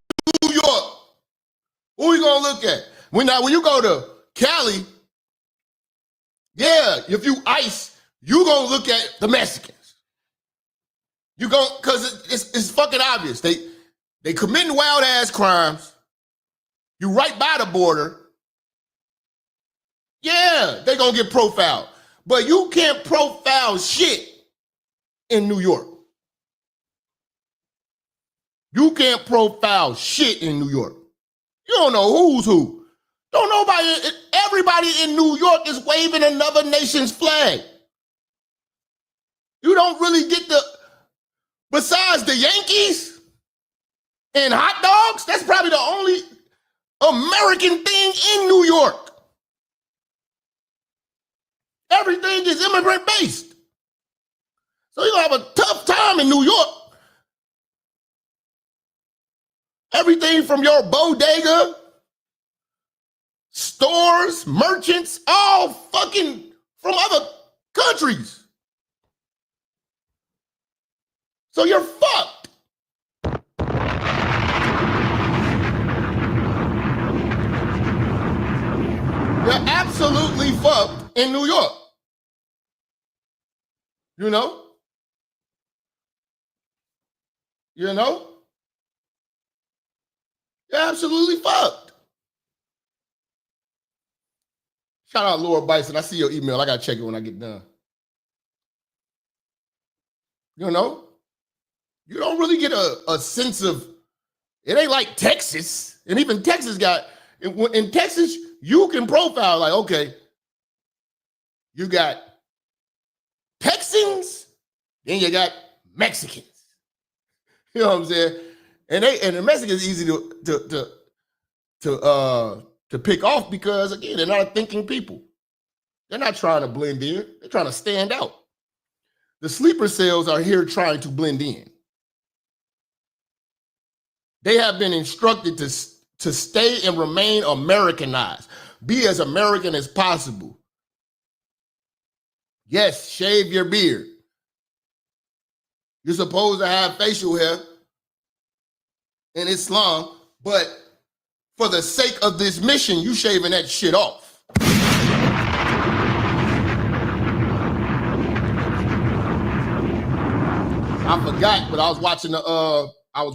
New York, who you gonna look at? When you go to Cali, yeah, if you ICE, you gonna look at the Mexicans. You go, cause it's fucking obvious. They committing wild ass crimes. You right by the border. Yeah, they gonna get profiled. But you can't profile shit in New York. You can't profile shit in New York. You don't know who's who. Don't nobody, everybody in New York is waving another nation's flag. You don't really get besides the Yankees and hot dogs, that's probably the only American thing in New York. Everything is immigrant based. So you're gonna have a tough time in New York. Everything from your bodega, stores, merchants, all fucking from other countries. So you're fucked. You're absolutely fucked in New York. You know? You know? You're absolutely fucked. Shout out Laura Bison. I see your email. I got to check it when I get done. You know? You don't really get a sense of, it ain't like Texas. And even Texas in Texas, you can profile like, okay, you got Texans, then you got Mexicans. You know what I'm saying? And the Mexicans easy to pick off because again, they're not thinking people. They're not trying to blend in. They're trying to stand out. The sleeper cells are here trying to blend in. They have been instructed to stay and remain Americanized. Be as American as possible. Yes, shave your beard. You're supposed to have facial hair in Islam, but for the sake of this mission, you shaving that shit off. I forgot, but I was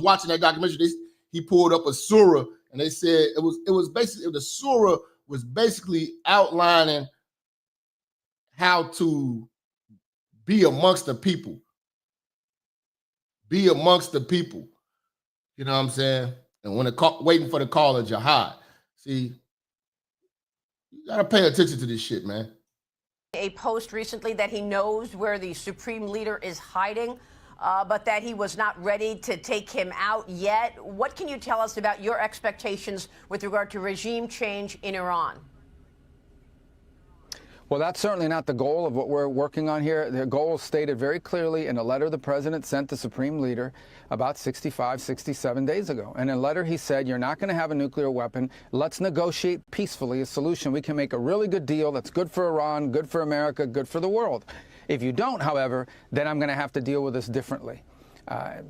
watching that documentary. He pulled up a surah, and they said it was basically the surah was basically outlining how to be amongst the people. Be amongst the people. You know what I'm saying? And when waiting for the call of jihad. See, you gotta pay attention to this shit, man. A post recently that he knows where the supreme leader is hiding, but that he was not ready to take him out yet. What can you tell us about your expectations with regard to regime change in Iran? Well, that's certainly not the goal of what we're working on here. The goal is stated very clearly in a letter the president sent the Supreme Leader about 65, 67 days ago. And in a letter he said, you're not going to have a nuclear weapon. Let's negotiate peacefully a solution. We can make a really good deal that's good for Iran, good for America, good for the world. If you don't, however, then I'm going to have to deal with this differently.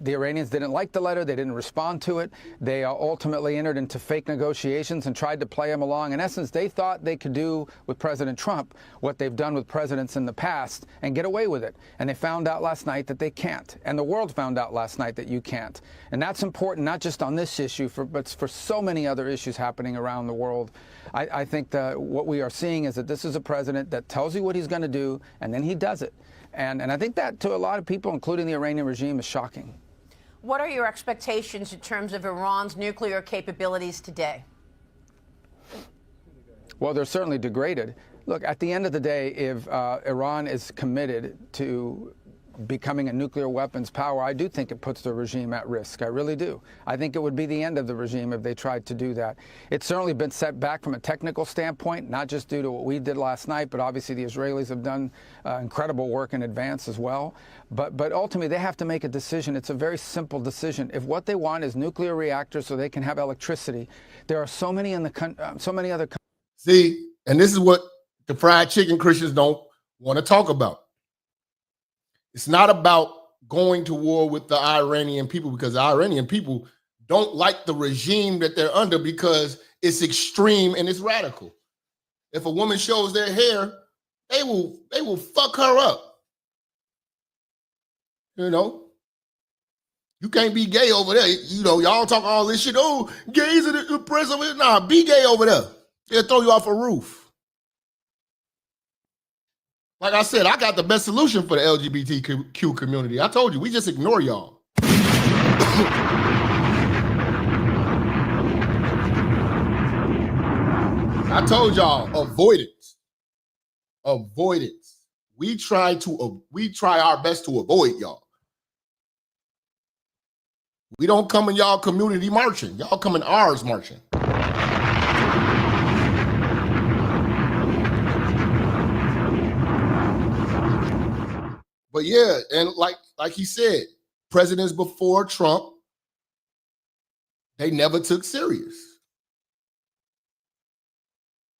The Iranians didn't like the letter. They didn't respond to it. They ultimately entered into fake negotiations and tried to play him along. In essence, they thought they could do with President Trump what they've done with presidents in the past and get away with it. And they found out last night that they can't. And the world found out last night that you can't. And that's important, not just on this issue, but for so many other issues happening around the world. I think that what we are seeing is that this is a president that tells you what he's going to do, and then he does it. And I think that to a lot of people, including the Iranian regime, is shocking. What are your expectations in terms of Iran's nuclear capabilities today? Well, they're certainly degraded. Look, at the end of the day, if Iran is committed to becoming a nuclear weapons power, I do think it puts the regime at risk. I really do. I think it would be the end of the regime if they tried to do that. It's certainly been set back from a technical standpoint, not just due to what we did last night, but obviously the Israelis have done incredible work in advance as well. But ultimately, they have to make a decision. It's a very simple decision. If what they want is nuclear reactors so they can have electricity, there are so many in the so many other countries. See, and this is what the fried chicken Christians don't want to talk about. It's not about going to war with the Iranian people, because the Iranian people don't like the regime that they're under because it's extreme and it's radical. If a woman shows their hair, they will fuck her up. You know? You can't be gay over there. You know, y'all talk all this shit. Oh, gays are the president. Nah, be gay over there. They'll throw you off a roof. Like I said, I got the best solution for the LGBTQ community. I told you, we just ignore y'all. I told y'all, avoidance. Avoidance. We try our best to avoid y'all. We don't come in y'all community marching. Y'all come in ours marching. But yeah, and like he said, presidents before Trump, they never took serious.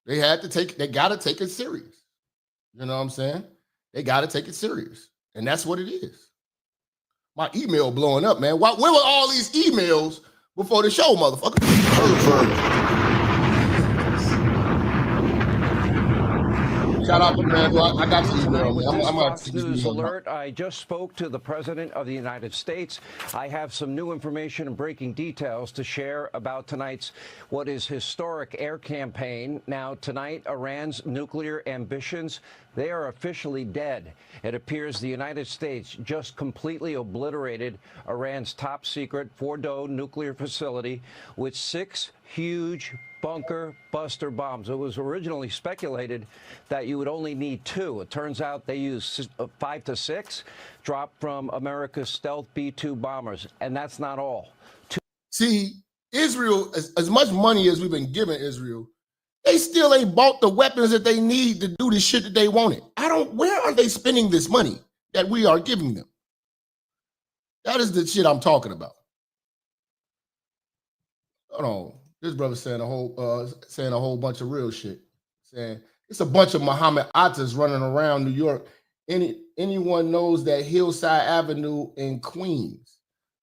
They got to take it serious. You know what I'm saying? They got to take it serious. And that's what it is. My email blowing up, man. Where were all these emails before the show, motherfucker? Shout out to man. I got the email. I'm Fox News alert. I just spoke to the President of the United States. I have some new information and breaking details to share about tonight's what is historic air campaign. Now, tonight, Iran's nuclear ambitions, they are officially dead. It appears the United States just completely obliterated Iran's top secret Fordow nuclear facility with 6 huge bunker buster bombs. It was originally speculated that you would only need 2. It turns out they used 5 to 6, dropped from America's stealth B-2 bombers. And that's not all. See, Israel, as much money as we've been giving Israel, they still ain't bought the weapons that they need to do the shit that they wanted. Where are they spending this money that we are giving them? That is the shit I'm talking about. Hold on. This brother saying a whole bunch of real shit. Saying it's a bunch of Muhammad Attas running around New York. Anyone knows that Hillside Avenue in Queens.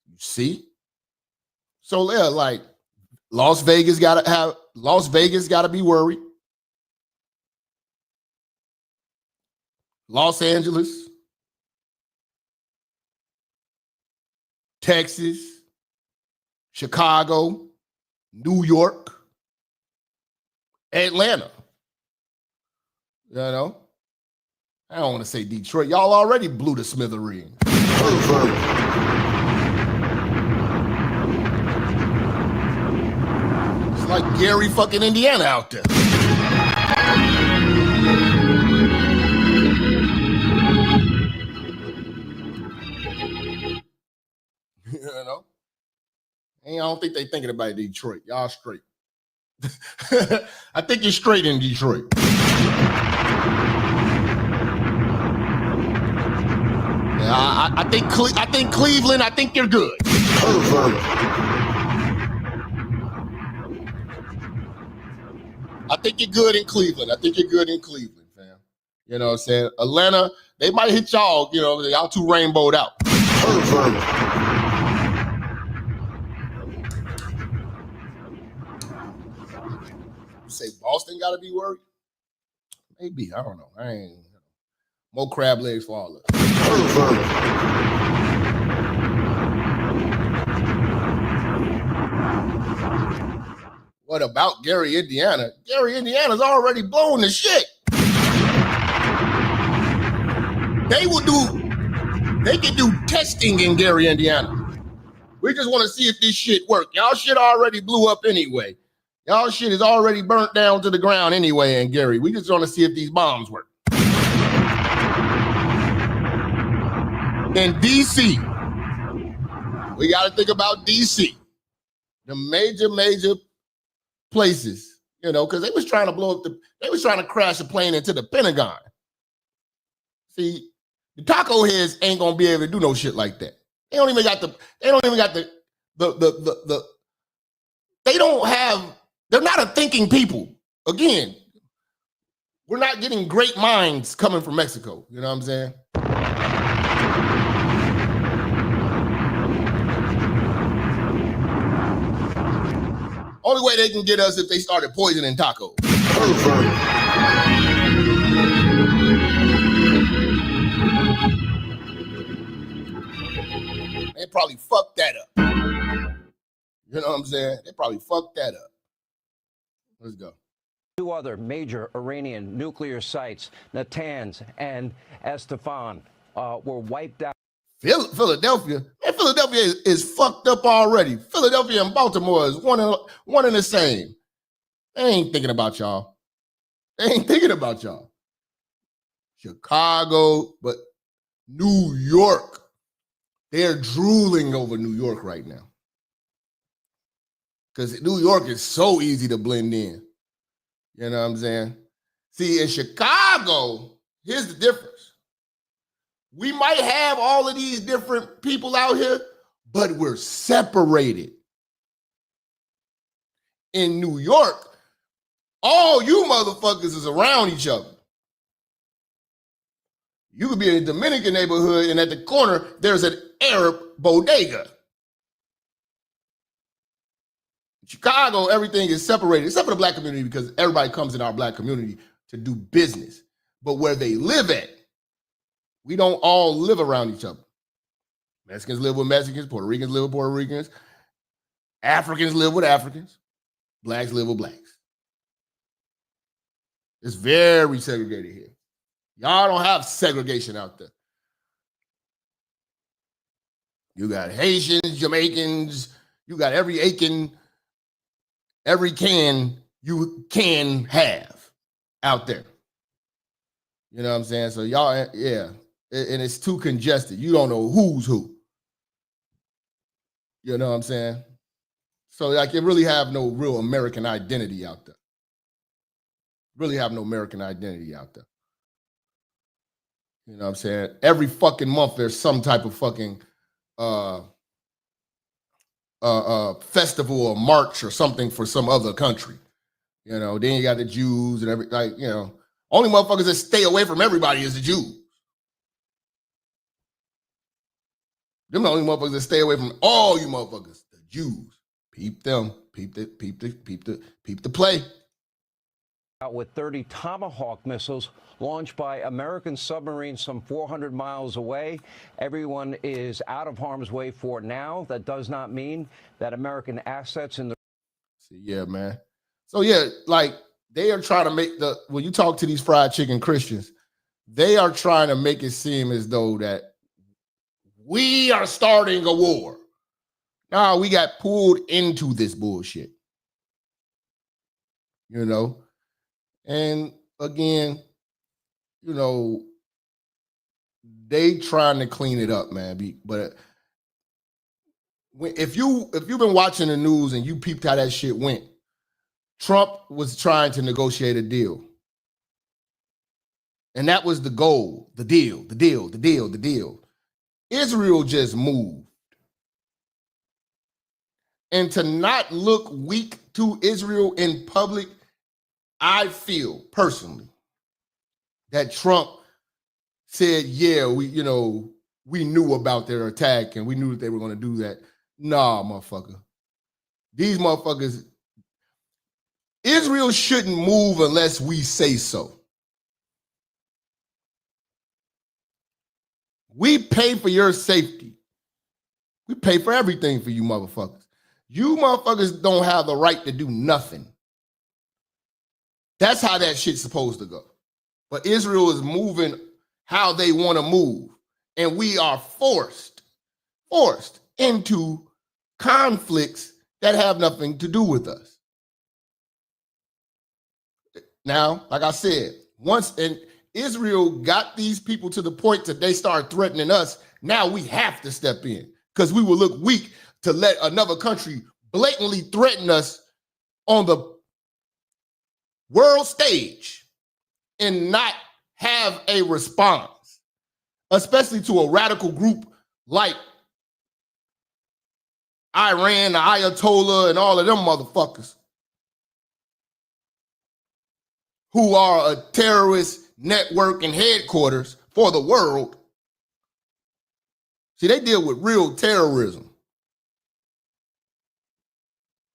You see? So yeah, like Las Vegas gotta be worried. Los Angeles, Texas, Chicago, New York, Atlanta. You know? I don't want to say Detroit. Y'all already blew the smithereen. It's like Gary fucking Indiana out there. You know? And I don't think they thinking about Detroit. Y'all straight. I think you're straight in Detroit. I think Cleveland, I think you're good. I think you're good in Cleveland. I think you're good in Cleveland, fam. You know what I'm saying? Atlanta, they might hit y'all, you know, y'all too rainbowed out. You say Boston got to be worried? Maybe. I don't know. I ain't. More crab legs for all of us. What about Gary, Indiana? Gary, Indiana's already blowing the shit. They can do testing in Gary, Indiana. We just want to see if this shit work. Y'all shit already blew up anyway. Y'all shit is already burnt down to the ground anyway in Gary. We just want to see if these bombs work. In DC, we got to think about DC. The major places, you know, because they was trying to blow up they was trying to crash a plane into the Pentagon. See, the taco heads ain't gonna be able to do no shit like that. They don't have, they're not a thinking people. Again, we're not getting great minds coming from Mexico. You know what I'm saying? Only way they can get us if they started poisoning tacos. They probably fucked that up. You know what I'm saying? They probably fucked that up. Let's go. Two other major Iranian nuclear sites, Natanz and Esfahan, were wiped out. Philadelphia, man, Philadelphia is fucked up already. Philadelphia and Baltimore is one and the same. They ain't thinking about y'all. Chicago, but New York, they're drooling over New York right now. Because New York is so easy to blend in. You know what I'm saying? See, in Chicago, here's the difference. We might have all of these different people out here, but we're separated. In New York, all you motherfuckers is around each other. You could be in a Dominican neighborhood, and at the corner, there's an Arab bodega. In Chicago, everything is separated, except for the black community, because everybody comes in our black community to do business. But where they live at, we don't all live around each other. Mexicans live with Mexicans, Puerto Ricans live with Puerto Ricans, Africans live with Africans, blacks live with blacks. It's very segregated here. Y'all don't have segregation out there. You got Haitians, Jamaicans, you got every can you can have out there. You know what I'm saying? So y'all, yeah. And it's too congested. You don't know who's who. You know what I'm saying? So like it really have no real American identity out there. Really have no American identity out there. You know what I'm saying? Every fucking month there's some type of fucking festival or march or something for some other country. You know, then you got the Jews and every, like, you know, only motherfuckers that stay away from everybody is the Jews. Them the only motherfuckers that stay away from all you motherfuckers, the Jews. Peep them, peep the play. Out with 30 Tomahawk missiles launched by American submarines some 400 miles away. Everyone is out of harm's way for now. That does not mean that American assets in the... See, yeah, man. So, yeah, like, they are trying to make when you talk to these fried chicken Christians, they are trying to make it seem as though that we are starting a war. Nah, we got pulled into this bullshit. You know? And again, you know, they trying to clean it up, man. But if you've been watching the news and you peeped how that shit went, Trump was trying to negotiate a deal. And that was the goal, the deal. Israel just moved. And to not look weak to Israel in public, I feel personally that Trump said, yeah, we knew about their attack and we knew that they were going to do that. Nah, motherfucker. These motherfuckers, Israel shouldn't move unless we say so. We pay for your safety. We pay for everything for you motherfuckers. You motherfuckers don't have the right to do nothing. That's how that shit's supposed to go. But Israel is moving how they want to move. And we are forced into conflicts that have nothing to do with us. Now, like I said, and Israel got these people to the point that they start threatening us, now we have to step in because we will look weak to let another country blatantly threaten us on the world stage and not have a response, especially to a radical group like Iran, the Ayatollah, and all of them motherfuckers who are a terrorist network and headquarters for the world. See, they deal with real terrorism.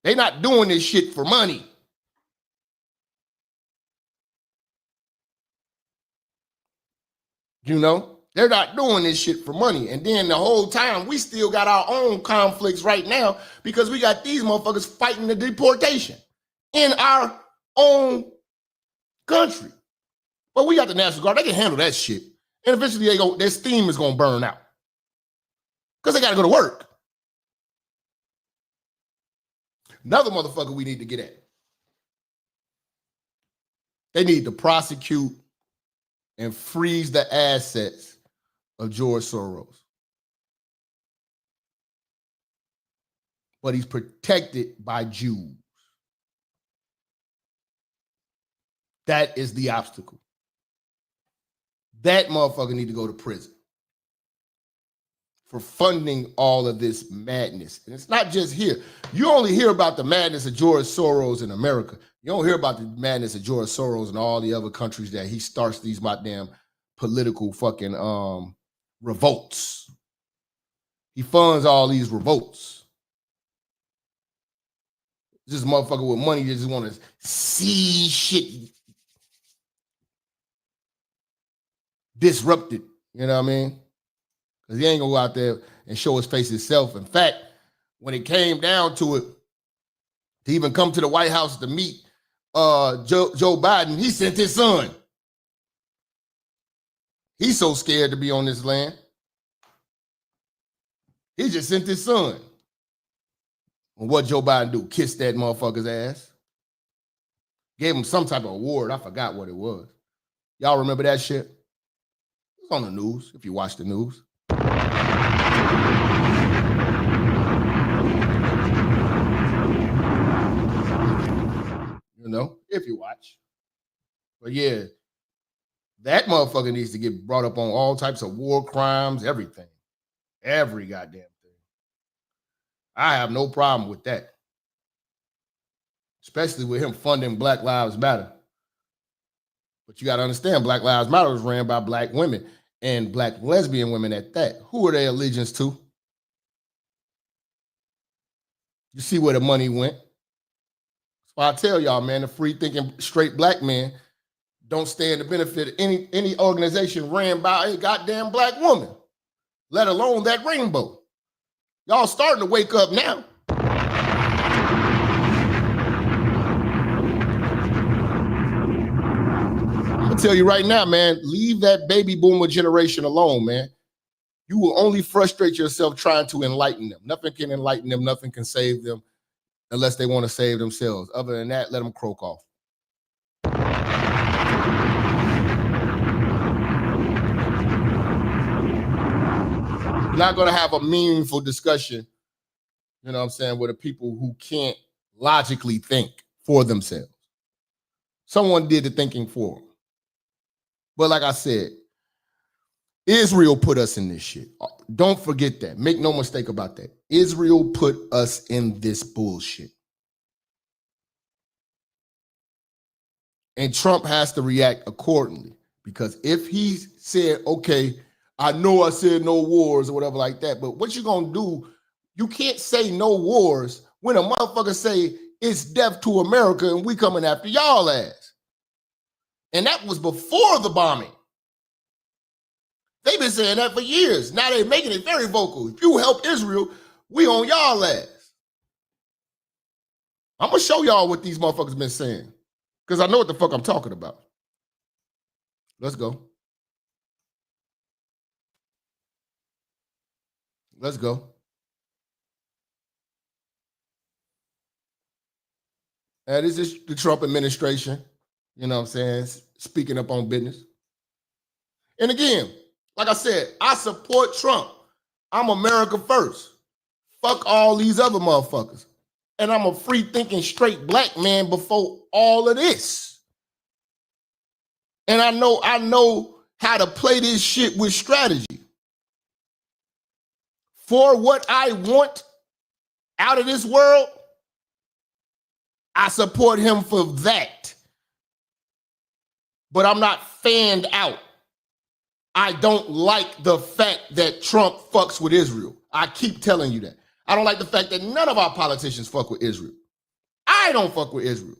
They're not doing this shit for money. You know, they're not doing this shit for money. And then the whole time, we still got our own conflicts right now because we got these motherfuckers fighting the deportation in our own country. But we got the National Guard. They can handle that shit. And eventually their steam is going to burn out because they got to go to work. Another motherfucker we need to get at. They need to prosecute and freeze the assets of George Soros. But he's protected by Jews. That is the obstacle. That motherfucker need to go to prison for funding all of this madness. And it's not just here. You only hear about the madness of George Soros in America. You don't hear about the madness of George Soros in all the other countries that he starts these goddamn political fucking revolts. He funds all these revolts. This motherfucker with money that just want to see shit disrupted. You know what I mean? Because he ain't gonna go out there and show his face himself. In fact, when it came down to it, to even come to the White House to meet Joe Biden, he sent his son. He's so scared to be on this land. He just sent his son. And what Joe Biden do? Kiss that motherfucker's ass. Gave him some type of award. I forgot what it was. Y'all remember that shit? It's on the news, if you watch the news. You know, if you watch. But yeah, that motherfucker needs to get brought up on all types of war crimes, everything. Every goddamn thing. I have no problem with that. Especially with him funding Black Lives Matter. But you got to understand, Black Lives Matter was ran by black women and black lesbian women at that. Who are they allegiance to? You see where the money went. That's why I tell y'all, man, the free-thinking straight black man don't stand to benefit of any organization ran by a goddamn black woman, let alone that rainbow. Y'all starting to wake up now. I'm gonna tell you right now, man, leave that baby boomer generation alone, man. You will only frustrate yourself trying to enlighten them. Nothing can enlighten them. Nothing can save them unless they want to save themselves. Other than that, let them croak off. You're not going to have a meaningful discussion, you know what I'm saying, with the people who can't logically think for themselves. Someone did the thinking for them. But like I said, Israel put us in this shit. Don't forget that. Make no mistake about that. Israel put us in this bullshit. And Trump has to react accordingly. Because if he said, okay, I know I said no wars or whatever like that, but what you gonna do? You can't say no wars when a motherfucker say it's death to America and we coming after y'all ass. And that was before the bombing. They've been saying that for years. Now they're making it very vocal. If you help Israel, we on y'all ass. I'm gonna show y'all what these motherfuckers been saying. Because I know what the fuck I'm talking about. Let's go. Let's go. This is the Trump administration, you know what I'm saying, speaking up on business. And again, like I said, I support Trump. I'm America first. Fuck all these other motherfuckers. And I'm a free-thinking, straight black man before all of this. And I know how to play this shit with strategy. For what I want out of this world, I support him for that. But I'm not fanned out. I don't like the fact that Trump fucks with Israel. I keep telling you that. I don't like the fact that none of our politicians fuck with Israel. I don't fuck with Israel.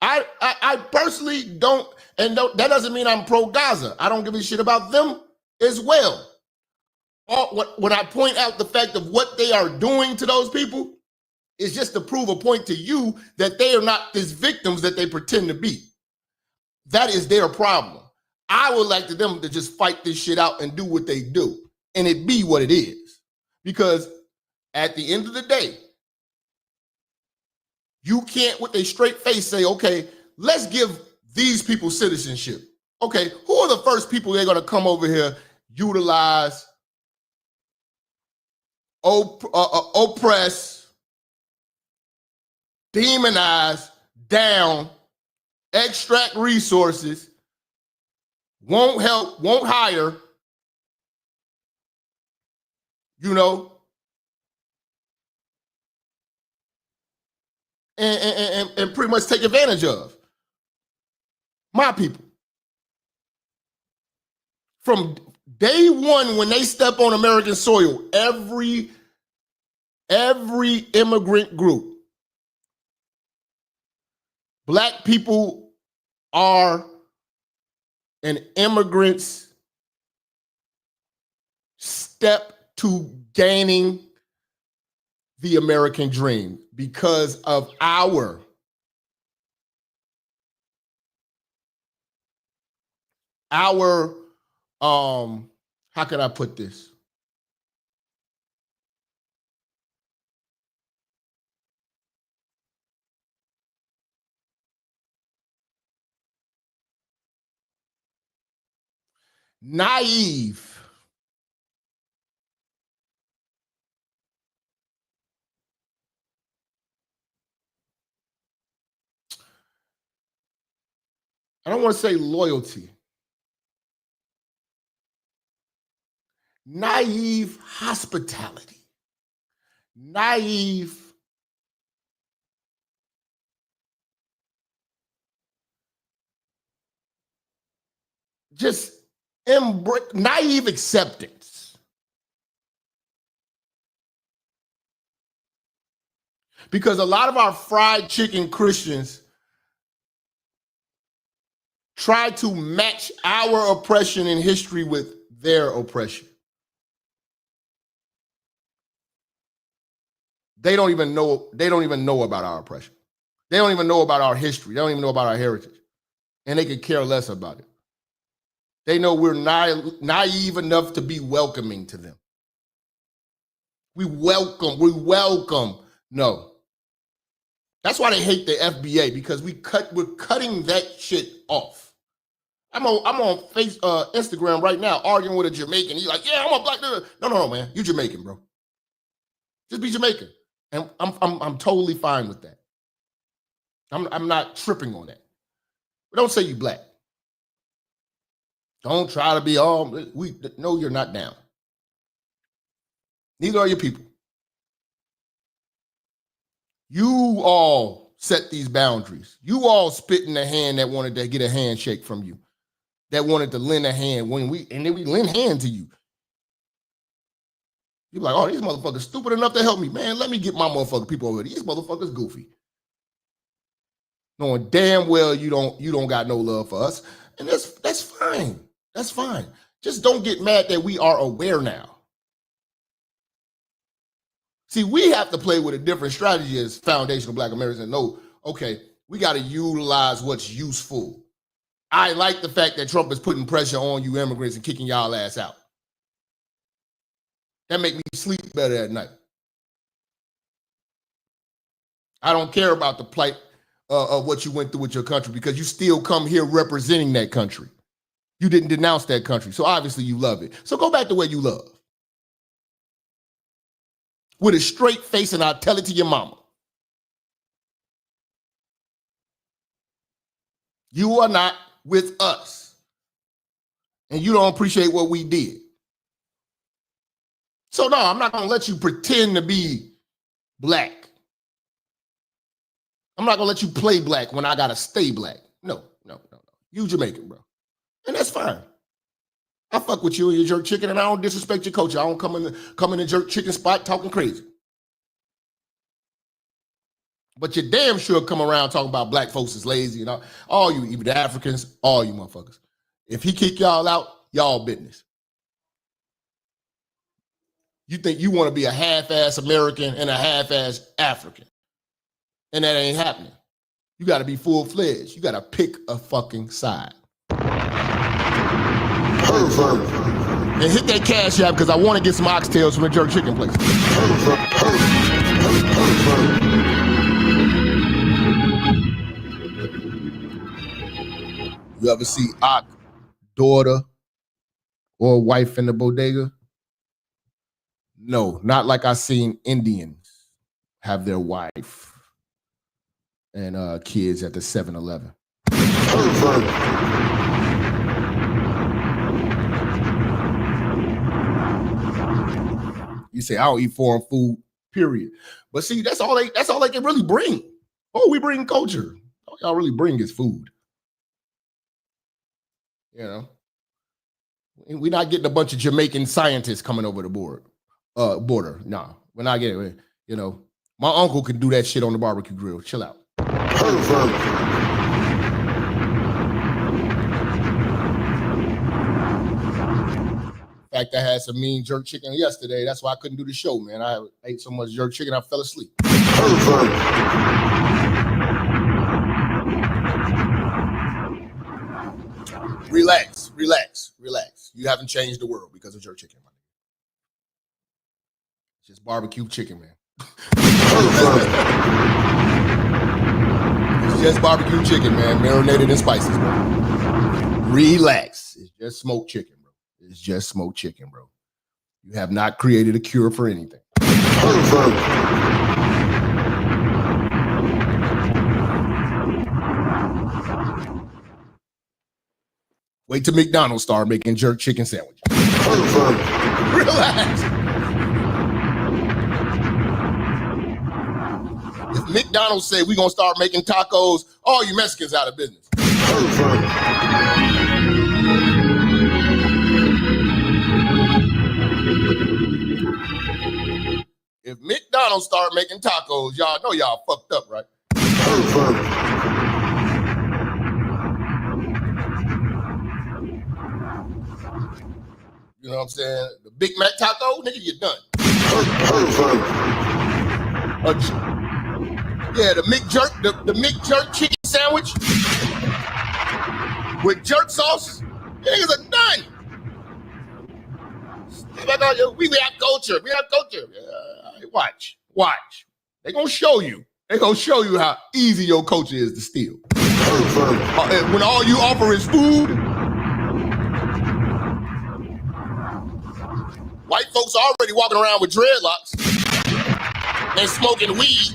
I personally don't, and that doesn't mean I'm pro-Gaza. I don't give a shit about them as well. When I point out the fact of what they are doing to those people, it's just to prove a point to you that they are not these victims that they pretend to be. That is their problem. I would like them to just fight this shit out and do what they do, and it be what it is. Because at the end of the day, you can't with a straight face say, okay, let's give these people citizenship. Okay, who are the first people they're going to come over here, utilize, oppress, demonize, down, extract resources, won't help, won't hire, you know, and pretty much take advantage of? My people. From day one, when they step on American soil, every immigrant group, black people are an immigrant's step to gaining the American dream because of our how can I put this? Naive. I don't want to say loyalty. Naive hospitality. Naive just naive acceptance. Because a lot of our fried chicken Christians try to match our oppression in history with their oppression. They don't even know about our oppression. They don't even know about our history. They don't even know about our heritage. And they could care less about it. They know we're naive enough to be welcoming to them. We welcome. No. That's why they hate the FBA, because we're cutting that shit off. I'm on Instagram right now arguing with a Jamaican. He's like, yeah, I'm a black dude. No, man. You Jamaican, bro. Just be Jamaican. And I'm totally fine with that. I'm not tripping on that. But don't say you black. Don't try to be all, no, you're not down. Neither are your people. You all set these boundaries. You all spit in the hand that wanted to get a handshake from you, that wanted to lend a hand and then we lend hand to you. You're like, oh, these motherfuckers stupid enough to help me. Man, let me get my motherfucking people over here. These motherfuckers goofy. Knowing damn well you don't got no love for us. And that's fine. That's fine. Just don't get mad that we are aware now. See, we have to play with a different strategy as foundational Black Americans and know, okay, we got to utilize what's useful. I like the fact that Trump is putting pressure on you immigrants and kicking y'all ass out. That make me sleep better at night. I don't care about the plight of what you went through with your country because you still come here representing that country. You didn't denounce that country, so obviously you love it. So go back to where you love. With a straight face, and I'll tell it to your mama. You are not with us. And you don't appreciate what we did. So no, I'm not going to let you pretend to be black. I'm not going to let you play black when I got to stay black. No. You Jamaican, bro. And that's fine. I fuck with you and your jerk chicken, and I don't disrespect your culture. I don't come in the jerk chicken spot talking crazy. But you damn sure come around talking about black folks is lazy and all you, even the Africans, all you motherfuckers. If he kick y'all out, y'all business. You think you want to be a half-ass American and a half-ass African. And that ain't happening. You got to be full-fledged. You got to pick a fucking side. And hit that Cash App because I want to get some oxtails from the jerk chicken place. You ever see Ock, daughter, or wife in the bodega? No, not like I seen Indians have their wife and kids at the 7-Eleven. You say, I don't eat foreign food, period. But see, that's all they can really bring. Oh, we bring culture. All y'all really bring is food. You know? We're not getting a bunch of Jamaican scientists coming over the border. No, we're not getting it. You know, my uncle could do that shit on the barbecue grill. Chill out. In fact, I had some mean jerk chicken yesterday. That's why I couldn't do the show, man. I ate so much jerk chicken, I fell asleep. Relax. You haven't changed the world because of jerk chicken, man. It's just barbecue chicken, man. It's just barbecue chicken, man. Marinated in spices, bro. Relax. It's just smoked chicken, bro. It's just smoked chicken, bro. You have not created a cure for anything. Wait till McDonald's start making jerk chicken sandwiches. Relax. If McDonald's say we're going to start making tacos, all you Mexicans out of business. If McDonald's start making tacos, y'all know y'all fucked up, right? You know what I'm saying? The Big Mac taco, nigga, you're done. Yeah, the McJerk chicken sandwich with jerk sauce, niggas are done. We have culture. Watch. They're gonna show you. They're gonna show you how easy your culture is to steal. When all you offer is food, white folks are already walking around with dreadlocks and smoking weed.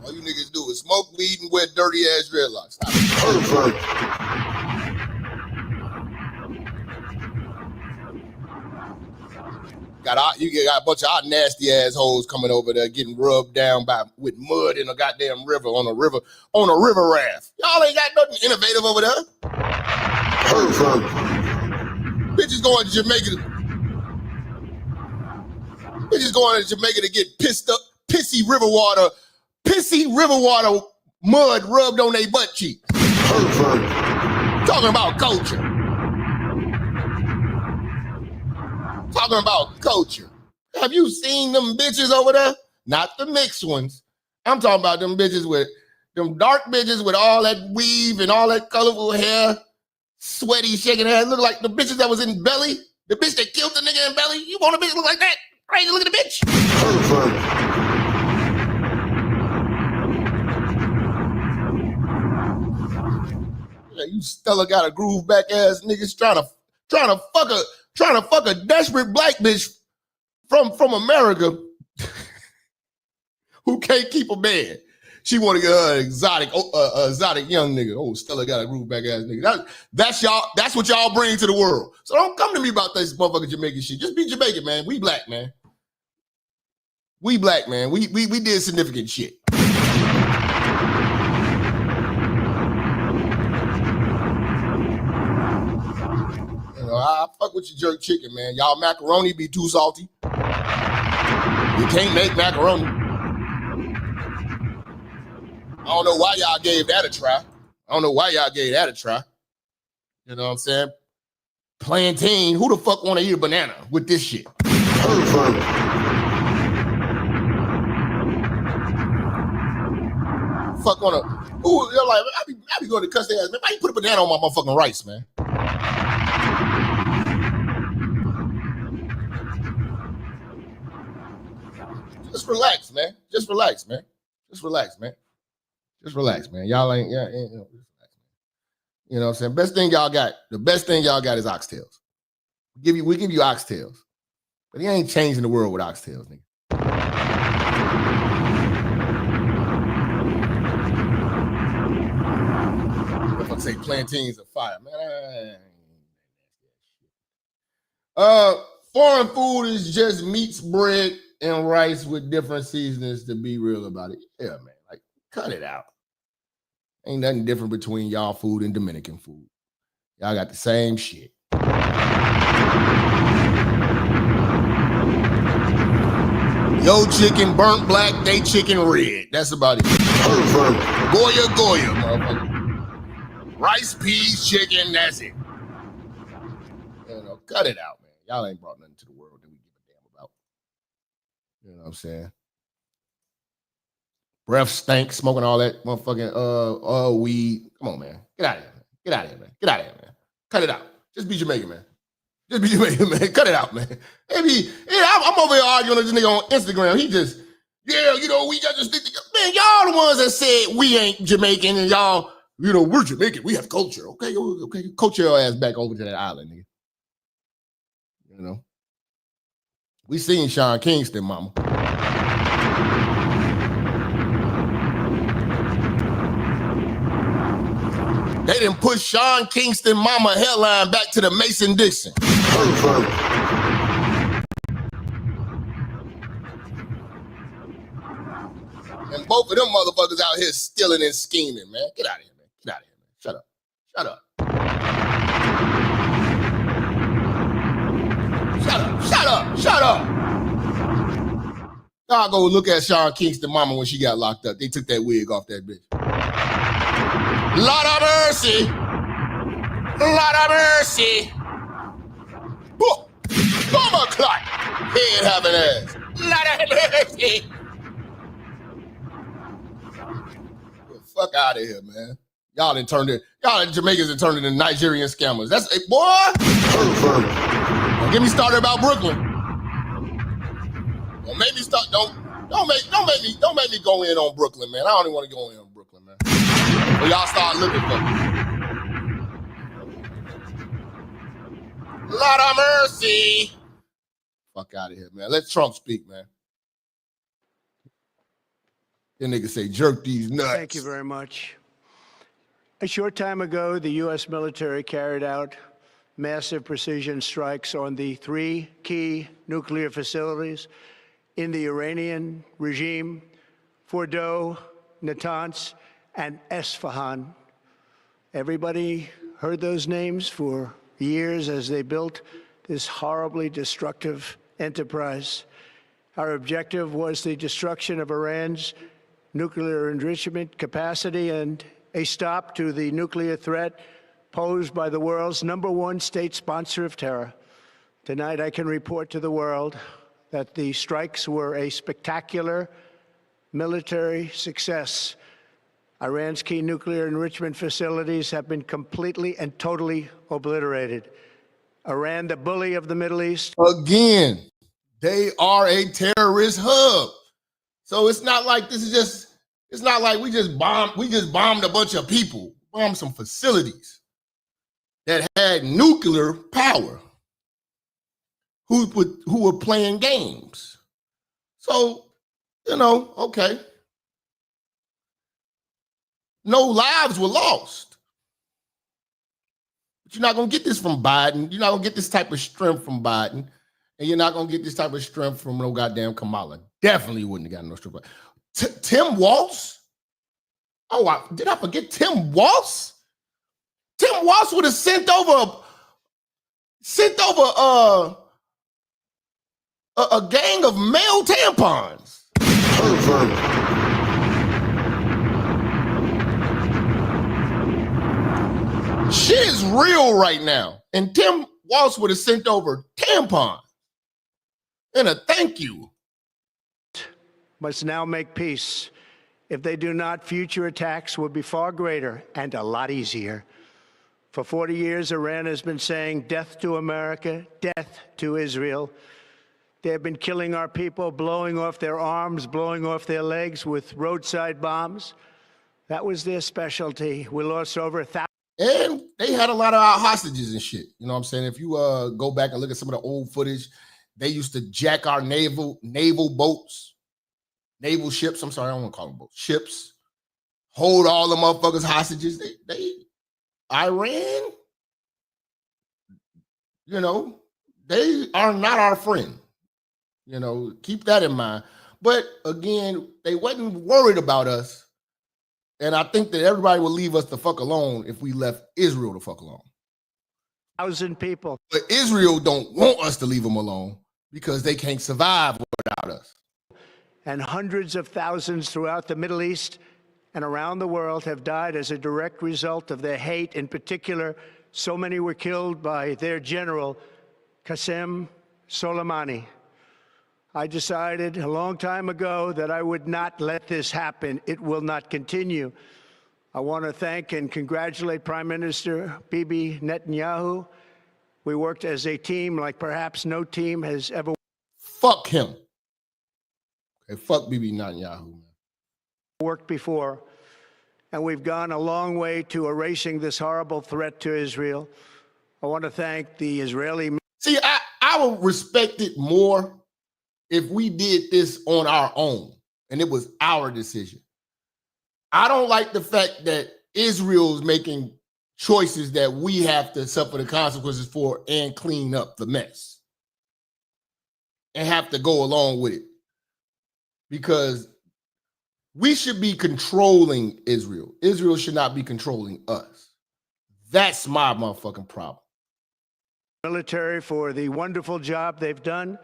All you niggas do is smoke weed and wear dirty ass dreadlocks. Got a bunch of our nasty assholes coming over there getting rubbed down with mud in a goddamn river on a river raft. Y'all ain't got nothing innovative over there. Bitches going to Jamaica. Bitches going to Jamaica to get pissed up, pissy river water mud rubbed on their butt cheeks. Talking about culture. Talking about culture. Have you seen them bitches over there? Not the mixed ones. I'm talking about them bitches with them dark bitches with all that weave and all that colorful hair, sweaty, shaking ass. Look like the bitches that was in Belly. The bitch that killed the nigga in Belly. You want a bitch look like that? Crazy, look at the bitch. Yeah, you Stella got a groove back ass niggas trying to fuck a desperate black bitch from America who can't keep a man. She want to get her exotic young nigga. Oh, Stella got a groove back ass nigga. That's y'all. That's what y'all bring to the world. So don't come to me about this motherfucking Jamaican shit. Just be Jamaican, man. We black, man. We black, man. We did significant shit. I fuck with your jerk chicken, man. Y'all macaroni be too salty. You can't make macaroni. I don't know why y'all gave that a try. You know what I'm saying? Plantain. Who the fuck want to eat a banana with this shit? Fuck on a. Ooh, you're like, I be going to cuss their ass, man. Why you put a banana on my motherfucking rice, man? Just relax, man. Just relax, man. Y'all ain't, you know what I'm saying? The best thing y'all got is oxtails. We give you oxtails. But he ain't changing the world with oxtails, nigga. If I say plantains are fire, man. Foreign food is just meats, bread, and rice with different seasonings, to be real about it. Yeah, man. Like, cut it out. Ain't nothing different between y'all food and Dominican food. Y'all got the same shit. Yo chicken burnt black, they chicken red. That's about it. Goya, motherfucker. Rice, peas, chicken, that's it. You know, cut it out, man. Y'all ain't brought nothing to the world that we give a damn about. You know what I'm saying? Breath stank, smoking all that motherfucking weed. Come on, man. Get out of here, man. Cut it out. Just be Jamaican, man. Cut it out, man. I'm over here arguing with this nigga on Instagram. He just, we got to stick together. Man, y'all the ones that said we ain't Jamaican and y'all, we're Jamaican. We have culture. Okay. Coach your ass back over to that island, nigga. You know? We seen Sean Kingston, mama. They didn't push Sean Kingston mama hairline back to the Mason-Dixon. And both of them motherfuckers out here stealing and scheming, man. Get out of here, man. Shut up. Shut up. Y'all go look at Sean Kingston mama when she got locked up. They took that wig off that bitch. Lord of mercy. Mama clock. Head having ass. Lord of mercy. Fuck out of here, man. Y'all Jamaicans done turned into Nigerian scammers. That's a boy. Don't get me started about Brooklyn. Don't make me go in on Brooklyn, man. I don't even want to go in on Brooklyn, man. So y'all start looking for me. Lord of mercy. Fuck out of here, man. Let Trump speak, man. That nigga say, jerk these nuts. Thank you very much. A short time ago, the U.S. military carried out massive precision strikes on the 3 key nuclear facilities in the Iranian regime, Fordow, Natanz, and Esfahan. Everybody heard those names for years as they built this horribly destructive enterprise. Our objective was the destruction of Iran's nuclear enrichment capacity and a stop to the nuclear threat posed by the world's #1 state sponsor of terror. Tonight, I can report to the world that the strikes were a spectacular military success. Iran's key nuclear enrichment facilities have been completely and totally obliterated. Iran, the bully of the Middle East. Again, they are a terrorist hub. So it's not like this is just, it's not like we just bombed a bunch of people, bombed some facilities that had nuclear power who were playing games. So, you know, okay. No lives were lost. But you're not going to get this from Biden. You're not going to get this type of strength from Biden. And you're not going to get this type of strength from no goddamn Kamala. Definitely wouldn't have gotten no strength. Tim Walz? Oh, did I forget Tim Walz? Tim Walz would have sent over a gang of male tampons. Pervert. Shit is real right now. And Tim Walz would have sent over tampons and a thank you. Must now make peace. If they do not, future attacks will be far greater and a lot easier. For 40 years, Iran has been saying death to America, death to Israel. They have been killing our people, blowing off their arms, blowing off their legs with roadside bombs. That was their specialty. We lost over 1,000. And they had a lot of our hostages and shit. You know what I'm saying? If you go back and look at some of the old footage, they used to jack our naval boats, naval ships. I'm sorry, I don't want to call them boats. Ships. Hold all the motherfuckers hostages. Iran, you know, they are not our friend. You know, keep that in mind. But again, they wasn't worried about us. And I think that everybody will leave us the fuck alone if we left Israel the fuck alone. 1,000 people. But Israel don't want us to leave them alone because they can't survive without us. And hundreds of thousands throughout the Middle East and around the world have died as a direct result of their hate. In particular, so many were killed by their general, Qasem Soleimani. I decided a long time ago that I would not let this happen. It will not continue. I want to thank and congratulate Prime Minister Bibi Netanyahu. We worked as a team like perhaps no team has ever. Fuck him. Okay, fuck Bibi Netanyahu, man. Worked before. And we've gone a long way to erasing this horrible threat to Israel. I want to thank the Israeli. See, I would respect it more if we did this on our own and it was our decision. I don't like the fact that Israel's making choices that we have to suffer the consequences for and clean up the mess and have to go along with it, because we should be controlling Israel. Israel should not be controlling us. That's my motherfucking problem. Military for the wonderful job they've done.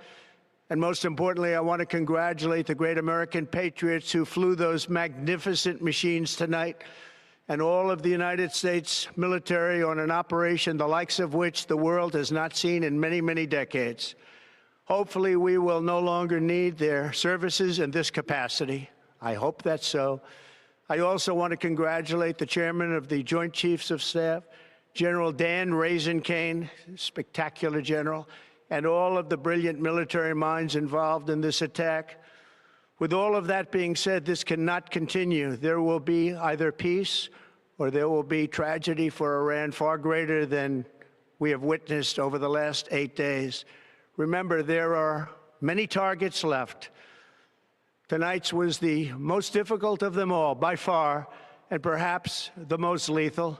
And most importantly, I want to congratulate the great American patriots who flew those magnificent machines tonight, and all of the United States military on an operation the likes of which the world has not seen in many, many decades. Hopefully, we will no longer need their services in this capacity. I hope that's so. I also want to congratulate the chairman of the Joint Chiefs of Staff, General Dan Raisin Kane, spectacular general, and all of the brilliant military minds involved in this attack. With all of that being said, this cannot continue. There will be either peace or there will be tragedy for Iran far greater than we have witnessed over the last 8 days. Remember, there are many targets left. Tonight's was the most difficult of them all, by far, and perhaps the most lethal.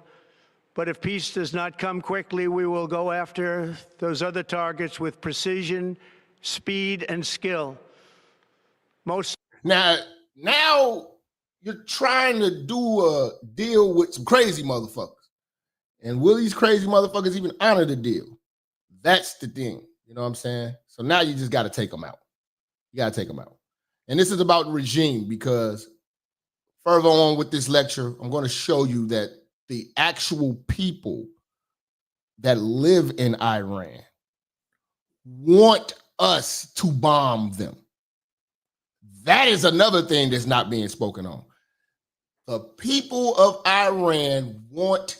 But if peace does not come quickly, we will go after those other targets with precision, speed, and skill. Now you're trying to do a deal with some crazy motherfuckers. And will these crazy motherfuckers even honor the deal? That's the thing. You know what I'm saying? So now you just got to take them out. You got to take them out. And this is about regime, because further on with this lecture, I'm going to show you that the actual people that live in Iran want us to bomb them. That is another thing that's not being spoken on. The people of Iran want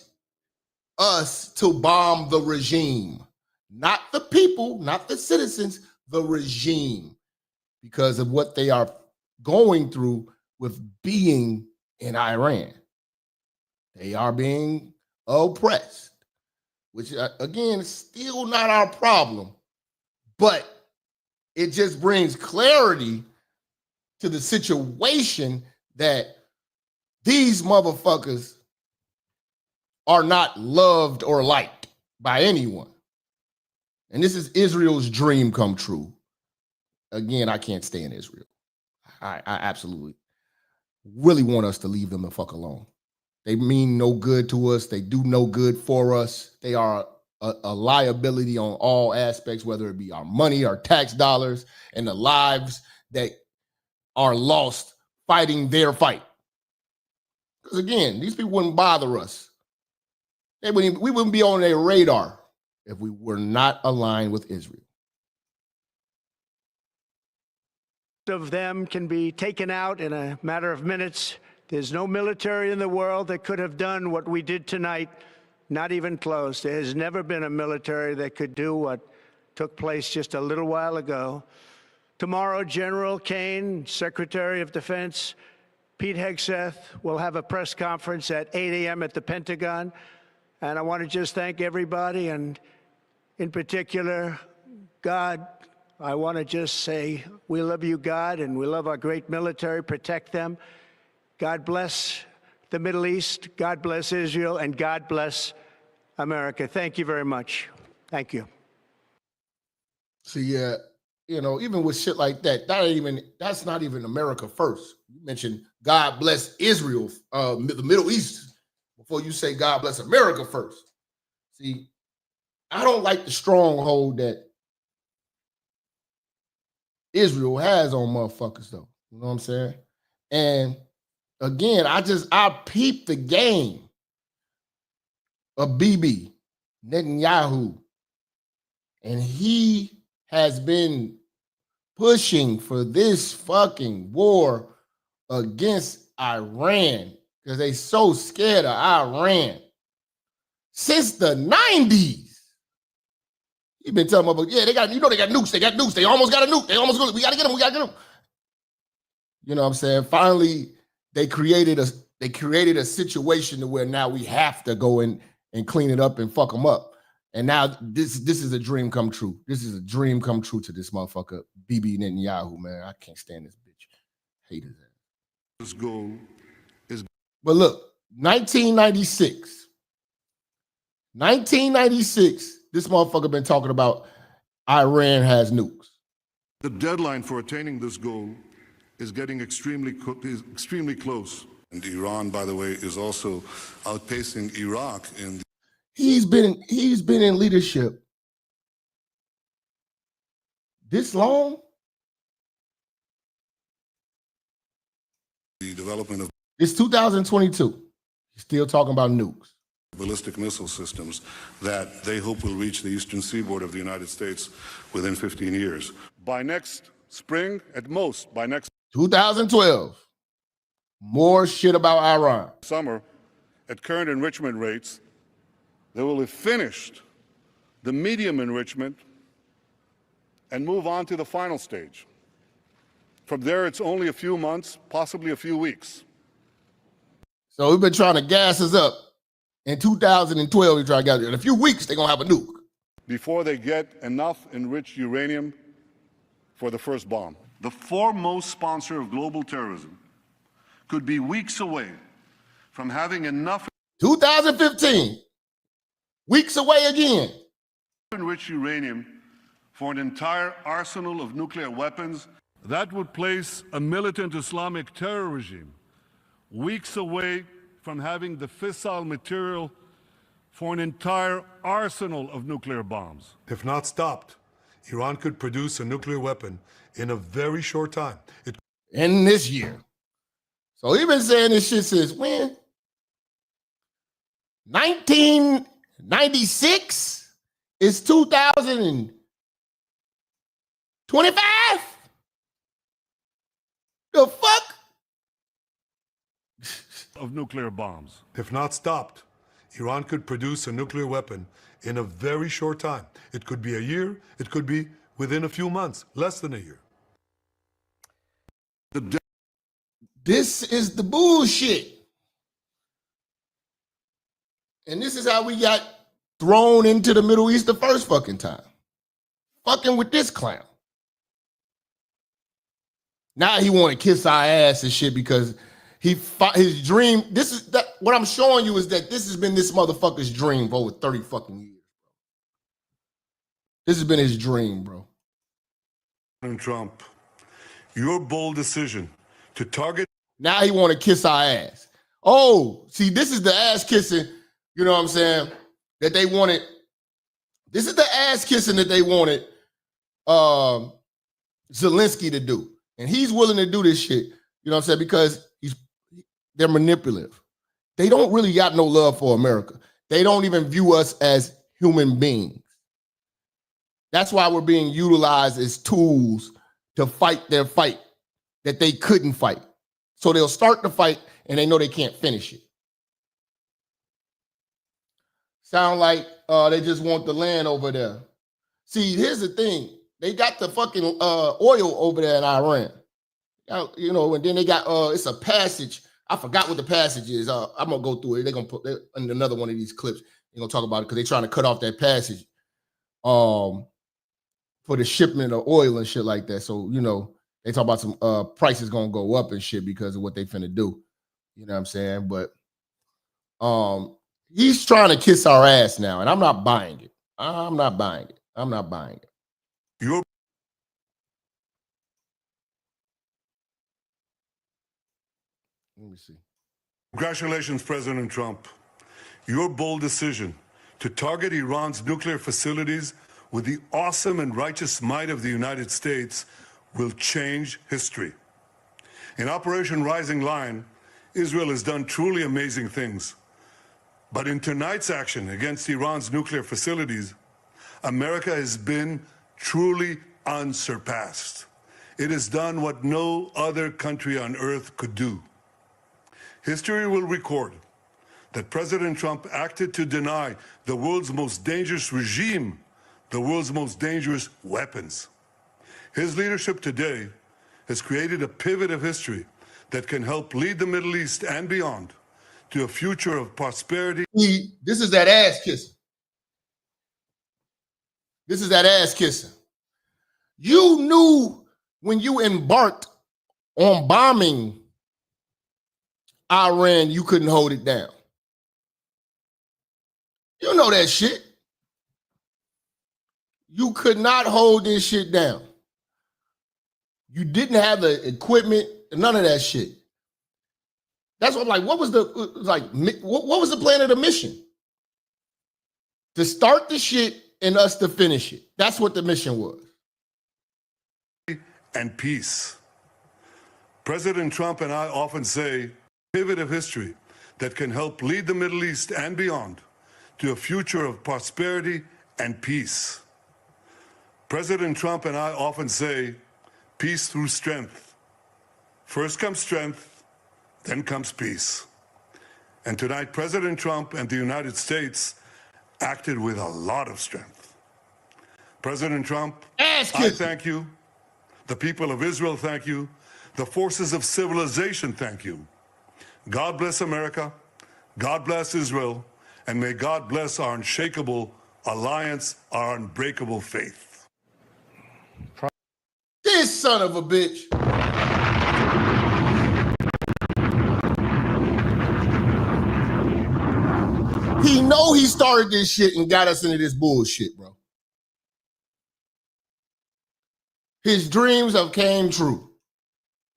us to bomb the regime, not the people, not the citizens, the regime, because of what they are going through with being in Iran. They are being oppressed, which again is still not our problem, but it just brings clarity to the situation that these motherfuckers are not loved or liked by anyone. And this is Israel's dream come true. Again, I can't stay in Israel. I absolutely really want us to leave them the fuck alone. They mean no good to us. They do no good for us. They are a liability on all aspects, whether it be our money, our tax dollars, and the lives that are lost fighting their fight. Because again, these people wouldn't bother us. We wouldn't be on their radar if we were not aligned with Israel. Of them can be taken out in a matter of minutes. There's no military in the world that could have done what we did tonight, not even close. There has never been a military that could do what took place just a little while ago. Tomorrow, General Kane, Secretary of Defense, Pete Hegseth will have a press conference at 8 a.m. at the Pentagon. And I want to just thank everybody, and in particular, God. I want to just say we love you, God, and we love our great military. Protect them. God bless the Middle East. God bless Israel, and God bless America. Thank you very much. Thank you. See, you know, even with shit like that, that's not even America first. You mentioned God bless Israel, the Middle East, before you say God bless America first. See, I don't like the stronghold that Israel has on motherfuckers, though. You know what I'm saying? And again, I peeped the game of Bibi Netanyahu, and he has been pushing for this fucking war against Iran because they so scared of Iran since the 90s. You've been telling them, yeah, they got nukes. They got nukes. They almost got a nuke. We got to get them. You know what I'm saying? Finally, they created a situation to where now we have to go in and clean it up and fuck them up. And now this is a dream come true. This is a dream come true to this motherfucker, Bibi Netanyahu, man. I can't stand this bitch. Hate his ass. This goal is. But look, 1996. This motherfucker been talking about Iran has nukes. The deadline for attaining this goal is getting extremely close. And Iran, by the way, is also outpacing Iraq in. He's been in leadership this long. The development of. It's 2022. He's still talking about nukes. Ballistic missile systems that they hope will reach the eastern seaboard of the United States within 15 years. By next spring, at most, by next 2012. More shit about Iran. Summer, at current enrichment rates, they will have finished the medium enrichment and move on to the final stage. From there, it's only a few months, possibly a few weeks. So we've been trying to gas us up. In 2012, we tried to gas it. In a few weeks, they're going to have a nuke. Before they get enough enriched uranium for the first bomb. The foremost sponsor of global terrorism could be weeks away from having enough. 2015, Weeks away again. Enrich uranium for an entire arsenal of nuclear weapons. That would place a militant Islamic terror regime weeks away from having the fissile material for an entire arsenal of nuclear bombs. If not stopped, Iran could produce a nuclear weapon in a very short time. In this year. So he's been saying this shit since when? 1996 is 2025? The fuck? Of nuclear bombs. If not stopped, Iran could produce a nuclear weapon in a very short time. It could be a year, it could be within a few months, less than a year. This is the bullshit. And this is how we got thrown into the Middle East the first fucking time. Fucking with this clown. Now he want to kiss our ass and shit because his dream, this is that what I'm showing you is that this has been this motherfucker's dream for over 30 fucking years. This has been his dream, bro. President Trump, your bold decision to target. Now he want to kiss our ass. Oh, see, this is the ass kissing, you know what I'm saying, that they wanted. This is the ass kissing that they wanted Zelensky to do. And he's willing to do this shit, you know what I'm saying, because they're manipulative. They don't really got no love for America. They don't even view us as human beings. That's why we're being utilized as tools to fight their fight that they couldn't fight. So they'll start the fight and they know they can't finish it. Sound like they just want the land over there. See, here's the thing. They got the fucking oil over there in Iran. You know, and then they got, it's a passage. I forgot what the passage is. I'm going to go through it. They're going to put in another one of these clips. They're going to talk about it because they're trying to cut off that passage for the shipment of oil and shit like that. So, you know, they talk about some prices going to go up and shit because of what they finna do. You know what I'm saying? But he's trying to kiss our ass now, and I'm not buying it. I'm not buying it. I'm not buying it. Let me see. Congratulations, President Trump. Your bold decision to target Iran's nuclear facilities with the awesome and righteous might of the United States will change history. In Operation Rising Lion, Israel has done truly amazing things. But in tonight's action against Iran's nuclear facilities, America has been truly unsurpassed. It has done what no other country on earth could do. History will record that President Trump acted to deny the world's most dangerous regime the world's most dangerous weapons. His leadership today has created a pivot of history that can help lead the Middle East and beyond to a future of prosperity. This is that ass kissing. This is that ass kissing. You knew when you embarked on bombing Iran, you couldn't hold it down. You know that shit. You could not hold this shit down. You didn't have the equipment, none of that shit. That's what I'm like, what was the plan of the mission? To start the shit and us to finish it. That's what the mission was. And peace. President Trump and I often say, pivot of history that can help lead the Middle East and beyond to a future of prosperity and peace. President Trump and I often say, peace through strength. First comes strength, then comes peace. And tonight, President Trump and the United States acted with a lot of strength. President Trump, I thank you. The people of Israel thank you. The forces of civilization thank you. God bless America. God bless Israel. And may God bless our unshakable alliance, our unbreakable faith. This son of a bitch. He know he started started this shit and got us into this bullshit, bro. His dreams have came true.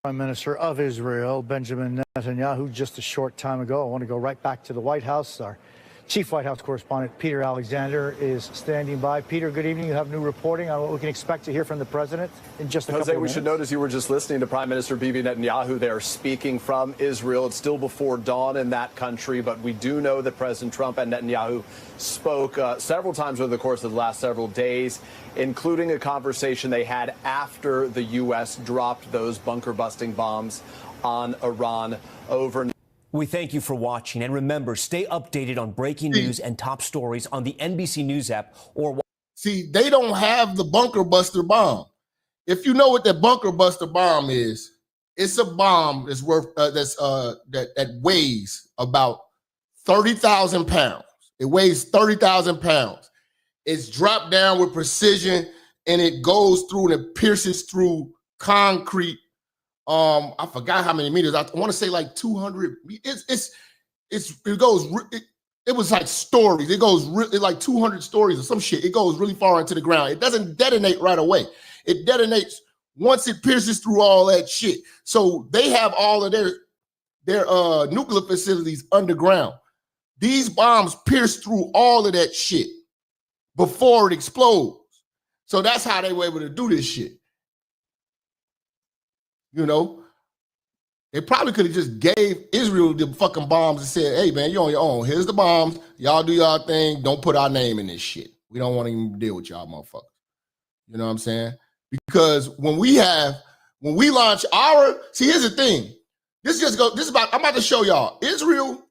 Prime Minister of Israel, Benjamin Netanyahu, just a short time ago. I want to go right back to the White House. Our Chief White House correspondent Peter Alexander is standing by. Peter, good evening. You have new reporting on what we can expect to hear from the president in just a couple of minutes. Jose, we should note, as you were just listening to Prime Minister Bibi Netanyahu there speaking from Israel. It's still before dawn in that country, but we do know that President Trump and Netanyahu spoke several times over the course of the last several days, including a conversation they had after the U.S. dropped those bunker-busting bombs on Iran overnight. We thank you for watching, and remember, stay updated on breaking news and top stories on the NBC News app or. See, they don't have the bunker buster bomb. If you know what the bunker buster bomb is, it's a bomb that's worth that weighs about 30,000 pounds. It weighs 30,000 pounds. It's dropped down with precision, and it goes through and it pierces through concrete. I forgot how many meters. I want to say like 200. It was like stories. It goes like 200 stories or some shit. It goes really far into the ground. It doesn't detonate right away. It detonates once it pierces through all that shit. So they have all of their nuclear facilities underground. These bombs pierce through all of that shit before it explodes. So that's how they were able to do this shit. You know, they probably could have just gave Israel the fucking bombs and said, hey, man, you're on your own. Here's the bombs. Y'all do y'all thing. Don't put our name in this shit. We don't want to even deal with y'all motherfuckers. You know what I'm saying? Because when we launch here's the thing. I'm about to show y'all. Israel,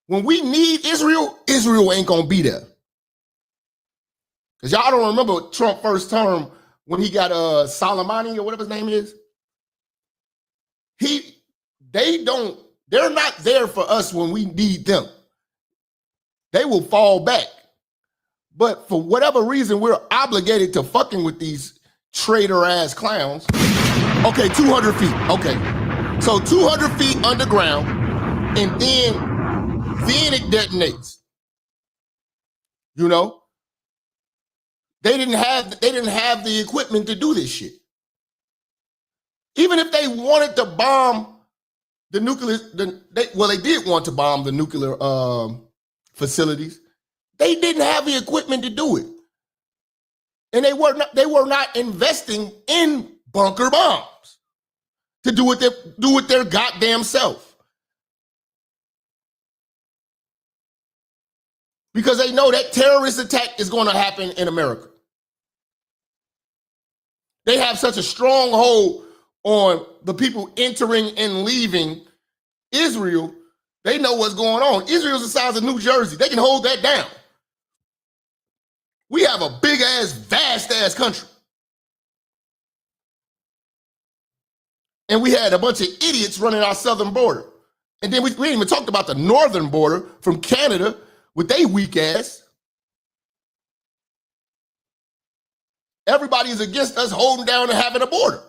when we need Israel, Israel ain't going to be there. Because y'all don't remember Trump first term when he got Soleimani or whatever his name is. They're not there for us when we need them. They will fall back. But for whatever reason, we're obligated to fucking with these traitor ass clowns. Okay, 200 feet. Okay. So 200 feet underground, and then it detonates. You know? They didn't have the equipment to do this shit. Even if they wanted to bomb the nuclear, they did want to bomb the nuclear facilities. They didn't have the equipment to do it, and they were not investing in bunker bombs to do it their goddamn self, because they know that terrorist attack is going to happen in America. They have such a strong hold on the people entering and leaving Israel. They know what's going on. Israel's the size of New Jersey. They can hold that down. We have a big ass, vast ass country. And we had a bunch of idiots running our southern border. And then we didn't even talk about the northern border from Canada with they weak ass. Everybody is against us holding down and having a border.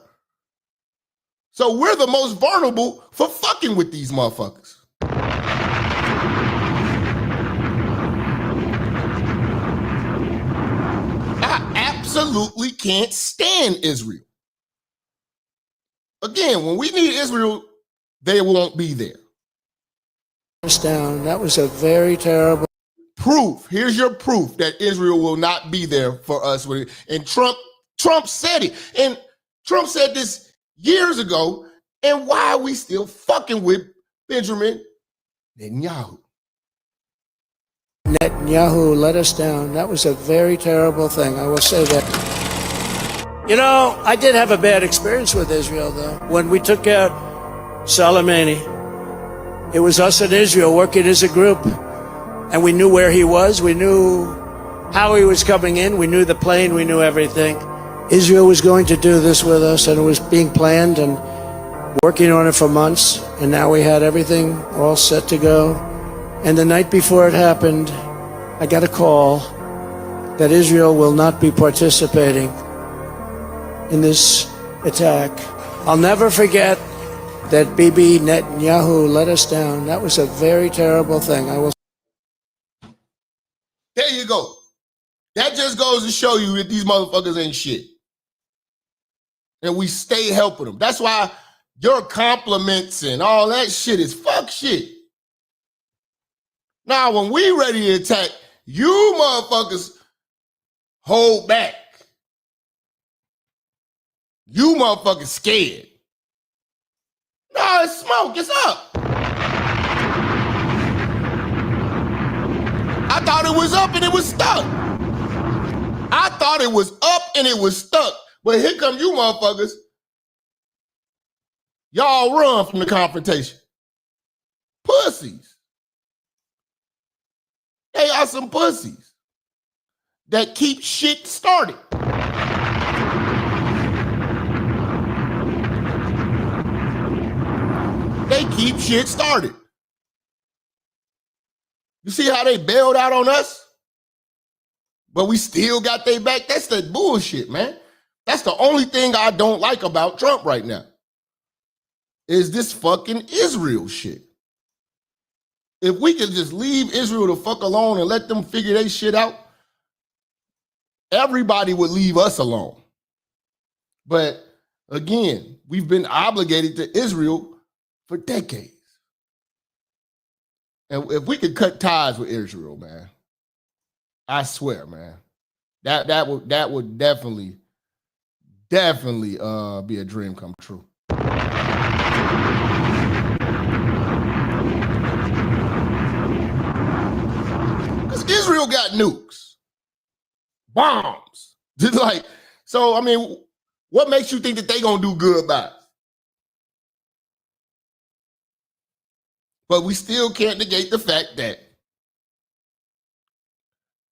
So we're the most vulnerable for fucking with these motherfuckers. I absolutely can't stand Israel. Again, when we need Israel, they won't be there. Down. That was a very terrible proof. Here's your proof that Israel will not be there for us. And Trump said it. And Trump said this years ago. And why are we still fucking with Benjamin Netanyahu? Netanyahu let us down. That was a very terrible thing. I will say that. You know, I did have a bad experience with Israel, though. When we took out Soleimani, it was us and Israel working as a group. And we knew where he was. We knew how he was coming in. We knew the plane. We knew everything. Israel was going to do this with us, and it was being planned and working on it for months. And now we had everything all set to go. And the night before it happened, I got a call that Israel will not be participating in this attack. I'll never forget that Bibi Netanyahu let us down. That was a very terrible thing. I will go. That just goes to show you that these motherfuckers ain't shit. And we stay helping them. That's why your compliments and all that shit is fuck shit. Now, when we ready to attack, you motherfuckers hold back. You motherfuckers scared. No, it's smoke. It's up. I thought it was up and it was stuck. I thought it was up and it was stuck. But here come you motherfuckers. Y'all run from the confrontation. Pussies. They are some pussies that keep shit started. They keep shit started. You see how they bailed out on us? But we still got their back? That's that bullshit, man. That's the only thing I don't like about Trump right now. Is this fucking Israel shit. If we could just leave Israel the fuck alone and let them figure their shit out, everybody would leave us alone. But again, we've been obligated to Israel for decades. And if we could cut ties with Israel, man, I swear, man, that would definitely be a dream come true. Because Israel got nukes, bombs. Just like, so, I mean, what makes you think that they gonna do good by it? But we still can't negate the fact that,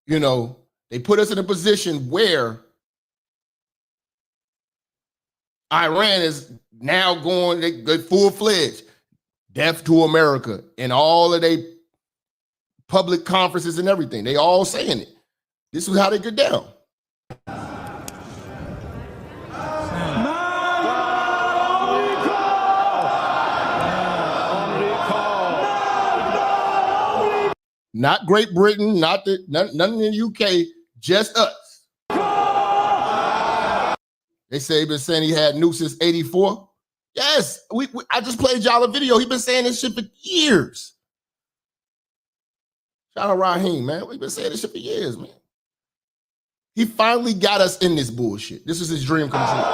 you know, they put us in a position where Iran is now going they full-fledged, death to America, and all of their public conferences and everything. They all saying it. This is how they get down. Not Great Britain, none in the UK, just us. They say he been saying he had nukes since 84. Yes, I just played y'all a video. He been saying this shit for years. Shout out Raheem, man. We've been saying this shit for years, man. He finally got us in this bullshit. This is his dream come true.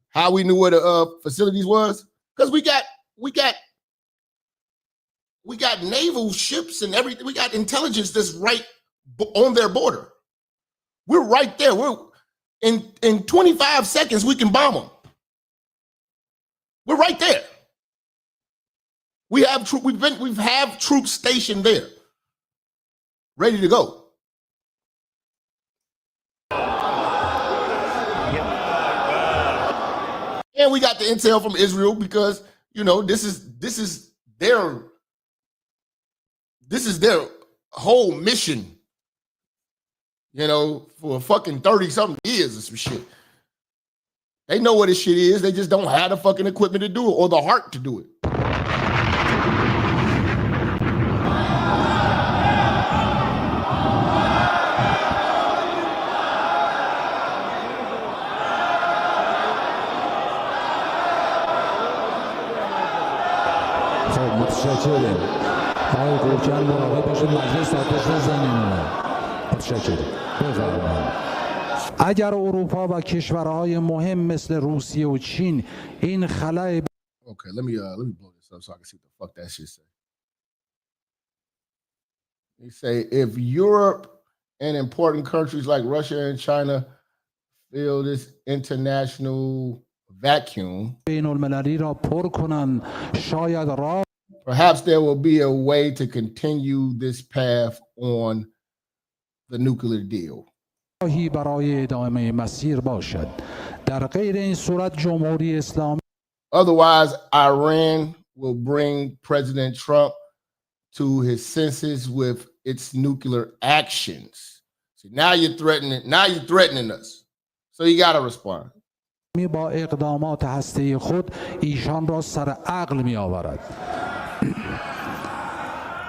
How we knew where the facilities was? Because we got naval ships and everything. We got intelligence that's right on their border. We're right there. We're in 25 seconds we can bomb them. We're right there. We've have troops stationed there, ready to go. And we got the intel from Israel because, you know, this is their whole mission, you know, for fucking 30-something years or some shit. They know what this shit is. They just don't have the fucking equipment to do it or the heart to do it. متشکرم. آقای گورجان مراقب باشید مجلس آتش نزنیم. متشکرم. بفرمایید. اگر اروپا و کشورهای مهم مثل روسیه و چین این خلأ Okay, let me blow this up so I can see what the fuck that shit say. They say if Europe and important countries like Russia and China fill this international vacuum, بین المللی را پر کنند شاید راه perhaps there will be a way to continue this path on the nuclear deal. راهی برای ادامه مسیر باشد. در غیر این صورت جمهوری اسلامی Otherwise, Iran will bring President Trump to his senses with its nuclear actions. See, now you're threatening us. So you got to respond. با اقدامات هسته‌ای خود ایشان را سر عقل می آورد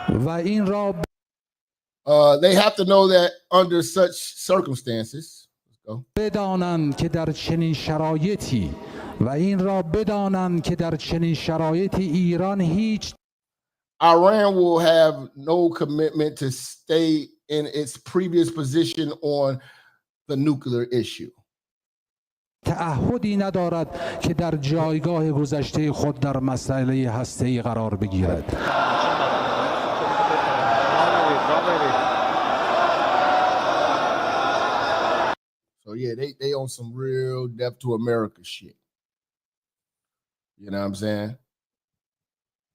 و این را they have to know that under such circumstances بدانند که در چنین شرایطی و این را بدانند که در چنین شرایطی ایران هیچ Iran will have no commitment to stay in its previous position on the nuclear issue. تعهدی ندارد که در جایگاه گذشته خود در مسئله هسته‌ای قرار بگیرد. So yeah, they on some real death to America shit. You know what I'm saying?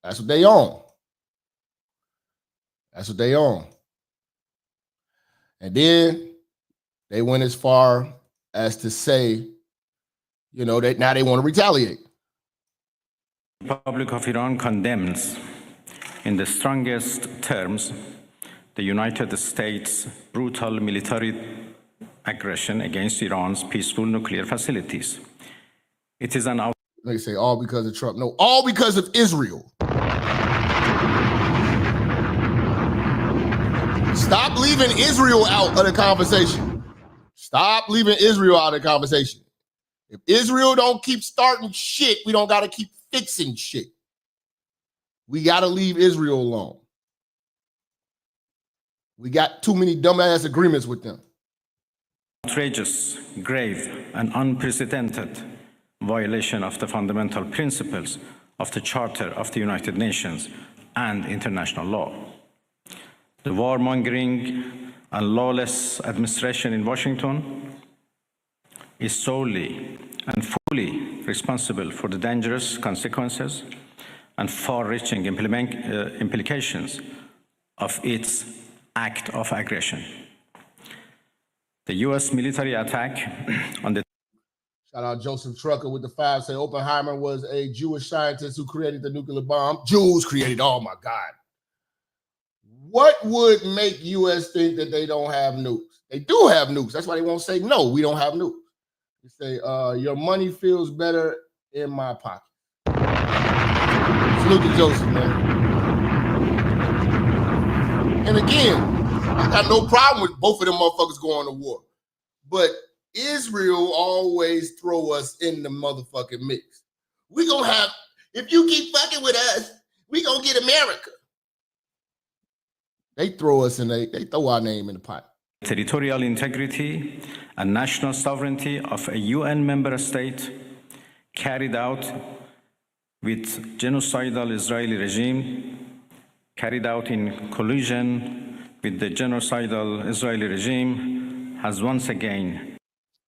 That's what they on. That's what they on. And then they went as far as to say, you know, that now they want to retaliate. The Republic of Iran condemns in the strongest terms the United States' brutal military aggression against Iran's peaceful nuclear facilities. It is an They say all because of Trump. No, all because of Israel. Stop leaving Israel out of the conversation. Stop leaving Israel out of the conversation. If Israel don't keep starting shit, we don't got to keep fixing shit. We got to leave Israel alone. We got too many dumbass agreements with them. Outrageous, grave, and unprecedented violation of the fundamental principles of the Charter of the United Nations and international law. The warmongering and lawless administration in Washington is solely and fully responsible for the dangerous consequences and far-reaching implications of its act of aggression. The U.S. military attack on the Shout out Joseph Trucker with the 5 say Oppenheimer was a Jewish scientist who created the nuclear bomb. Jews created, oh my God. What would make U.S. think that they don't have nukes? They do have nukes. That's why they won't say, no, we don't have nukes. They say, your money feels better in my pocket. Salute to Joseph, man. And again, I got no problem with both of them motherfuckers going to war. But Israel always throw us in the motherfucking mix. We gonna have, if you keep fucking with us, we gonna get America. They throw us in, they throw our name in the pot. territorial integrity and national sovereignty of a UN member state carried out with genocidal Israeli regime, carried out in collusion with the genocidal Israeli regime, has once again.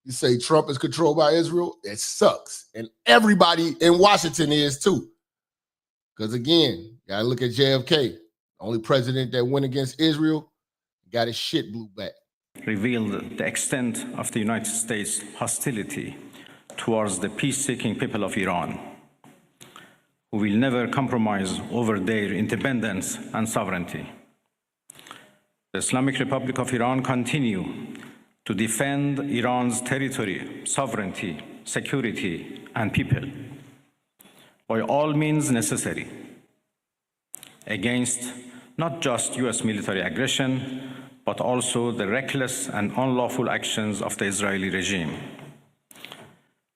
You say Trump is controlled by Israel? It sucks. And everybody in Washington is too. Because again, you gotta look at JFK. The only president that went against Israel got his shit blew back. Revealed the extent of the United States' hostility towards the peace-seeking people of Iran, who will never compromise over their independence and sovereignty. The Islamic Republic of Iran continue to defend Iran's territory, sovereignty, security, and people by all means necessary against not just U.S. military aggression, but also the reckless and unlawful actions of the Israeli regime.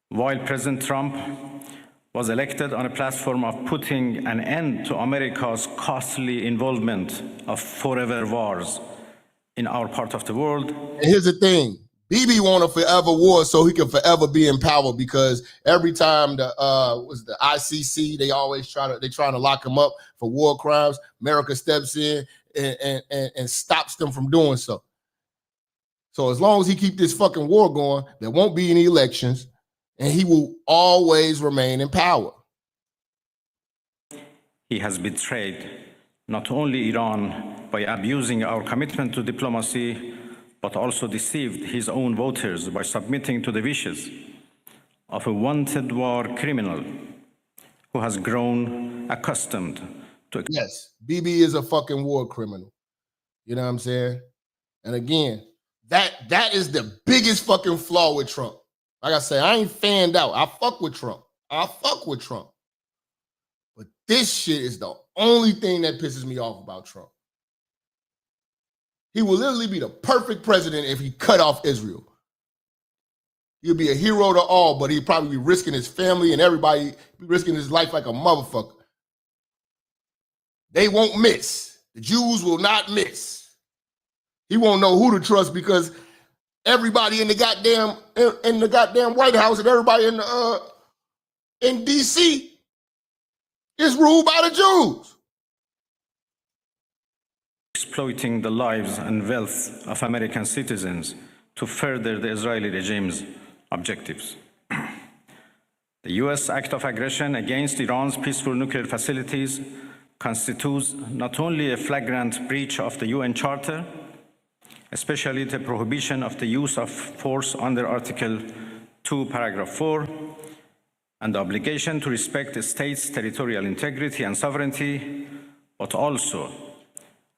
While President Trump was elected on a platform of putting an end to America's costly involvement of forever wars in our part of the world. And here's the thing, Bibi want a forever war so he can forever be in power, because every time the ICC, they're trying to lock him up for war crimes. America steps in and stops them from doing so. So as long as he keep this fucking war going, there won't be any elections, and he will always remain in power. He has betrayed not only Iran by abusing our commitment to diplomacy, but also deceived his own voters by submitting to the wishes of a wanted war criminal who has grown accustomed to. Yes, BB is a fucking war criminal. You know what I'm saying? And again, that is the biggest fucking flaw with Trump. Like I say, I ain't fanned out. I fuck with Trump. But this shit is the only thing that pisses me off about Trump. He will literally be the perfect president if he cut off Israel. He'll be a hero to all, but he'd probably be risking his family and everybody, be risking his life like a motherfucker. They won't miss. The Jews will not miss. He won't know who to trust because everybody in the goddamn White House and everybody in DC is ruled by the Jews. Exploiting the lives and wealth of American citizens to further the Israeli regime's objectives. The U.S. act of aggression against Iran's peaceful nuclear facilities constitutes not only a flagrant breach of the UN Charter, especially the prohibition of the use of force under Article 2, Paragraph 4, and the obligation to respect the state's territorial integrity and sovereignty, but also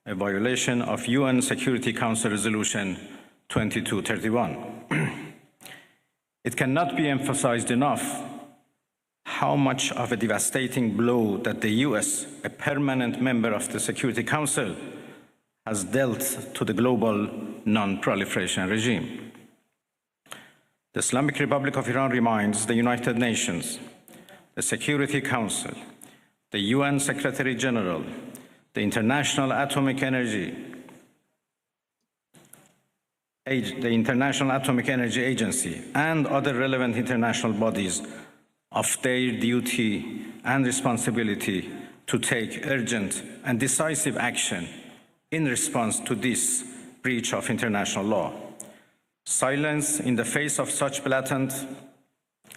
a violation of UN Security Council Resolution 2231. It cannot be emphasized enough how much of a devastating blow that the US, a permanent member of the Security Council, has dealt to the global non-proliferation regime. The Islamic Republic of Iran reminds the United Nations, the Security Council, the UN Secretary General, the International Atomic Energy Agency, and other relevant international bodies of their duty and responsibility to take urgent and decisive action in response to this breach of international law. Silence in the face of such blatant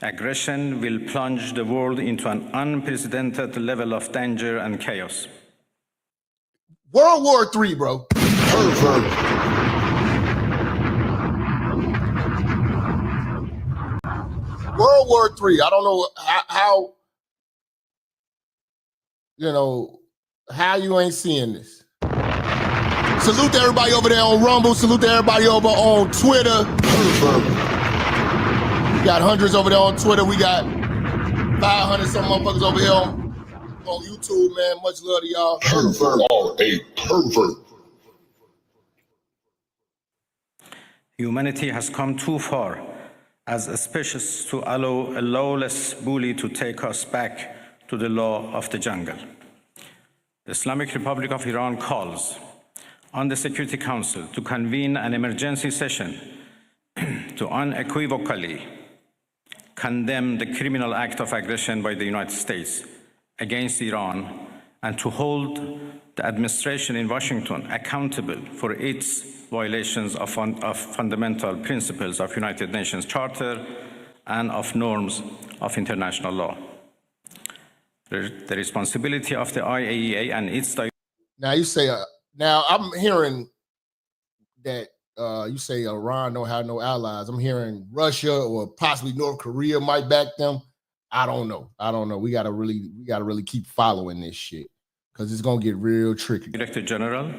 aggression will plunge the world into an unprecedented level of danger and chaos. World War III, bro. World War III. I don't know how you ain't seeing this. Salute to everybody over there on Rumble. Salute to everybody over on Twitter. We got hundreds over there on Twitter. We got 500 some motherfuckers over here on YouTube, man. Much love to y'all. Humanity has come too far as a species to allow a lawless bully to take us back to the law of the jungle. The Islamic Republic of Iran calls on the Security Council to convene an emergency session to unequivocally condemn the criminal act of aggression by the United States against Iran and to hold the administration in Washington accountable for its violations of fundamental principles of United Nations Charter and of norms of international law. The responsibility of the IAEA and its... Now you say, now I'm hearing that you say Iran don't have no allies. I'm hearing Russia or possibly North Korea might back them. I don't know. We gotta really keep following this shit because it's gonna get real tricky. Director General,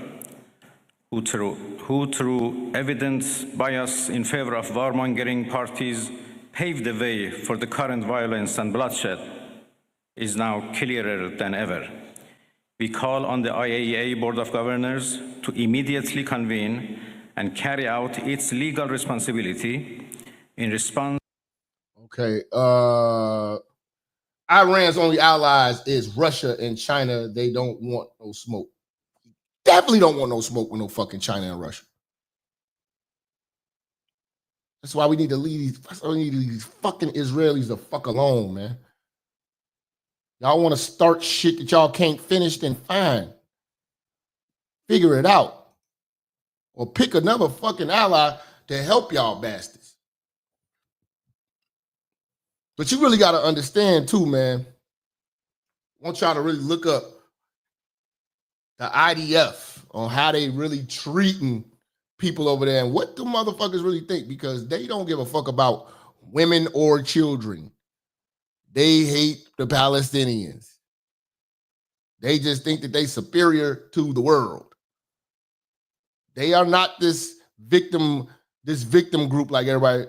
who through evidence bias in favor of warmongering parties paved the way for the current violence and bloodshed, is now clearer than ever. We call on the IAEA Board of Governors to immediately convene and carry out its legal responsibility in response. Okay. Iran's only allies is Russia and China. They don't want no smoke. Definitely don't want no smoke with no fucking China and Russia. That's why we need to leave these fucking Israelis the fuck alone, man. Y'all want to start shit that y'all can't finish, then fine. Figure it out. Or pick another fucking ally to help y'all bastards. But you really got to understand too, man. I want y'all to really look up the IDF on how they really treating people over there and what the motherfuckers really think, because they don't give a fuck about women or children. They hate the Palestinians. They just think that they superior to the world. They are not this victim group like everybody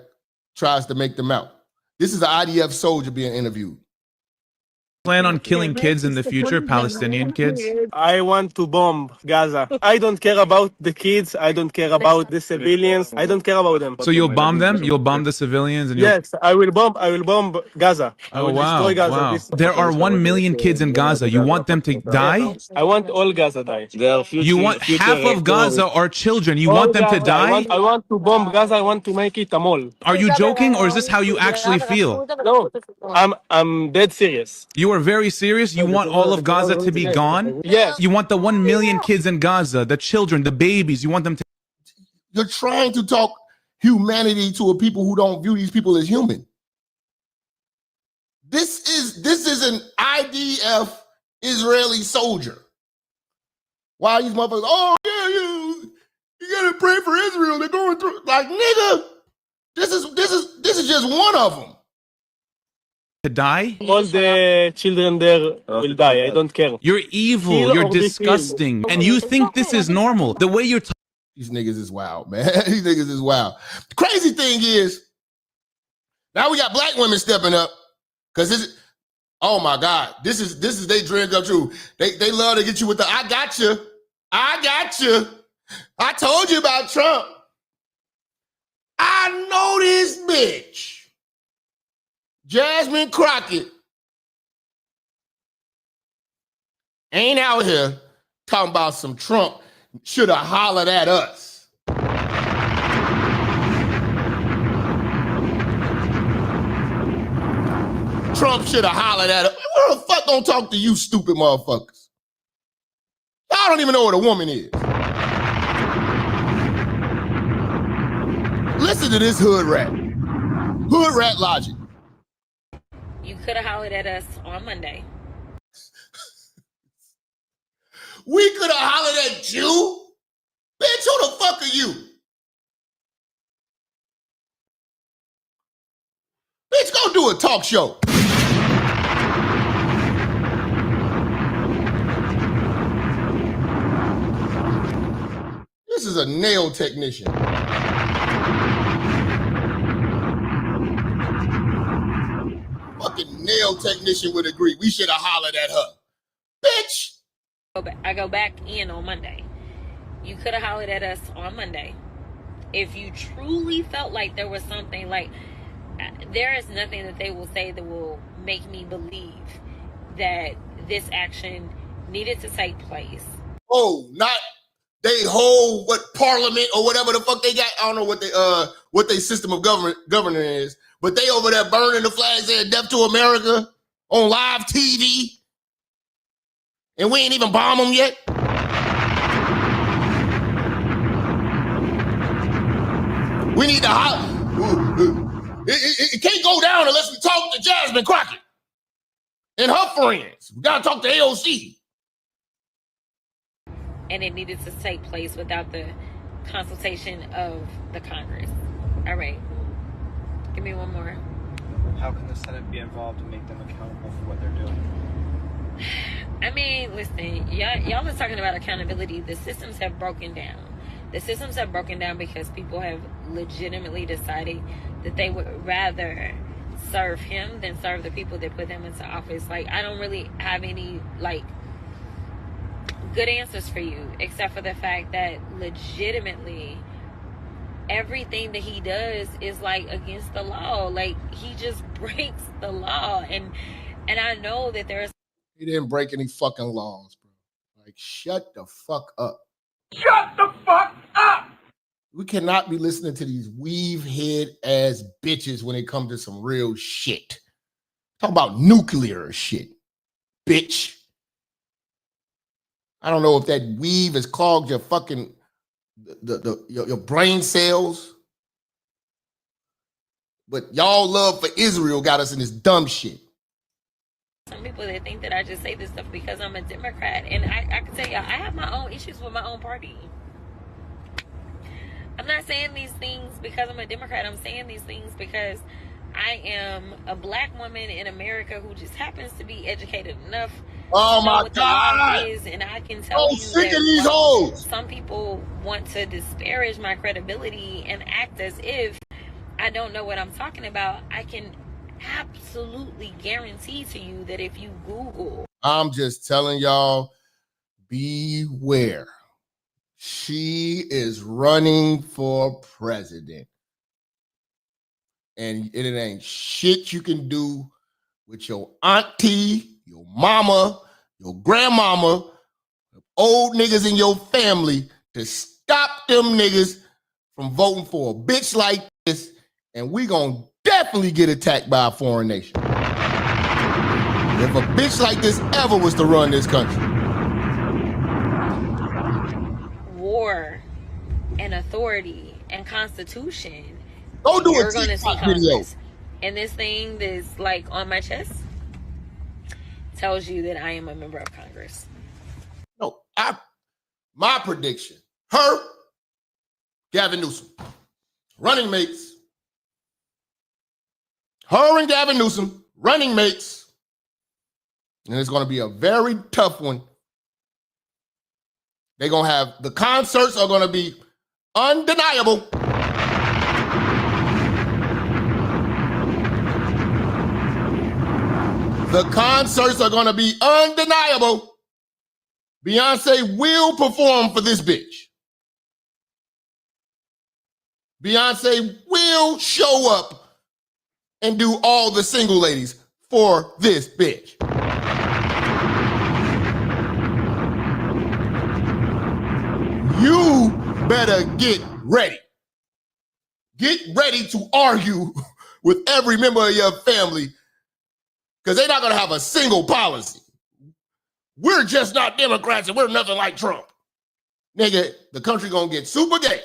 tries to make them out. This is an IDF soldier being interviewed. Plan on killing kids in the future, Palestinian kids? I want to bomb Gaza. I don't care about the kids. I don't care about the civilians. I don't care about them. So you'll bomb them? You'll bomb the civilians? And yes, I will bomb Gaza. I will destroy Gaza. Wow. There are 1 million kids in Gaza. You want them to die? I want all Gaza die. You want half of Gaza are children. You want them to die? I want to bomb Gaza. I want to make it a mall. Are you joking, or is this how you actually feel? No, I'm dead serious. You are very serious? You want all of Gaza to be gone? Yes. You want the 1 million kids in Gaza, the children, the babies, you want them to... You're trying to talk humanity to a people who don't view these people as human. This is an IDF Israeli soldier. Why these motherfuckers, oh yeah, you gotta pray for Israel. They're going through, like, nigga, this is just one of them. To die? All the children there will die. I don't care. You're evil. You're disgusting. And you think this is normal. The way you're talking. These niggas is wild, man. These niggas is wild. The crazy thing is, now we got black women stepping up. Cause this, oh my God, this is they dream come true. They love to get you with the I got you. I told you about Trump. I know this bitch. Jasmine Crockett ain't out here talking about some Trump should have hollered at us. Trump should have hollered at us. Where the fuck don't talk to you stupid motherfuckers? Y'all don't even know what a woman is. Listen to this hood rat. Hood rat logic. You could have hollered at us on Monday. We could have hollered at you? Bitch, who the fuck are you? Bitch, go do a talk show. This is a nail technician. Fucking nail technician would agree. We should have hollered at her. Bitch. I go back in on Monday. You could have hollered at us on Monday. If you truly felt like there was something, like, there is nothing that they will say that will make me believe that this action needed to take place. Oh, not they hold what parliament or whatever the fuck they got. I don't know what they system of government is, but they over there burning the flags saying death to America on live TV. And we ain't even bomb them yet. We need to it can't go down unless we talk to Jasmine Crockett and her friends. We gotta talk to AOC. And it needed to take place without the consultation of the Congress. All right. Give me one more. How can the Senate be involved and make them accountable for what they're doing? I mean, listen, y'all are talking about accountability. The systems have broken down. The systems have broken down because people have legitimately decided that they would rather serve him than serve the people that put them into office. Like, I don't really have any, like, good answers for you, except for the fact that legitimately everything that he does is, like, against the law. Like, he just breaks the law. And I know that there's... He didn't break any fucking laws, bro. Like, shut the fuck up. Shut the fuck up! We cannot be listening to these weave head ass bitches when it comes to some real shit. Talk about nuclear shit, bitch. I don't know if that weave has clogged your fucking your brain cells, but y'all love for Israel got us in this dumb shit. Some people that think that I just say this stuff because I'm a Democrat, and I can tell you, I have my own issues with my own party. I'm not saying these things because I'm a Democrat. I'm saying these things because I am a black woman in America who just happens to be educated enough to know what the law is, and I can tell you sick that of these hoes. some people want to disparage my credibility and act as if I don't know what I'm talking about, I can absolutely guarantee to you that if you Google. I'm just telling y'all, beware. She is running for president. And it ain't shit you can do with your auntie, your mama, your grandmama, old niggas in your family to stop them niggas from voting for a bitch like this. And we gonna definitely get attacked by a foreign nation. If a bitch like this ever was to run this country. War and authority and constitution. Go do You're a gonna see TikTok video. Congress. And this thing that's like on my chest tells you that I am a member of Congress. No, my prediction, her, Gavin Newsom, running mates. Her and Gavin Newsom, running mates. And it's going to be a very tough one. They're going to have, the concerts are going to be undeniable. The concerts are going to be undeniable. Beyonce will perform for this bitch. Beyonce will show up and do all the single ladies for this bitch. You better get ready. Get ready to argue with every member of your family because they're not going to have a single policy. We're just not Democrats and we're nothing like Trump. Nigga, the country going to get super gay.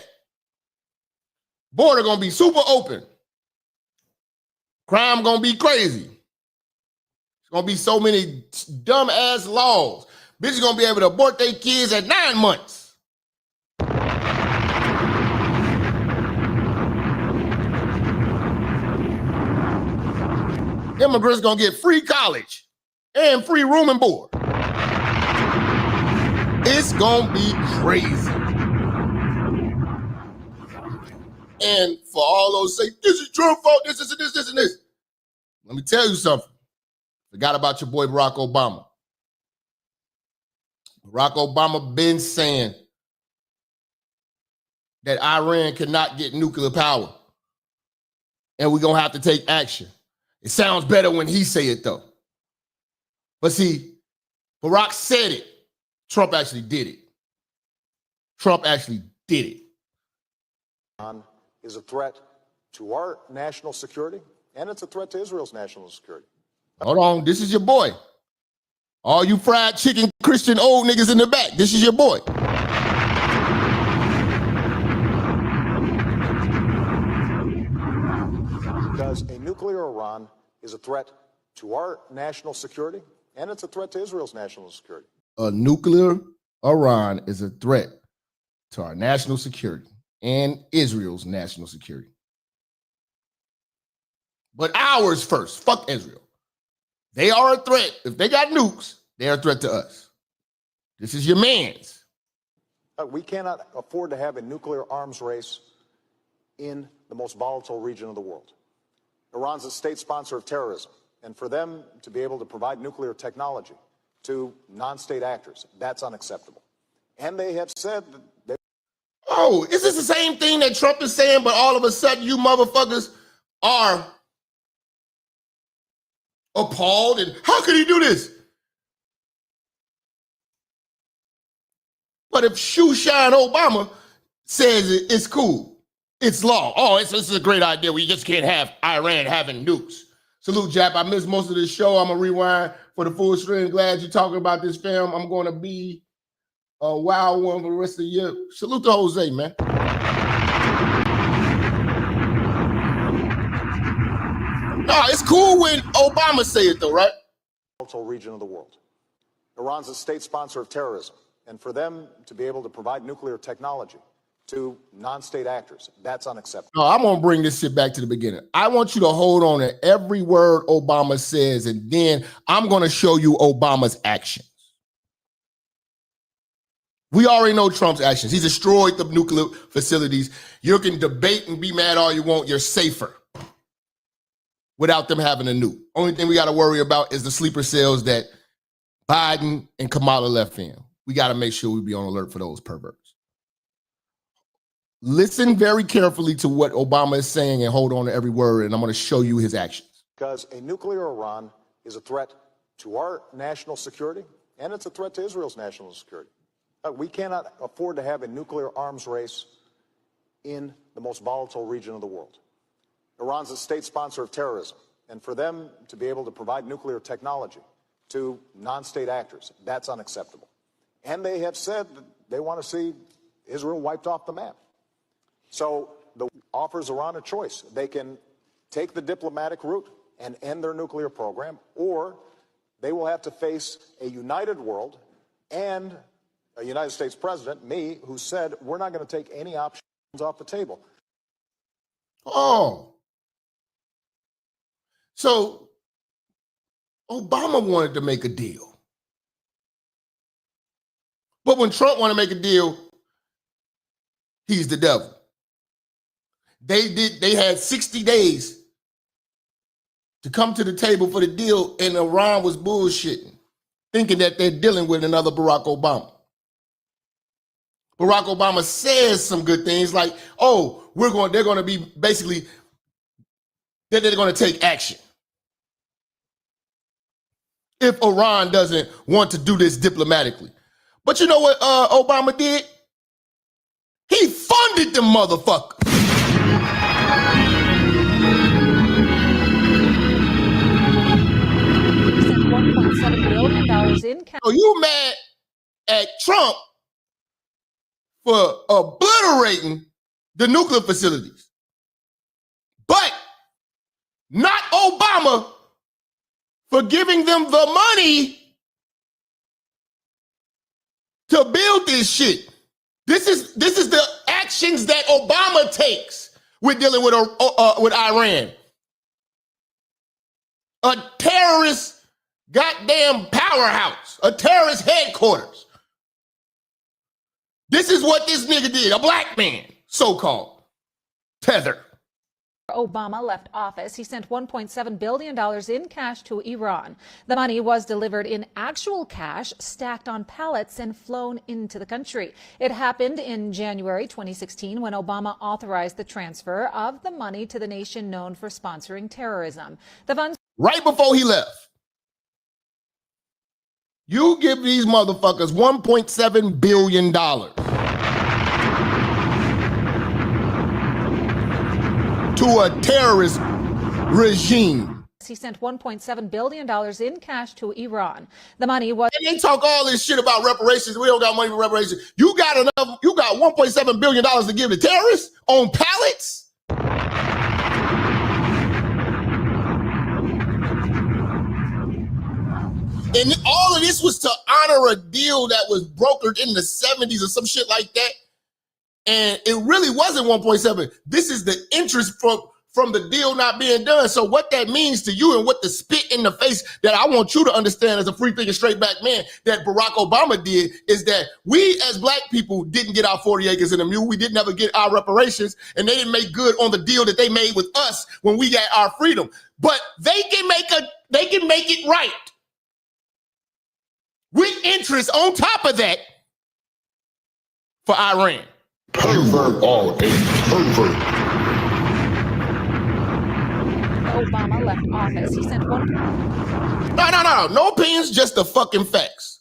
Border going to be super open. Crime going to be crazy. There's going to be so many dumb-ass laws. Bitches going to be able to abort their kids at 9 months. Immigrants going to get free college and free room and board. It's going to be crazy. And for all those say, this is Trump's fault, this, and this. Let me tell you something. Forgot about your boy Barack Obama. Barack Obama been saying that Iran cannot get nuclear power. And we're going to have to take action. It sounds better when he say it, though. But see, Barack said it. Trump actually did it. Trump actually did it. Is a threat to our national security, and it's a threat to Israel's national security. Hold on, this is your boy. All you fried chicken Christian old niggas in the back, this is your boy. Because a nuclear Iran is a threat to our national security, and it's a threat to Israel's national security. A nuclear Iran is a threat to our national security and Israel's national security. But ours first. Fuck Israel. They are a threat. If they got nukes, they're a threat to us. This is your man's. We cannot afford to have a nuclear arms race in the most volatile region of the world. Iran's a state sponsor of terrorism, and for them to be able to provide nuclear technology to non-state actors, that's unacceptable. And they have said that they... Oh, is this the same thing that Trump is saying, but all of a sudden you motherfuckers are appalled? And how could he do this? But if Shoeshine Obama says it's cool, it's law. Oh, this is a great idea. We just can't have Iran having nukes. Salute, Jap. I missed most of this show. I'm going to rewind for the full stream. Glad you're talking about this film. I'm going to be a wild one for the rest of the year. Salute to Jose, man. No, it's cool when Obama say it, though, right? Volatile region of the world. Iran's a state sponsor of terrorism, and for them to be able to provide nuclear technology to non-state actors, that's unacceptable. No, I'm going to bring this shit back to the beginning. I want you to hold on to every word Obama says, and then I'm going to show you Obama's actions. We already know Trump's actions. He's destroyed the nuclear facilities. You can debate and be mad all you want. You're safer without them having a nuke. Only thing we got to worry about is the sleeper cells that Biden and Kamala left in. We got to make sure we be on alert for those perverts. Listen very carefully to what Obama is saying and hold on to every word, and I'm going to show you his actions. Because a nuclear Iran is a threat to our national security, and it's a threat to Israel's national security. We cannot afford to have a nuclear arms race in the most volatile region of the world. Iran's a state sponsor of terrorism, and for them to be able to provide nuclear technology to non-state actors, that's unacceptable. And they have said that they want to see Israel wiped off the map. So the offers Iran a choice. They can take the diplomatic route and end their nuclear program, or they will have to face a united world and a United States president, me, who said we're not going to take any options off the table. Oh. So Obama wanted to make a deal. But when Trump wanted to make a deal, he's the devil. They had 60 days to come to the table for the deal, and Iran was bullshitting, thinking that they're dealing with another Barack Obama. Barack Obama says some good things like, oh, they're going to be basically, they're going to take action if Iran doesn't want to do this diplomatically. But you know what Obama did? He funded them motherfuckers. $1.7 billion in cash. So you mad at Trump for obliterating the nuclear facilities, but not Obama for giving them the money to build this shit. This is the actions that Obama takes with dealing with Iran. A terrorist goddamn powerhouse, a terrorist headquarters. This is what this nigga did, a black man, so-called. Tether. Obama left office, he sent $1.7 billion in cash to Iran. The money was delivered in actual cash, stacked on pallets and flown into the country. It happened in January 2016 when Obama authorized the transfer of the money to the nation known for sponsoring terrorism. The funds right before he left. You give these motherfuckers $1.7 billion. To a terrorist regime. He sent $1.7 billion in cash to Iran. The money was. And they talk all this shit about reparations. We don't got money for reparations. You got enough. You got $1.7 billion to give to terrorists on pallets. And all of this was to honor a deal that was brokered in the 70s or some shit like that. And it really wasn't 1.7. This is the interest from the deal not being done. So what that means to you and what the spit in the face that I want you to understand as a free thinking straight back man that Barack Obama did is that we as black people didn't get our 40 acres and a mule. We didn't ever get our reparations, and they didn't make good on the deal that they made with us when we got our freedom. But they can make it right. With interest on top of that for Iran. Pervert all age. Pervert. Obama left office. He sent one. No opinions, just the fucking facts.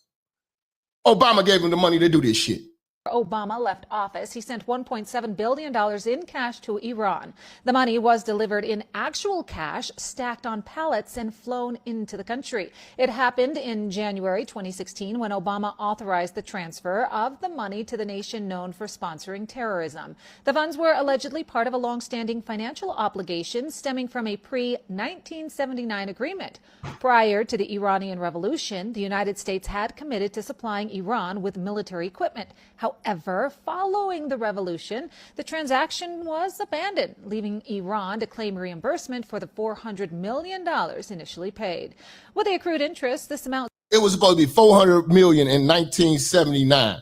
Obama gave him the money to do this shit. Obama left office, he sent $1.7 billion in cash to Iran. The money was delivered in actual cash, stacked on pallets and flown into the country. It happened in January 2016 when Obama authorized the transfer of the money to the nation known for sponsoring terrorism. The funds were allegedly part of a long-standing financial obligation stemming from a pre-1979 agreement. Prior to the Iranian Revolution, the United States had committed to supplying Iran with military equipment. However, following the revolution, the transaction was abandoned, leaving Iran to claim reimbursement for the $400 million initially paid. With the accrued interest, this amount... It was supposed to be $400 million in 1979.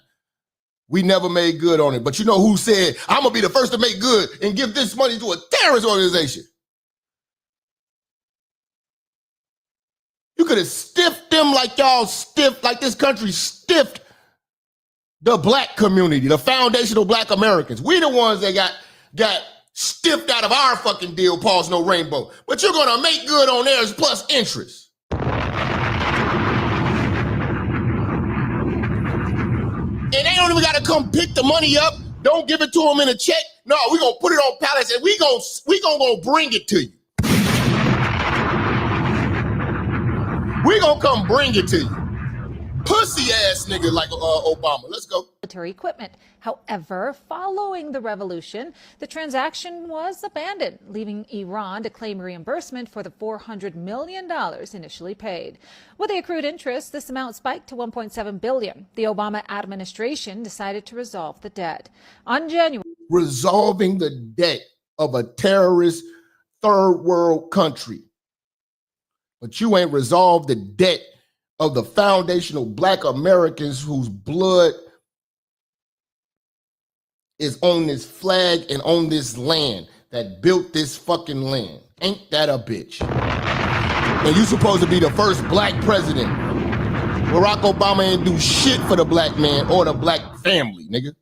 We never made good on it. But you know who said, I'm going to be the first to make good and give this money to a terrorist organization? You could have stiffed them like y'all stiffed, like this country stiffed the black community, the foundational black Americans. We the ones that got stiffed out of our fucking deal, pause no rainbow. But you're going to make good on theirs plus interest. And they don't even got to come pick the money up. Don't give it to them in a check. No, we're going to put it on pallets and we gonna go bring it to you. We're going to come bring it to you. Pussy ass nigga like Obama. Let's go. Military equipment. However, following the revolution, the transaction was abandoned, leaving Iran to claim reimbursement for the $400 million initially paid. With the accrued interest, this amount spiked to $1.7 billion. The Obama administration decided to resolve the debt. On January, resolving the debt of a terrorist third world country. But you ain't resolved the debt of the foundational black Americans whose blood is on this flag and on this land that built this fucking land. Ain't that a bitch? And you supposed to be the first black president. Barack Obama ain't do shit for the black man or the black family, nigga.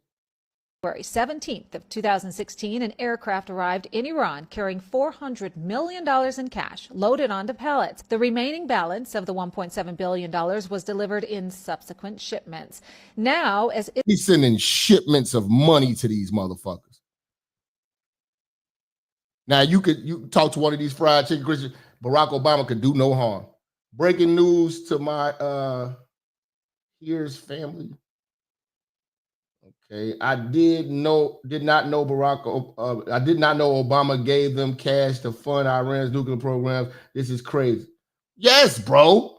February 17th of 2016, an aircraft arrived in Iran carrying $400 million in cash loaded onto pallets. The remaining balance of the $1.7 billion was delivered in subsequent shipments. Now, as he's sending shipments of money to these motherfuckers. Now, you talk to one of these fried chicken Christians, Barack Obama could do no harm. Breaking news to my Here's family. Okay, I did not know Obama gave them cash to fund Iran's nuclear program. This is crazy. Yes, bro.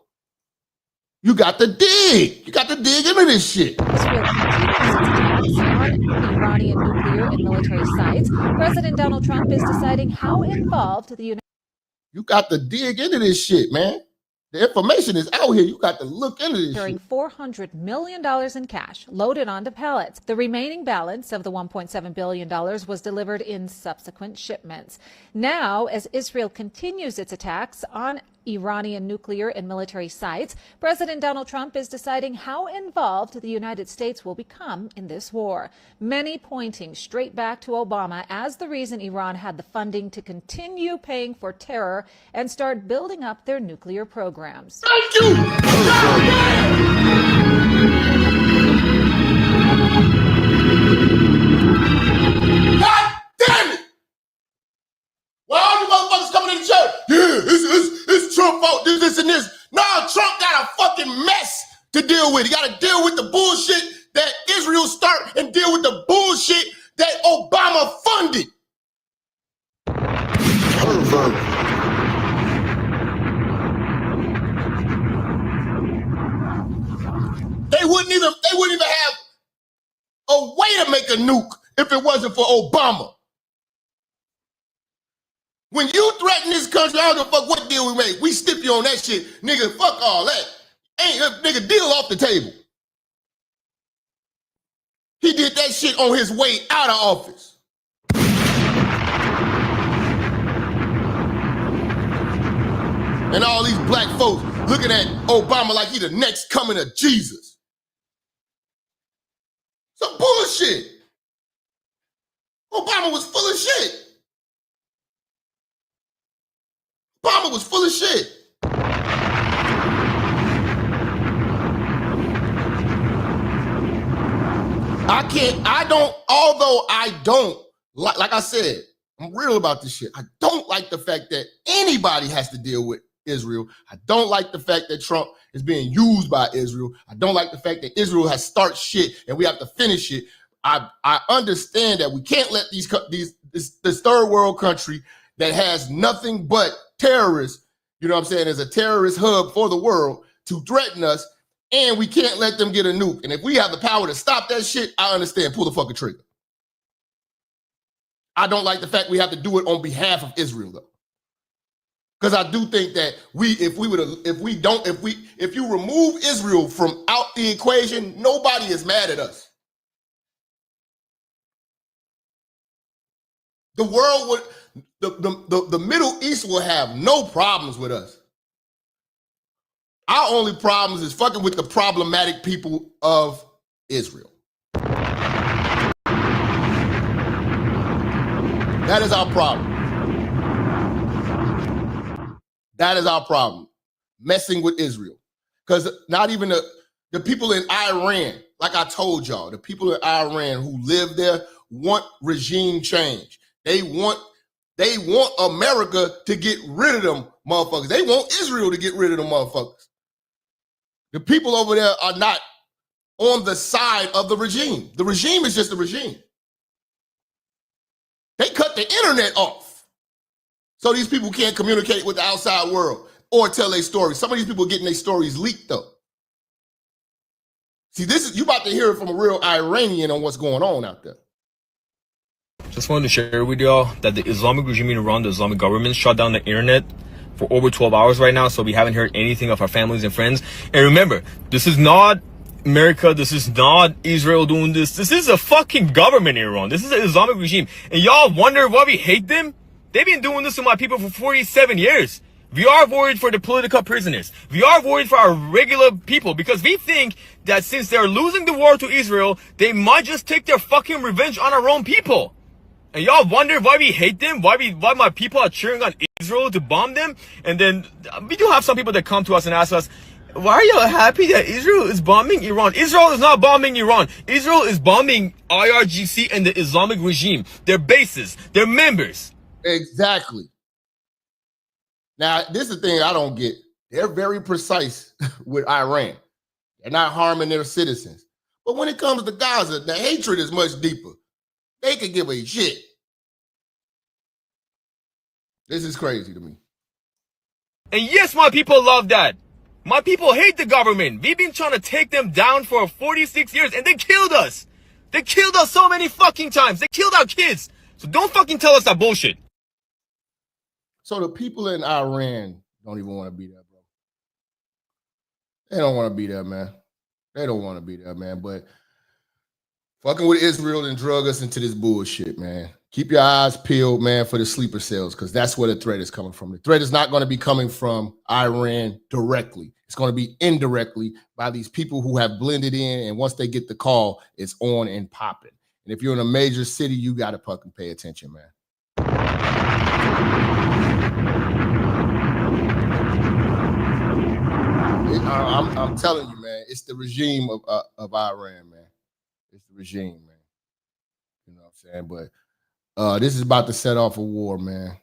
You got to dig. You got to dig into this shit. Israel continues its attacks on Iranian nuclear and military sites. President Donald Trump is deciding how involved the United States. You got to dig into this shit, man. The information is out here. You got to look into this carrying shit. $400 million in cash loaded onto pallets. The remaining balance of the $1.7 billion was delivered in subsequent shipments. Now, as Israel continues its attacks on Iranian nuclear and military sites, President Donald Trump is deciding how involved the United States will become in this war. Many pointing straight back to Obama as the reason Iran had the funding to continue paying for terror and start building up their nuclear programs. Thank you! God damn it! Why all you motherfuckers coming in the church? Yeah, it's Trump fault, this and this. No, Trump got a fucking mess to deal with. He got to deal with the bullshit that Israel start and deal with the bullshit that Obama funded. They wouldn't even have a way to make a nuke if it wasn't for Obama. When you threaten this country, I don't give a fuck what deal we make. We stiff you on that shit. Nigga, fuck all that. Ain't a nigga deal off the table. He did that shit on his way out of office. And all these black folks looking at Obama like he the next coming of Jesus. Some bullshit. Obama was full of shit. Obama was full of shit. Although I don't, like I said, I'm real about this shit. I don't like the fact that anybody has to deal with Israel. I don't like the fact that Trump is being used by Israel. I don't like the fact that Israel has start shit and we have to finish it. I understand that we can't let this third world country that has nothing but terrorists, you know what I'm saying, as a terrorist hub for the world to threaten us, and we can't let them get a nuke. And if we have the power to stop that shit, I understand, pull the fucking trigger. I don't like the fact we have to do it on behalf of Israel, though. Because I do think that if you remove Israel from out the equation, nobody is mad at us. The world would, the Middle East will have no problems with us. Our only problems is fucking with the problematic people of Israel. That is our problem. That is our problem. Messing with Israel. Because not even the people in Iran, like I told y'all, the people in Iran who live there want regime change. They want America to get rid of them motherfuckers. They want Israel to get rid of them motherfuckers. The people over there are not on the side of the regime. The regime is just the regime. They cut the internet off. So these people can't communicate with the outside world or tell their stories. Some of these people are getting their stories leaked though. See, you about to hear it from a real Iranian on what's going on out there. Just wanted to share with y'all that the Islamic regime in Iran, the Islamic government, shut down the internet for over 12 hours right now, so we haven't heard anything of our families and friends. And remember, this is not America, this is not Israel doing this. This is a fucking government in Iran. This is an Islamic regime. And y'all wonder why we hate them? They've been doing this to my people for 47 years. We are worried for the political prisoners. We are worried for our regular people because we think that since they're losing the war to Israel, they might just take their fucking revenge on our own people. And y'all wonder why we hate them? Why my people are cheering on Israel to bomb them? And then we do have some people that come to us and ask us, why are you happy that Israel is bombing Iran? Israel is not bombing Iran. Israel is bombing IRGC and the Islamic regime. Their bases, their members. Exactly. Now, this is the thing I don't get. They're very precise with Iran. They're not harming their citizens. But when it comes to Gaza, the hatred is much deeper. They could give a shit. This is crazy to me. And yes, my people love that. My people hate the government. We've been trying to take them down for 46 years and they killed us. They killed us so many fucking times. They killed our kids. So don't fucking tell us that bullshit. So the people in Iran don't even want to be there, bro. They don't want to be there, man. They don't want to be there, man. But fucking with Israel and drug us into this bullshit, man. Keep your eyes peeled, man, for the sleeper cells, because that's where the threat is coming from. The threat is not going to be coming from Iran directly. It's going to be indirectly by these people who have blended in, and once they get the call, it's on and popping. And if you're in a major city, you got to fucking pay attention, man. I'm telling you, man, it's the regime of Iran, man. It's the regime, man. You know what I'm saying? But this is about to set off a war, man.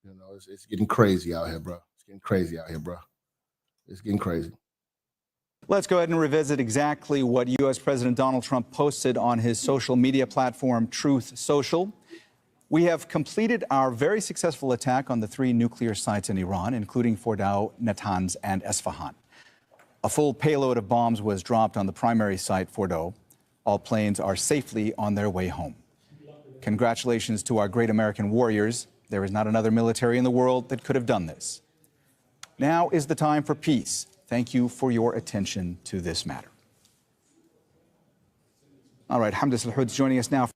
You know, it's getting crazy out here, bro. It's getting crazy out here, bro. It's getting crazy. Let's go ahead and revisit exactly what U.S. President Donald Trump posted on his social media platform, Truth Social. We have completed our very successful attack on the 3 nuclear sites in Iran, including Fordow, Natanz, and Esfahan. A full payload of bombs was dropped on the primary site, Fordow. All planes are safely on their way home. Congratulations to our great American warriors. There is not another military in the world that could have done this. Now is the time for peace. Thank you for your attention to this matter. All right, Hamda Salhoud's joining us now.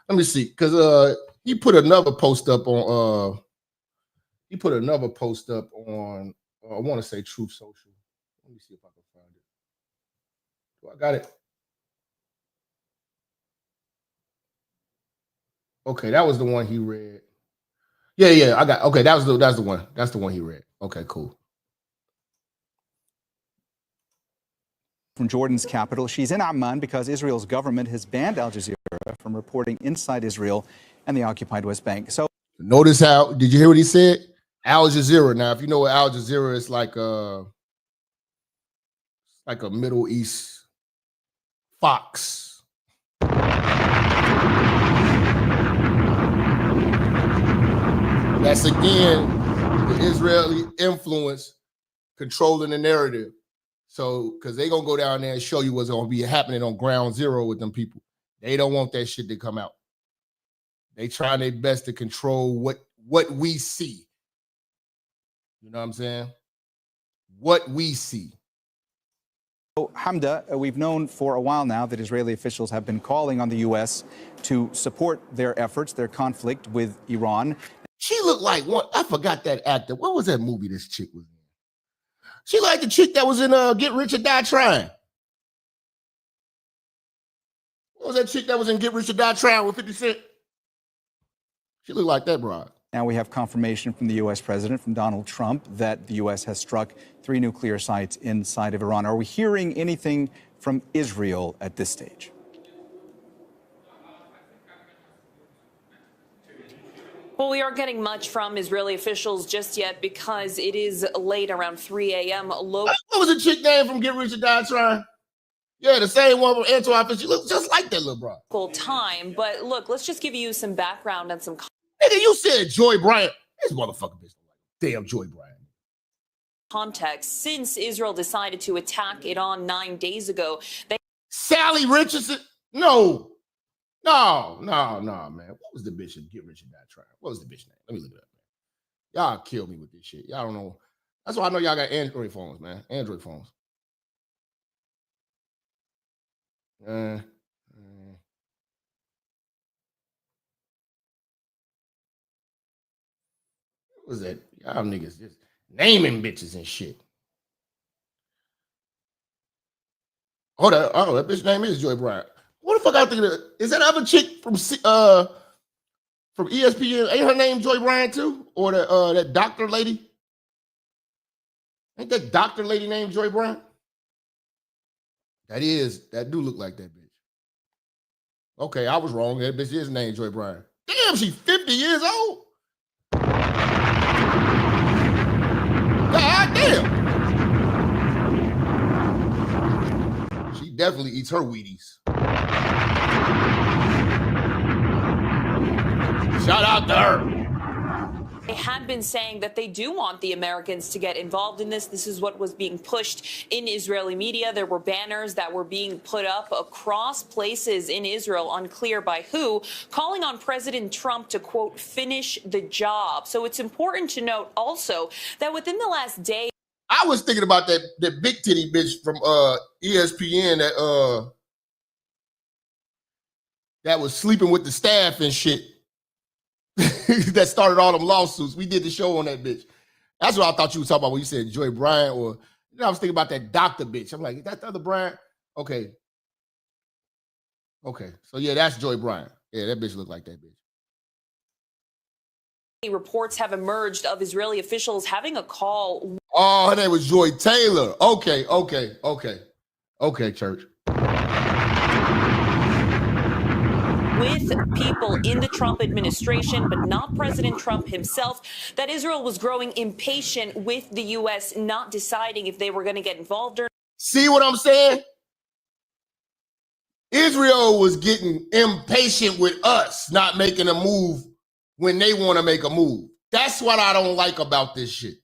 Let me see, because he put another post up on, I want to say Truth Social. Let me see if I can find it. Oh, I got it. Okay, that was the one he read. Yeah, I got. Okay, that's the one. That's the one he read. Okay, cool. From Jordan's capital, she's in Amman because Israel's government has banned Al Jazeera from reporting inside Israel and the occupied West Bank. So notice how, did you hear what he said? Al Jazeera. Now, if you know what Al Jazeera is, like a Middle East Fox. That's again the Israeli influence controlling the narrative. So, because they're going to go down there and show you what's going to be happening on ground zero with them people. They don't want that shit to come out. They trying their best to control what we see. You know what I'm saying? What we see. So, Hamda, we've known for a while now that Israeli officials have been calling on the U.S. to support their efforts, their conflict with Iran. She looked like one. I forgot that actor. What was that movie this chick was in? She like the chick that was in Get Rich or Die Trying. What was that chick that was in Get Rich or Die Trying with 50 Cent? She looked like that broad. Now we have confirmation from the U.S. president, from Donald Trump, that the U.S. has struck 3 nuclear sites inside of Iran. Are we hearing anything from Israel at this stage? Well, we aren't getting much from Israeli officials just yet because it is late, around 3 a.m. What was the chick name from Get Rich or Die Trying? Yeah, the same one from Antoine. She looks just like that little bro. Full time. But look, let's just give you some background and some Nigga, you said Joy Bryant. This motherfucker bitch. Damn Joy Bryant. Context. Since Israel decided to attack Iran 9 days ago, Sally Richardson? No, man. What was the bitch that Get Rich or Die Trying? What was the bitch name? Let me look it up, man. Y'all kill me with this shit. Y'all don't know. That's why I know y'all got Android phones, man. Android phones. What was that? Y'all niggas just naming bitches and shit. Oh, that bitch name is Joy Bryant. What the fuck I think of that? Is that other chick from ESPN? Ain't her name Joy Bryant too? Or that doctor lady? Ain't that doctor lady named Joy Bryant? That do look like that bitch. Okay, I was wrong. That bitch is named Joy Bryant. Damn, she's 50 years old. God damn. She definitely eats her Wheaties. Shout out to her. they had been saying that they do want the Americans to get involved in this. This is what was being pushed in Israeli media. There were banners that were being put up across places in Israel, unclear by who, calling on President Trump to, quote, finish the job. So it's important to note also that within the last day, I was thinking about that big titty bitch from ESPN that was sleeping with the staff and shit. That started all them lawsuits. We did the show on that bitch. That's what I thought you were talking about when you said Joy Bryant, or I was thinking about that doctor bitch. I'm like, is that the other Bryant? Okay. So yeah, that's Joy Bryant. Yeah, that bitch looked like that bitch. Reports have emerged of Israeli officials having a call. Oh, her name was Joy Taylor. Okay, church. With people in the Trump administration, but not President Trump himself, that Israel was growing impatient with the U.S. not deciding if they were going to get involved or not. See what I'm saying? Israel was getting impatient with us not making a move when they want to make a move. That's what I don't like about this shit.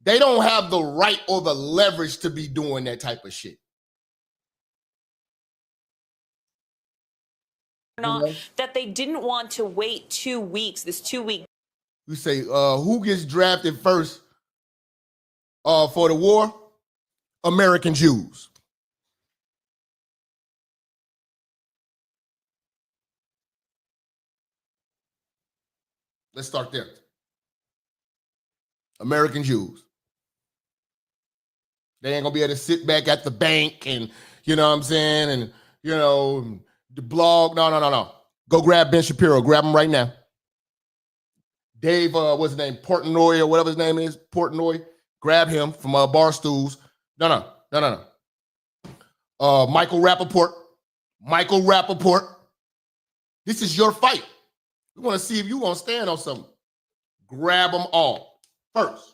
They don't have the right or the leverage to be doing that type of shit. That they didn't want to wait 2 weeks, this 2-week. You say, who gets drafted first for the war? American Jews. Let's start there. American Jews. They ain't gonna be able to sit back at the bank and, you know what I'm saying, and, you know, the blog. No. Go grab Ben Shapiro. Grab him right now. Dave, what's his name? Portnoy or whatever his name is. Portnoy. Grab him from Barstools. No. Michael Rappaport. This is your fight. We want to see if you want to stand on something. Grab them all first.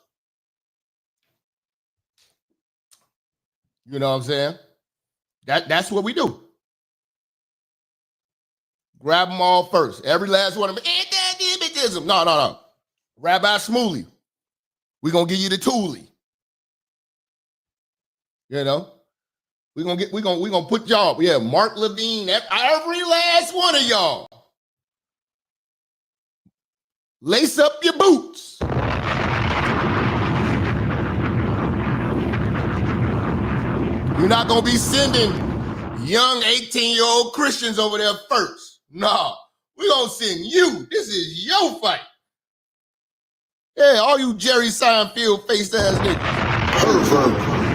You know what I'm saying? That's what we do. Grab them all first. Every last one of them. Anti-Semitism. No. Rabbi Shmuley. We're going to give you the toolie. You know? We're gonna put y'all. Yeah, Mark Levine, every last one of y'all. Lace up your boots. You're not going to be sending young 18-year-old Christians over there first. No, we're going to send you. This is your fight. Yeah, all you Jerry Seinfeld face ass niggas.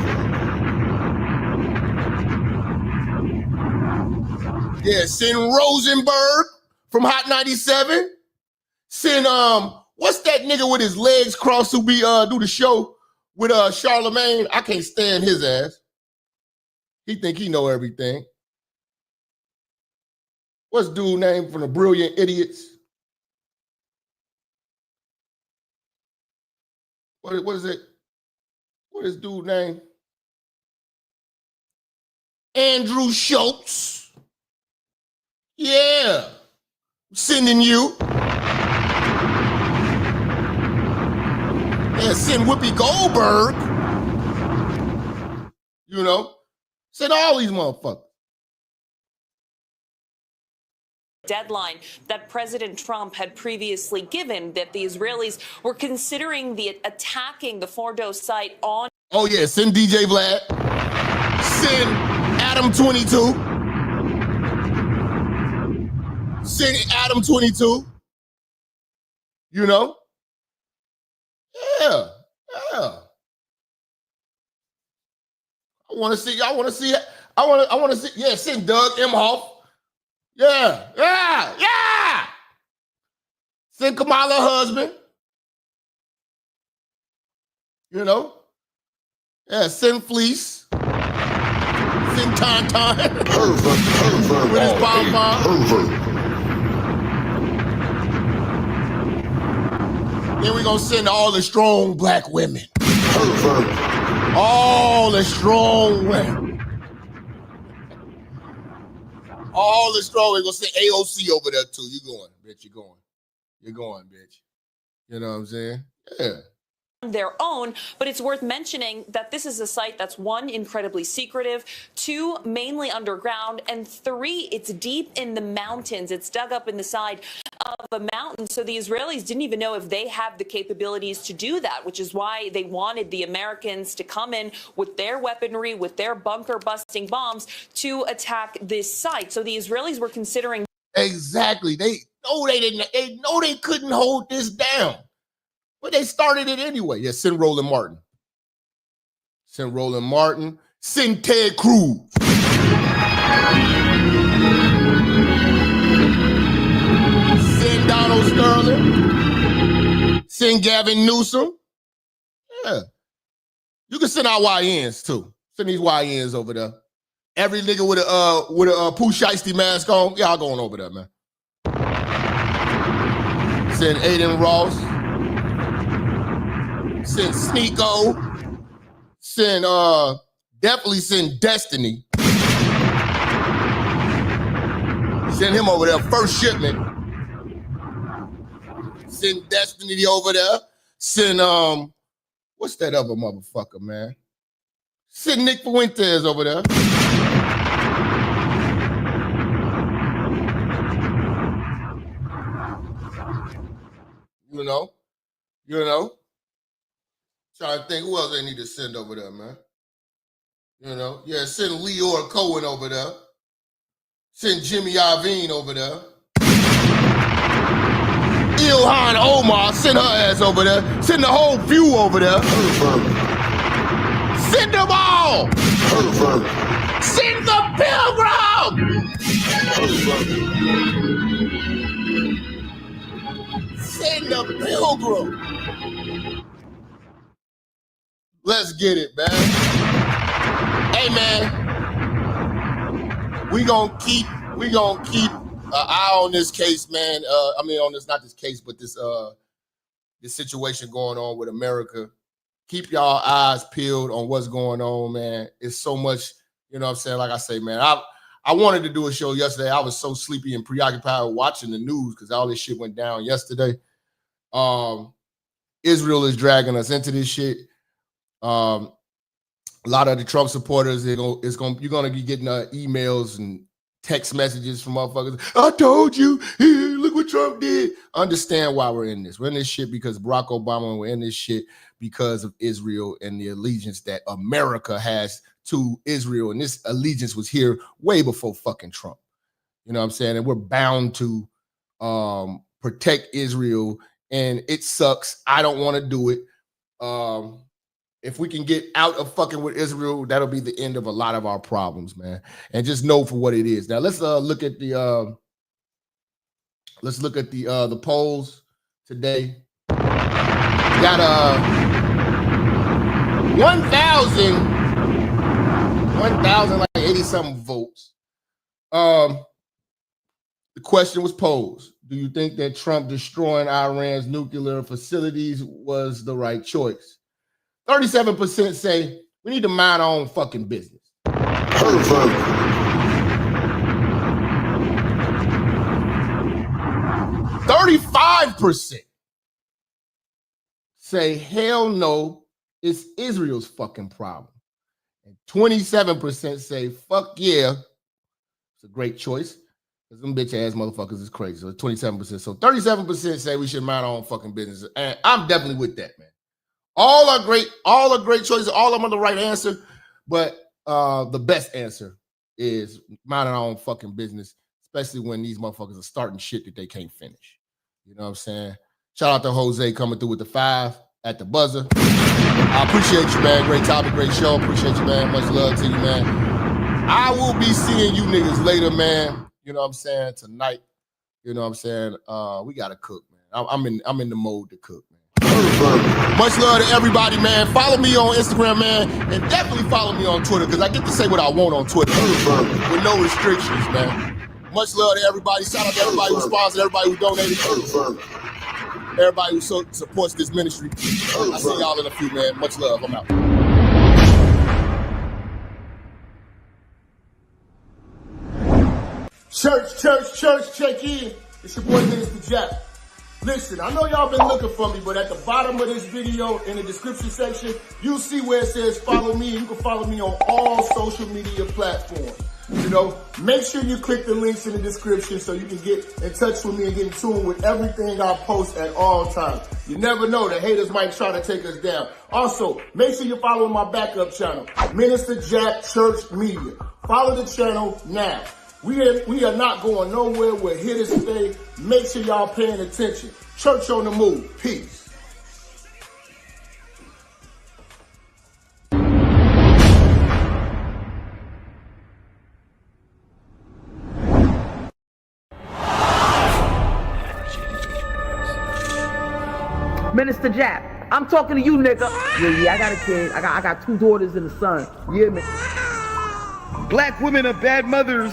Yeah, send Rosenberg from Hot 97. Send what's that nigga with his legs crossed who be do the show with Charlemagne? I can't stand his ass. He think he know everything. What's dude name from the Brilliant Idiots? What is it? What is dude name? Andrew Schultz. Yeah. Sending you. Yeah, send Whoopi Goldberg. You know, send all these motherfuckers. Deadline that President Trump had previously given that the Israelis were considering attacking the Fordo site on. Oh yeah, send DJ Vlad. Send Adam 22. Send Adam 22. You know? Yeah. I want to see, yeah, send Doug Emhoff. Yeah. Send Kamala husband. You know? Yeah, send Fleece. Send Tauntaun. With his bomb. Then we're going to send all the strong black women. All the strong women. All the strong, we're going to send AOC over there too. You going, bitch, You're going, bitch. You know what I'm saying? Yeah. Their own, but it's worth mentioning that this is a site that's 1, incredibly secretive, 2, mainly underground, and 3, it's deep in the mountains. It's dug up in the side of a mountain, so the Israelis didn't even know if they have the capabilities to do that, which is why they wanted the Americans to come in with their weaponry, with their bunker-busting bombs to attack this site. So the Israelis were considering. Exactly. They know they couldn't hold this down. But they started it anyway. Yeah, send Roland Martin. Send Ted Cruz. Send Donald Sterling. Send Gavin Newsom. Yeah. You can send our YNs too. Send these YNs over there. Every nigga with a Pooh Shiesty mask on, y'all going over there, man. Send Aiden Ross. Send Sneeko. Definitely send Destiny. Send him over there, first shipment. Send Destiny over there. Send, what's that other motherfucker, man? Send Nick Fuentes over there. You know. Trying to think who else they need to send over there, man. You know, yeah, send Leora Cohen over there. Send Jimmy Iovine over there. Ilhan Omar, send her ass over there. Send the whole few over there. Send them all. Send the pilgrim. Send the pilgrim. Let's get it, man. Hey, man. We gonna keep an eye on this case, man. Not this case, but this situation going on with America. Keep y'all eyes peeled on what's going on, man. It's so much, you know what I'm saying? Like I say, man, I wanted to do a show yesterday. I was so sleepy and preoccupied watching the news because all this shit went down yesterday. Israel is dragging us into this shit. A lot of the Trump supporters, you're gonna be getting emails and text messages from motherfuckers. I told you, look what Trump did. Understand why we're in this. We're in this shit because Barack Obama. We're in this shit because of Israel and the allegiance that America has to Israel, and this allegiance was here way before fucking Trump. You know what I'm saying? And we're bound to protect Israel, and it sucks. I don't want to do it. If we can get out of fucking with Israel, that'll be the end of a lot of our problems, man. And just know for what it is. Now let's look at the polls today. We got 1,080 something votes. The question was posed: do you think that Trump destroying Iran's nuclear facilities was the right choice? 37% say we need to mind our own fucking business. 35% say hell no, it's Israel's fucking problem. And 27% say fuck yeah, it's a great choice. Because them bitch ass motherfuckers is crazy. So 27%. So 37% say we should mind our own fucking business. And I'm definitely with that, man. All are great choices, all of them are the right answer, but the best answer is minding our own fucking business, especially when these motherfuckers are starting shit that they can't finish. You know what I'm saying? Shout out to Jose coming through with the 5 at the buzzer. I appreciate you, man. Great topic, great show. Appreciate you, man. Much love to you, man. I will be seeing you niggas later, man. You know what I'm saying? Tonight. You know what I'm saying? We gotta cook, man. I'm in the mode to cook, man. Much love to everybody, man. Follow me on Instagram, man, and definitely follow me on Twitter because I get to say what I want on Twitter with no restrictions, man. Much love to everybody. Shout out to everybody who sponsored, everybody who donated, everybody who supports this ministry. I'll see y'all in a few, man. Much love. I'm out. Church, check in. It's your boy, Minister Jap. Listen, I know y'all been looking for me, but at the bottom of this video, in the description section, you'll see where it says follow me. You can follow me on all social media platforms. You know, make sure you click the links in the description so you can get in touch with me and get in tune with everything I post at all times. You never know, the haters might try to take us down. Also, make sure you're following my backup channel, Minister Jap Church Media. Follow the channel now. We are not going nowhere. We're here to stay. Make sure y'all paying attention. Church on the move. Peace. Minister Jap, I'm talking to you, nigga. Yeah, I got a kid. I got 2 daughters and a son. Yeah, man. Black women are bad mothers.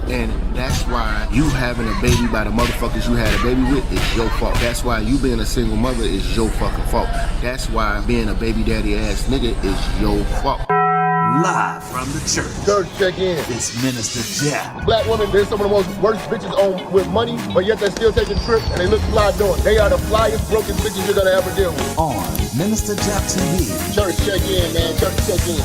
And that's why you having a baby by the motherfuckers you had a baby with is your fault. That's why you being a single mother is your fucking fault. That's why being a baby daddy ass nigga is your fault. Live from the church. Church, check in. It's Minister Jap. Black women, they're some of the most worst bitches on with money, but yet they're still taking trips and they look fly doing. They are the flyest broken bitches you're gonna ever deal with. On Minister Jap TV. Church, check in, man. Church, check in.